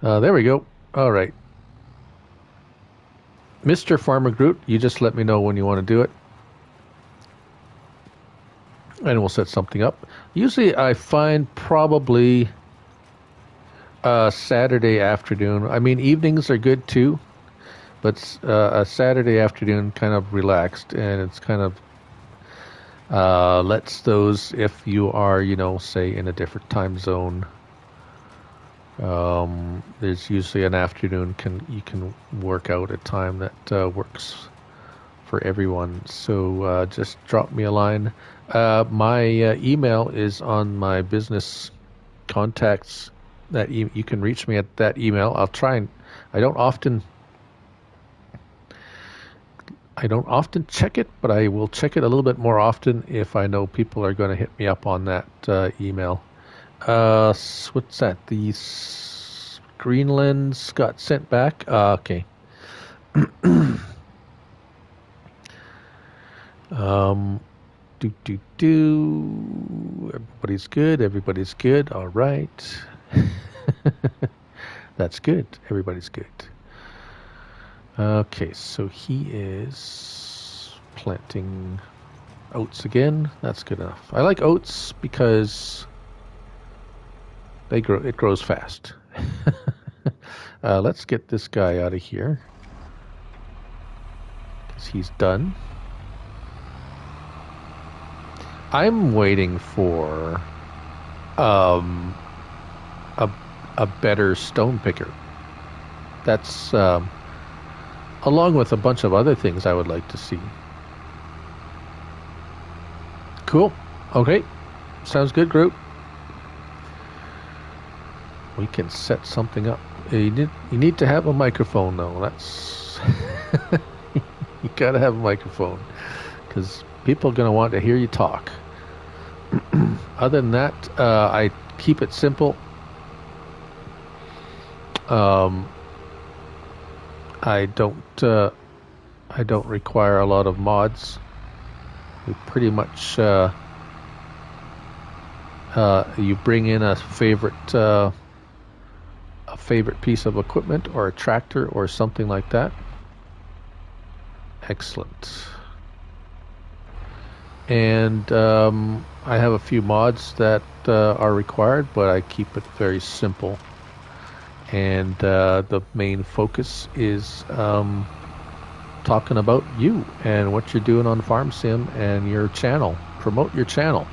There we go. All right. Mr. Farmer Groot, you just let me know when you want to do it, and we'll set something up. Usually I find probably Saturday afternoon. I mean, evenings are good too, but a Saturday afternoon kind of relaxed, and it's kind of lets those, if you are, say in a different time zone, there's usually an afternoon you can work out a time that works for everyone. So just drop me a line. My email is on my business contacts. That you can reach me at that email. I'll try and I don't often check it, but I will check it a little bit more often if I know people are going to hit me up on that email. What's that? The Greenlands got sent back. Okay. Everybody's good. All right. That's good. Everybody's good. Okay, so he is planting oats again. That's good enough. I like oats because it grows fast. Let's get this guy out of here, because he's done. I'm waiting for a better stone picker. That's along with a bunch of other things I would like to see. Cool. Okay, sounds good, Groot. We can set something up. You need to have a microphone, though. That's you gotta have a microphone because people are gonna want to hear you talk. Other than that, I keep it simple. I don't require a lot of mods. We pretty much you bring in a favorite piece of equipment or a tractor or something like that. Excellent. And I have a few mods that are required, but I keep it very simple. And the main focus is talking about you and what you're doing on Farm Sim and your channel. Promote your channel.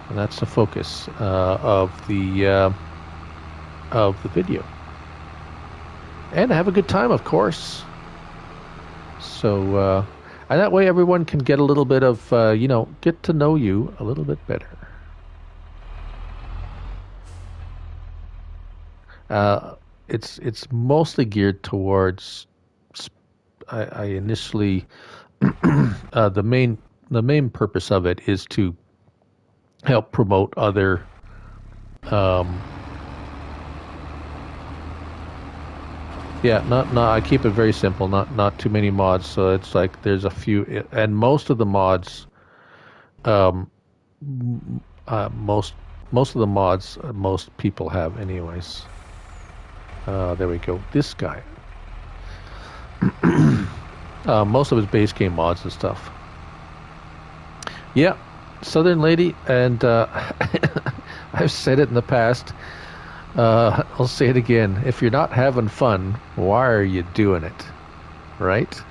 And that's the focus of the video. And have a good time, of course. So, and that way everyone can get a little bit of, get to know you a little bit better. It's mostly geared towards. I initially the main purpose of it is to help promote other. I keep it very simple. Not too many mods. So it's like there's a few, and most of the mods, most of the mods most people have anyways. There we go. This guy. Most of his base game mods and stuff. Yeah, Southern Lady, and I've said it in the past. I'll say it again. If you're not having fun, why are you doing it? Right?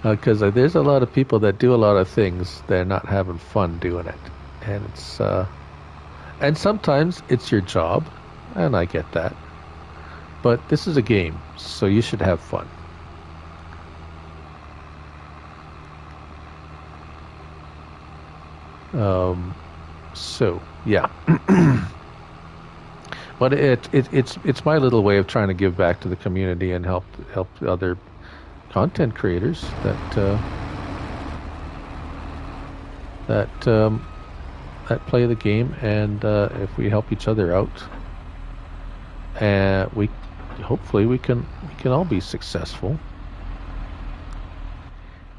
Because there's a lot of people that do a lot of things, they're not having fun doing it. And it's and sometimes it's your job, and I get that. But this is a game, so you should have fun. So yeah, but it's my little way of trying to give back to the community and help other content creators that play the game, and if we help each other out, and hopefully we can all be successful,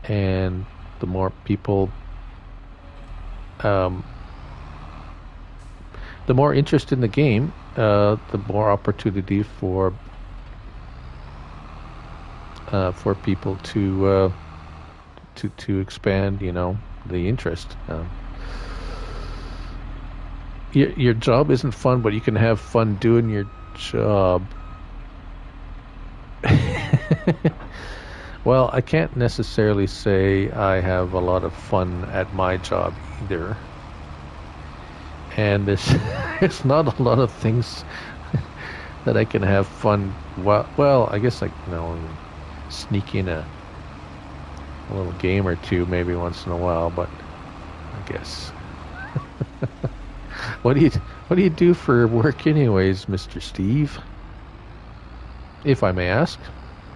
and the more people. The more interest in the game, the more opportunity for people to expand, the interest. Your job isn't fun, but you can have fun doing your job. Well, I can't necessarily say I have a lot of fun at my job either. And there's not a lot of things that I can have fun. Well, I guess sneak in a little game or two maybe once in a while, but I guess. What do you do for work anyways, Mr. Steve? If I may ask.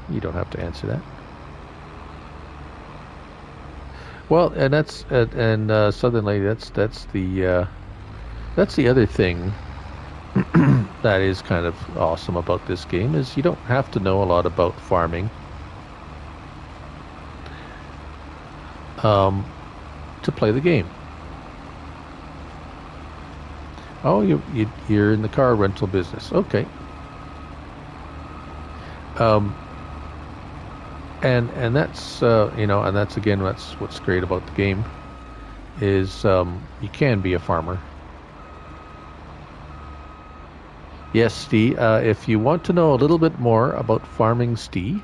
You don't have to answer that. Well, and that's Southern Lady. That's the other thing that is kind of awesome about this game is you don't have to know a lot about farming to play the game. Oh, you're in the car rental business, okay. And that's and that's again what's great about the game is you can be a farmer. Yes, Steve. If you want to know a little bit more about farming, Steve,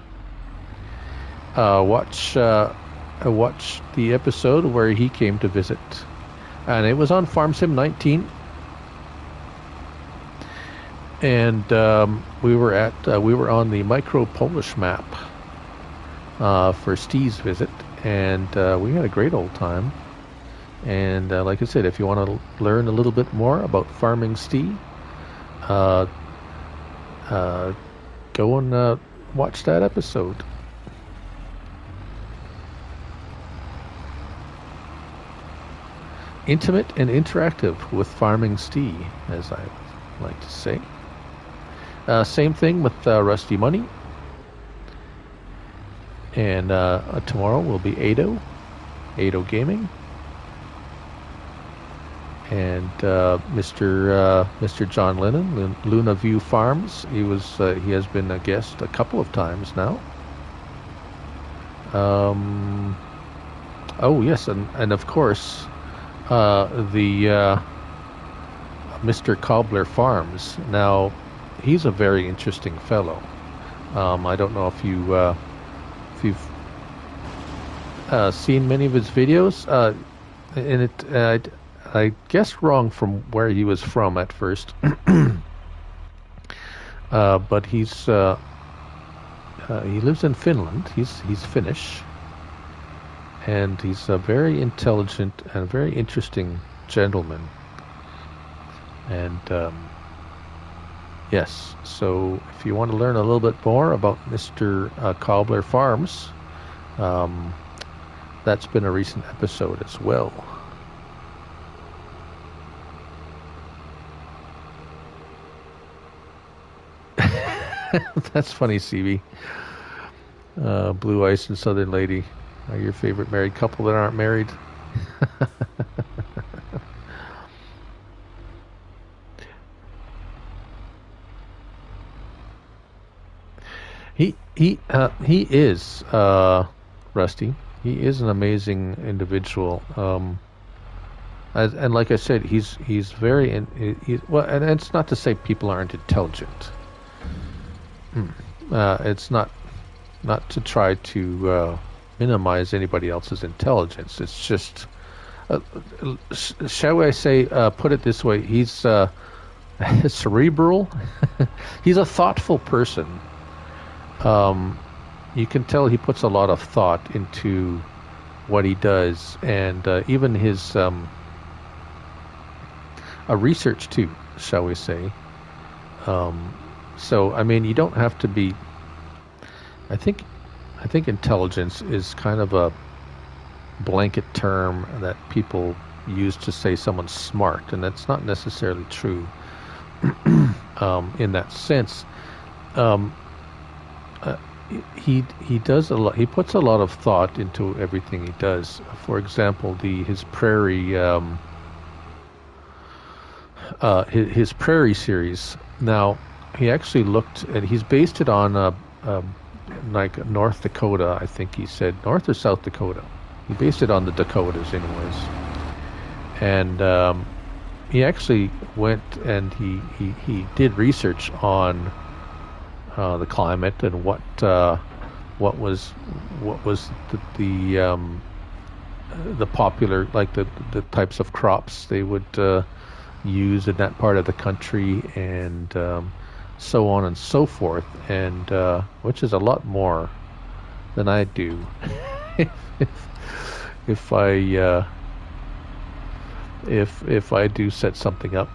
watch the episode where he came to visit, and it was on Farm Sim 19. And we were on the micro Polish map for Steve's visit, and we had a great old time. And like I said, if you want to learn a little bit more about farming Steve, uh, go and watch that episode. Intimate and interactive with farming Steve, as I like to say. Same thing with Rusty Money. And tomorrow will be Ado Gaming. And Mr. John Lennon, Luna View Farms. He has been a guest a couple of times now. Oh yes, and of course the Mr. Cobbler Farms. Now he's a very interesting fellow. I don't know if you've seen many of his videos. And I guessed wrong from where he was from at first, but he lives in Finland. He's Finnish, and he's a very intelligent and very interesting gentleman. And yes, so if you want to learn a little bit more about Mr. Cobbler Farms, that's been a recent episode as well. That's funny, CB. Blue Ice and Southern Lady are your favorite married couple that aren't married. He is Rusty. He is an amazing individual. And like I said, he's very well. And it's not to say people aren't intelligent. It's not to try to minimize anybody else's intelligence. It's just, shall I say, put it this way: he's cerebral. He's a thoughtful person. You can tell he puts a lot of thought into what he does, and even his research too, shall we say. So I mean, you don't have to be. I think intelligence is kind of a blanket term that people use to say someone's smart, and that's not necessarily true in that sense. He does a lot. He puts a lot of thought into everything he does. For example, his prairie his prairie series. Now, he actually looked, and he's based it on like North Dakota. I think he said North or South Dakota. He based it on the Dakotas, anyways. And he actually went and he did research on the climate and what was the popular, like the types of crops they would use in that part of the country, and so on and so forth, and which is a lot more than I do. if I do set something up.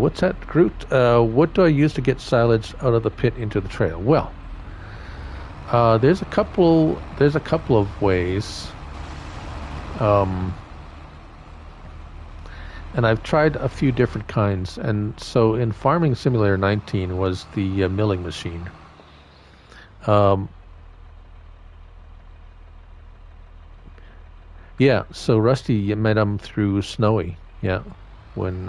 What's that, Groot? What do I use to get silage out of the pit into the trail? Well, there's a couple of ways. And I've tried a few different kinds. And so in Farming Simulator 19 was the milling machine. Yeah, so Rusty, you met him through Snowy. Yeah, when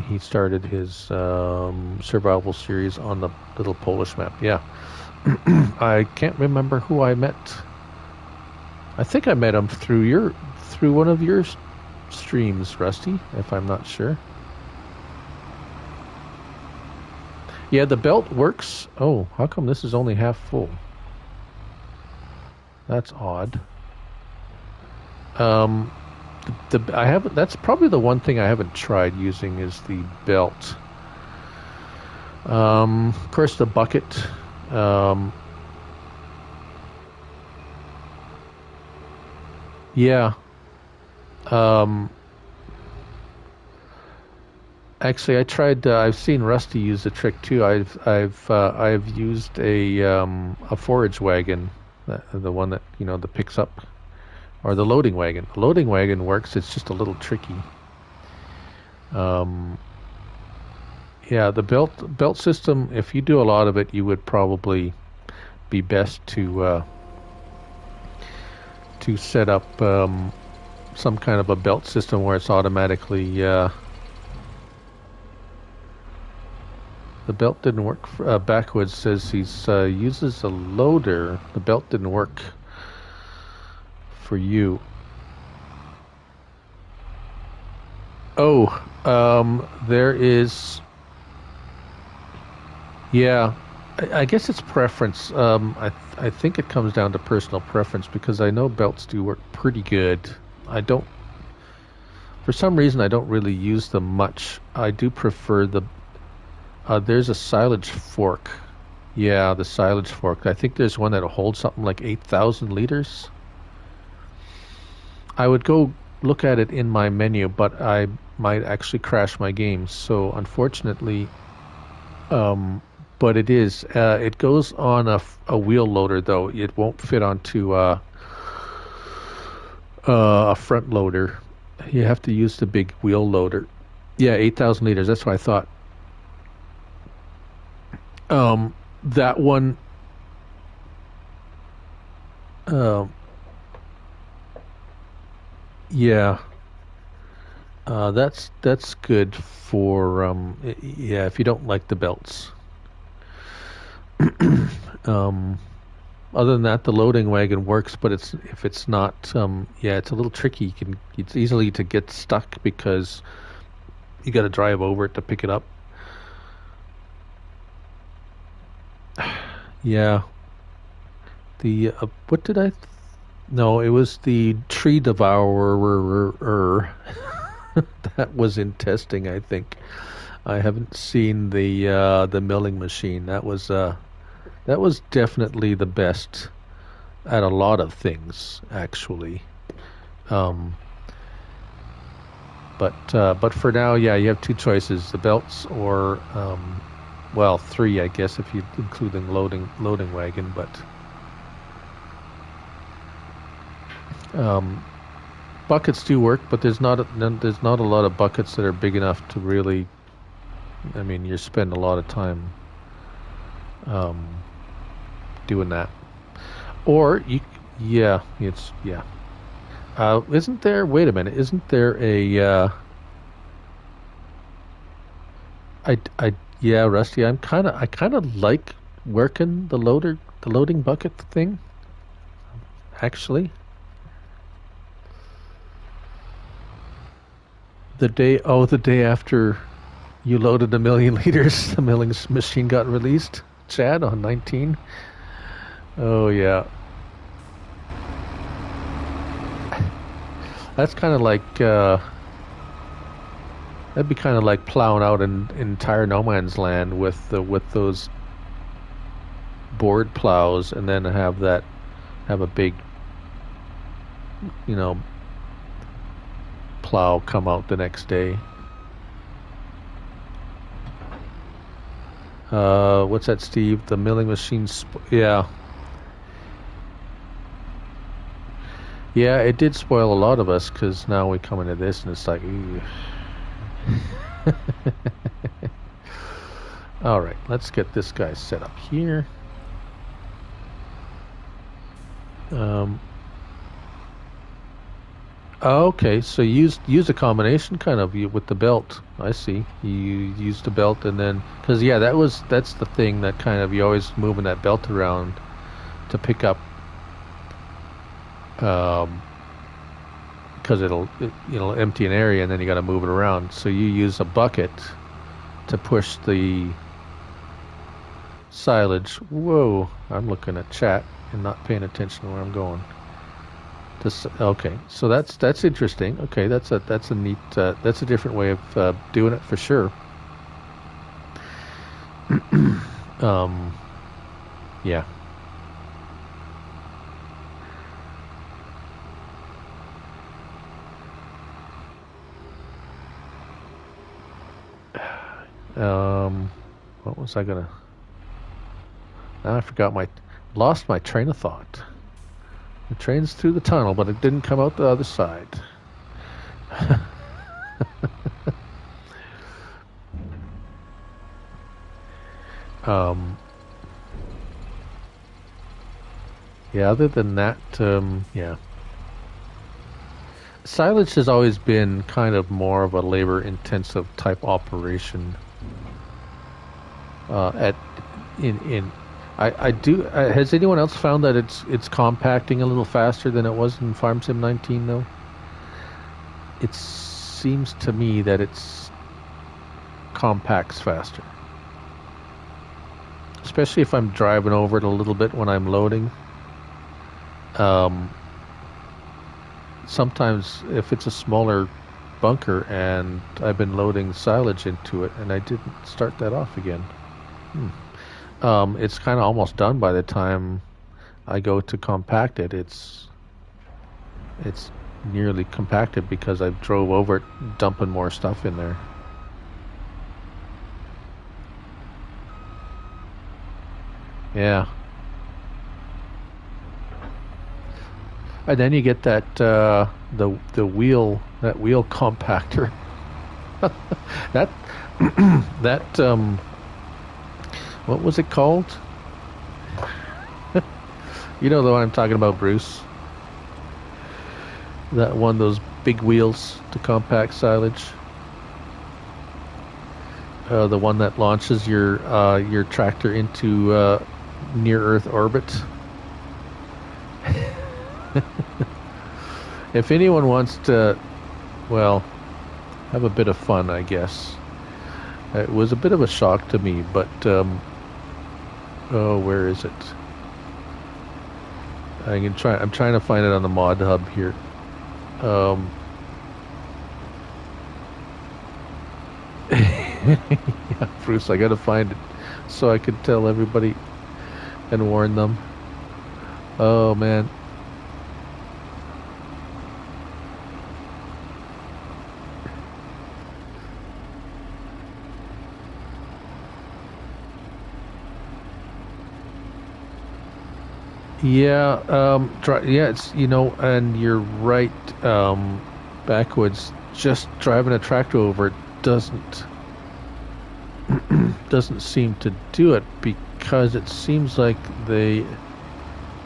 he started his survival series on the little Polish map. Yeah, I can't remember who I met. I think I met him through one of your streams, Rusty, if I'm not sure. Yeah, the belt works. Oh, how come this is only half full? That's odd. That's probably the one thing I haven't tried using is the belt. Of course, the bucket. Yeah. Um, Actually, I tried. I've seen Rusty use the trick too. I've used a forage wagon, the one that that picks up, or the loading wagon. The loading wagon works. It's just a little tricky. Um, yeah, the belt system. If you do a lot of it, you would probably be best to set up some kind of a belt system where it's automatically. The belt didn't work. Backwoods says he's uses a loader. The belt didn't work for you. Oh, there is. Yeah, I guess it's preference. I think it comes down to personal preference because I know belts do work pretty good. I don't. For some reason, I don't really use them much. I do prefer the. There's a silage fork. Yeah, the silage fork. I think there's one that'll hold something like 8,000 liters. I would go look at it in my menu, but I might actually crash my game. So unfortunately, but it is. It goes on a wheel loader though. It won't fit onto a front loader. You have to use the big wheel loader. Yeah, 8,000 liters. That's what I thought. That one. Um, yeah. That's good for yeah, if you don't like the belts. um, Other than that, the loading wagon works, but it's if it's not yeah, it's a little tricky. It's easily to get stuck because you got to drive over it to pick it up. Yeah, the what did I? No, it was the tree devourer. That was in testing, I think. I haven't seen the milling machine. That was definitely the best at a lot of things, actually. Um, but for now, yeah, you have two choices: the belts or well, three, I guess, if you including loading wagon. But um, buckets do work, but there's not a lot of buckets that are big enough to really. I mean, you spend a lot of time um, doing that. Or you, yeah, it's yeah. Isn't there? Wait a minute. Isn't there a? Yeah, Rusty. I kind of like working the loading bucket thing. Actually, the day after you loaded a million liters, the milling machine got released. Chad on 19. Oh yeah, that's kind of like that'd be kind of like plowing out in entire no man's land with those board plows, and then have a big you know plow come out the next day. What's that, Steve? The milling machine. Yeah, yeah. It did spoil a lot of us because now we come into this and it's like, all right. Let's get this guy set up here. Um, okay, so use a combination kind of with the belt. I see. You use the belt and then because yeah, that's the thing that kind of you always moving that belt around to pick up um because it'll empty an area and then you got to move it around. So you use a bucket to push the silage. Whoa, I'm looking at chat and not paying attention to where I'm going. Okay, so that's interesting. Okay, that's a neat that's a different way of doing it for sure. um, yeah. What was I gonna? Now I forgot lost my train of thought. The train's through the tunnel, but it didn't come out the other side. Yeah, other than that, yeah. Silage has always been kind of more of a labor-intensive type operation. I do. Has anyone else found that it's compacting a little faster than it was in Farm Sim 19 though? It seems to me that it's compacts faster, especially if I'm driving over it a little bit when I'm loading. Sometimes if it's a smaller bunker and I've been loading silage into it and I didn't start that off again. It's kind of almost done by the time I go to compact it. It's nearly compacted because I drove over it, dumping more stuff in there. Yeah. And then you get that the wheel compactor. that that what was it called? You know the one I'm talking about, Bruce. That one, those big wheels to compact silage. The one that launches your tractor into near Earth orbit. If anyone wants to, well, have a bit of fun, I guess. It was a bit of a shock to me, but oh, where is it? I'm trying to find it on the mod hub here. Yeah, Bruce, I gotta find it so I could tell everybody and warn them. Oh man. Yeah, yeah, it's, and you're right, backwoods, just driving a tractor over it doesn't seem to do it, because it seems like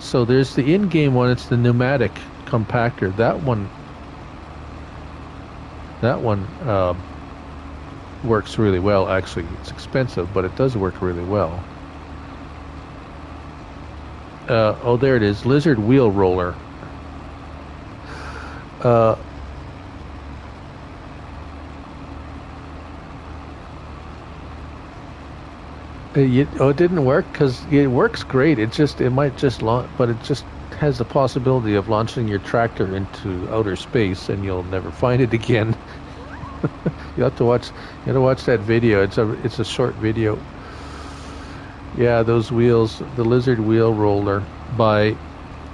so there's the in-game one, it's the pneumatic compactor. That one works really well, actually. It's expensive, but it does work really well. Oh, there it is. Lizard wheel roller. It didn't work because it works great. It might just launch, but it just has the possibility of launching your tractor into outer space, and you'll never find it again. You have to watch that video. It's a short video. Yeah, those wheels, the lizard wheel roller by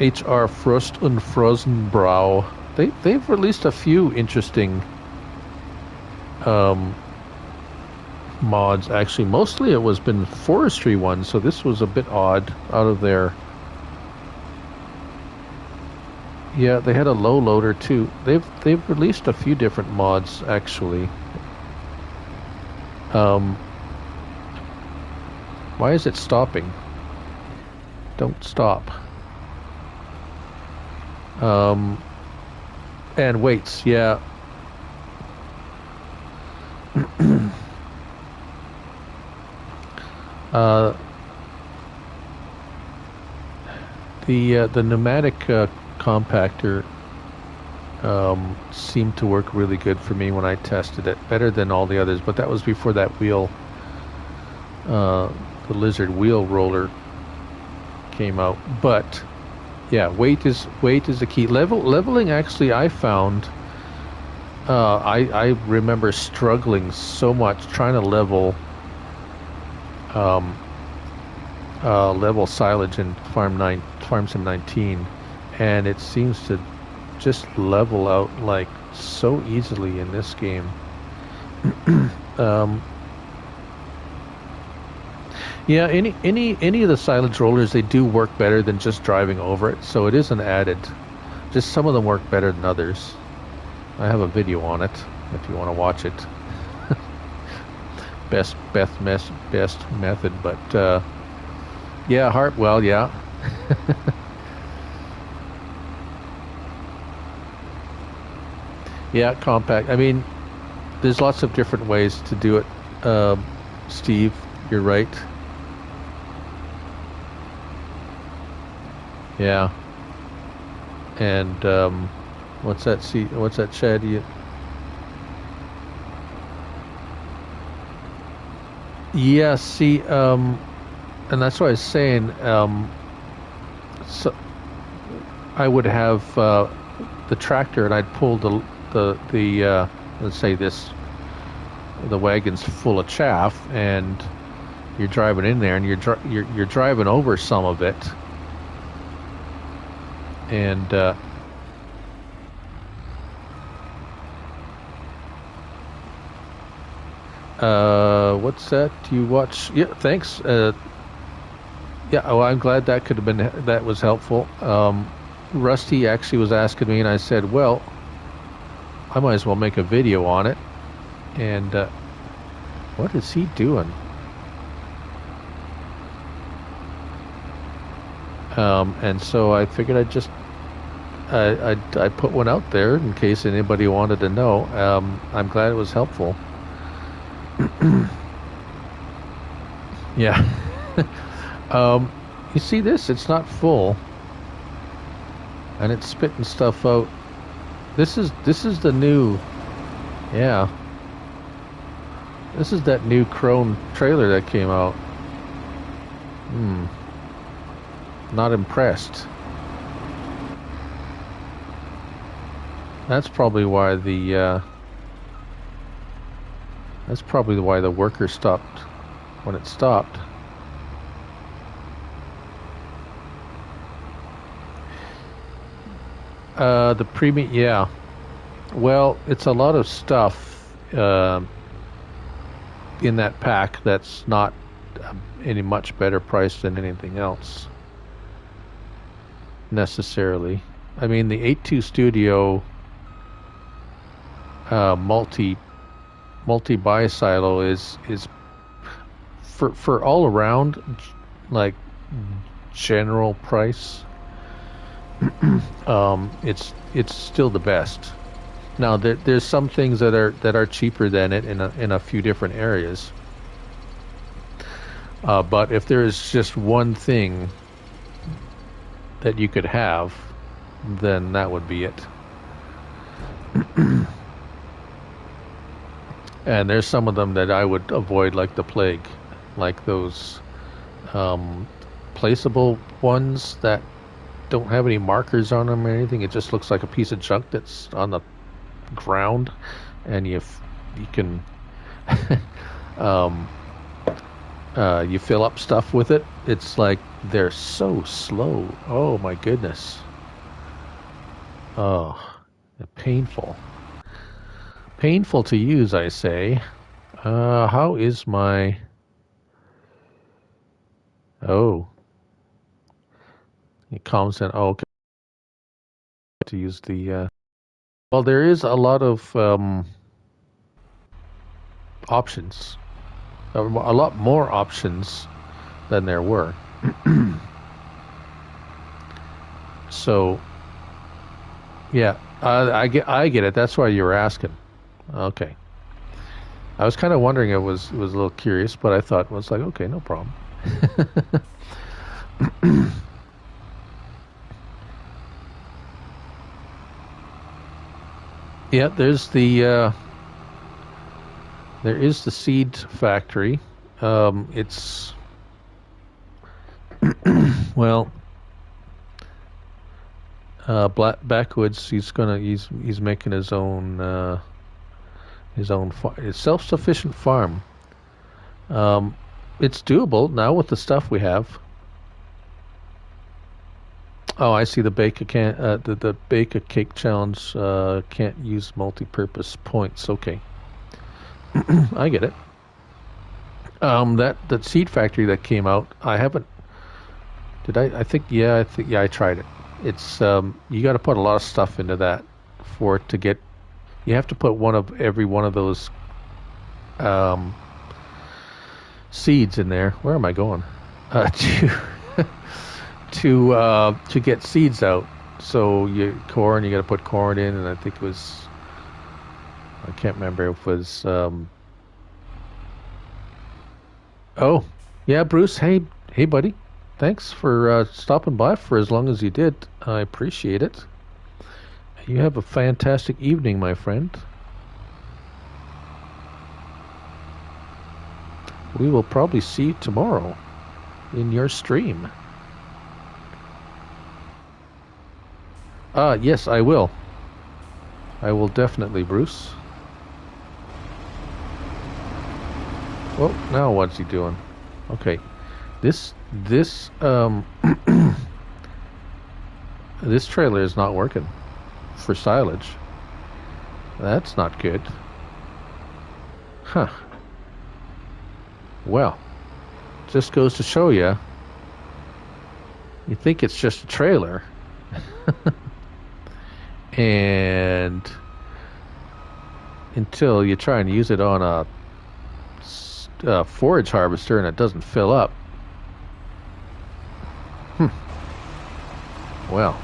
H.R. Frost und Frozenbrau. They've released a few interesting mods. Actually, mostly it was been forestry ones, so this was a bit odd out of their. Yeah, they had a low loader too. They've released a few different mods actually. Why is it stopping? Don't stop. And weights, yeah. The pneumatic compactor seemed to work really good for me when I tested it, better than all the others. But that was before that wheel. The lizard wheel roller came out, but yeah, weight is the key. Leveling actually, I found I remember struggling so much trying to level silage in Farm Sim 19, and it seems to just level out like so easily in this game. Yeah, any of the silage rollers, they do work better than just driving over it. So it is an added. Just some of them work better than others. I have a video on it if you want to watch it. Best method, but yeah, Hartwell, yeah. Yeah, compact. I mean, there's lots of different ways to do it. Steve, you're right. Yeah. And what's that? See, what's that, Chad? Yeah. See, and that's what I was saying. So I would have the tractor, and I'd pull the let's say the wagon's full of chaff, and you're driving in there, and you're driving over some of it, and what's that? Do you watch? Yeah, thanks. Yeah, oh, I'm glad that could have been that was helpful. Rusty actually was asking me, and I said, well, I might as well make a video on it. And what is he doing? And so I figured I'd just I put one out there in case anybody wanted to know. I'm glad it was helpful. Yeah. You see this? It's not full, and it's spitting stuff out. This is the new, yeah. This is that new Crone trailer that came out. Not impressed. That's probably why the worker stopped when it stopped. The premium, yeah. Well, it's a lot of stuff in that pack that's not any much better price than anything else necessarily. I mean, the 8.2 Studio multi buy silo is for all around like general price. It's still the best. Now there's some things that are cheaper than it in a few different areas. But if there is just one thing that you could have, then that would be it. And there's some of them that I would avoid like the plague, like those placeable ones that don't have any markers on them or anything. It just looks like a piece of junk that's on the ground, and you can you fill up stuff with it. It's like they're so slow. Oh my goodness. Oh, painful to use, I say. How is my... Oh, it calms down. Oh, okay. To use the well, there is a lot of options, a lot more options than there were. So yeah, I get it. That's why you were asking. Okay, I was kind of wondering. It was a little curious, but I thought, well, it's like, okay, no problem. Yeah, there is the seed factory. It's well, Backwoods. He's making his own self-sufficient farm. It's doable now with the stuff we have. Oh, I see. The the bake a cake challenge can't use multi-purpose points. Okay, I get it. That seed factory that came out, I haven't. Did I? I think I tried it. It's you got to put a lot of stuff into that for it to get. You have to put every one of those um, seeds in there. Where am I going? To to get seeds out. So you got to put corn in, and I think it was. I can't remember if it was. Oh, yeah, Bruce. Hey, buddy. Thanks for stopping by for as long as you did. I appreciate it. You have a fantastic evening, my friend. We will probably see you tomorrow in your stream. Yes, I will. I will definitely, Bruce. Well, now what's he doing? Okay. This this trailer is not working for silage. That's not good. Huh. Well, just goes to show you. You think it's just a trailer. And until you try and use it on a forage harvester and it doesn't fill up. Well,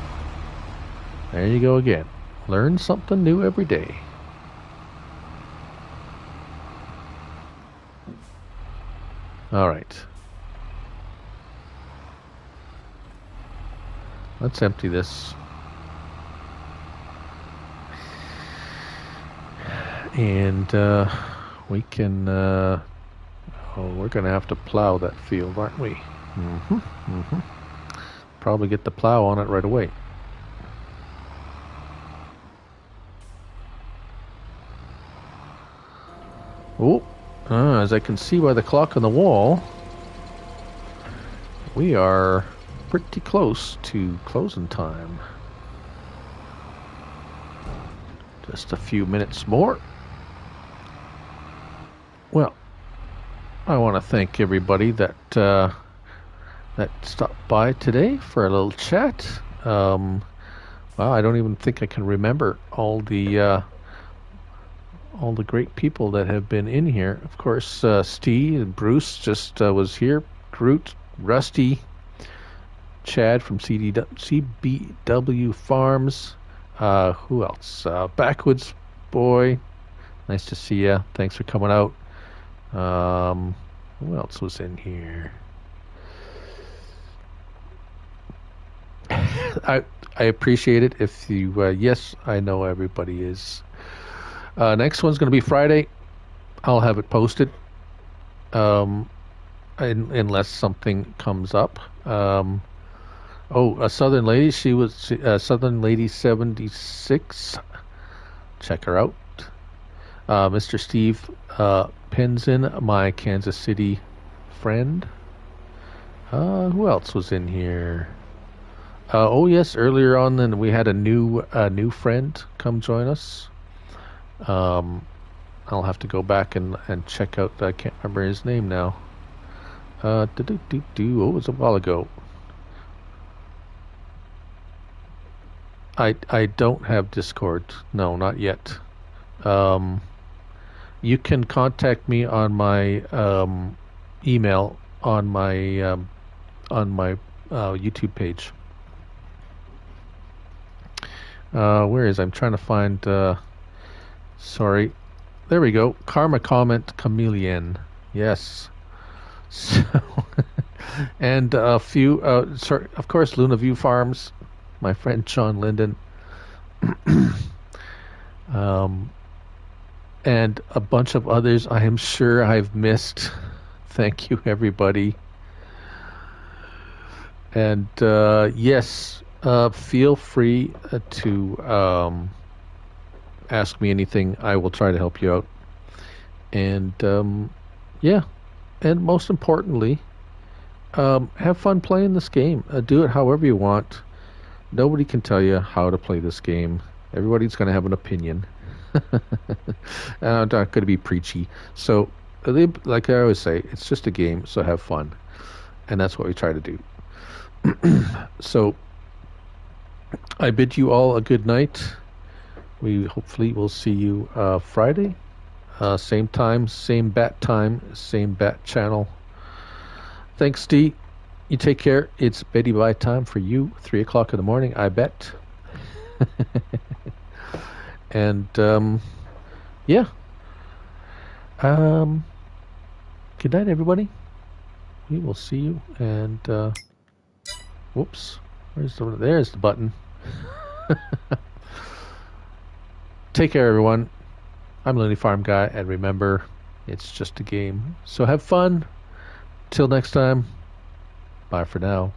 there you go again. Learn something new every day. All right. Let's empty this. And we can... oh, we're going to have to plow that field, aren't we? Probably get the plow on it right away. Oh, as I can see by the clock on the wall, we are pretty close to closing time. Just a few minutes more. Well, I want to thank everybody that that stopped by today for a little chat. Well, I don't even think I can remember all the great people that have been in here. Of course, Steve and Bruce just was here. Groot, Rusty, Chad from CBW Farms. Who else? Backwoods Boy. Nice to see ya. Thanks for coming out. Who else was in here? I appreciate it if you. Yes, I know everybody is. Next one's going to be Friday. I'll have it posted. Unless something comes up. A Southern Lady. She was Southern Lady 76. Check her out. Mr. Steve Pinson, my Kansas City friend. Who else was in here? Oh yes, earlier on, then we had a new friend come join us. I'll have to go back and check out. I can't remember his name now. It was a while ago. I don't have Discord. No, not yet. You can contact me on my email on my YouTube page. Where is? I'm trying to find. Sorry, there we go. Karma comment chameleon. Yes. So, and a few. Sorry, of course, Luna View Farms. My friend John Linden. And a bunch of others I am sure I've missed. Thank you, everybody. And yes, feel free to ask me anything. I will try to help you out. And yeah, and most importantly, have fun playing this game. Do it however you want. Nobody can tell you how to play this game. Everybody's going to have an opinion. I'm not going to be preachy. So like I always say, it's just a game, so have fun, and that's what we try to do. So I bid you all a good night. We hopefully will see you Friday, same time, same bat time, same bat channel. Thanks, Steve. You take care. It's Betty Bye time for you. 3 o'clock in the morning, I bet. And yeah. Good night, everybody. We will see you. And whoops, there's the button. Take care, everyone. I'm Looneyfarmguy, and remember, it's just a game. So have fun. Till next time. Bye for now.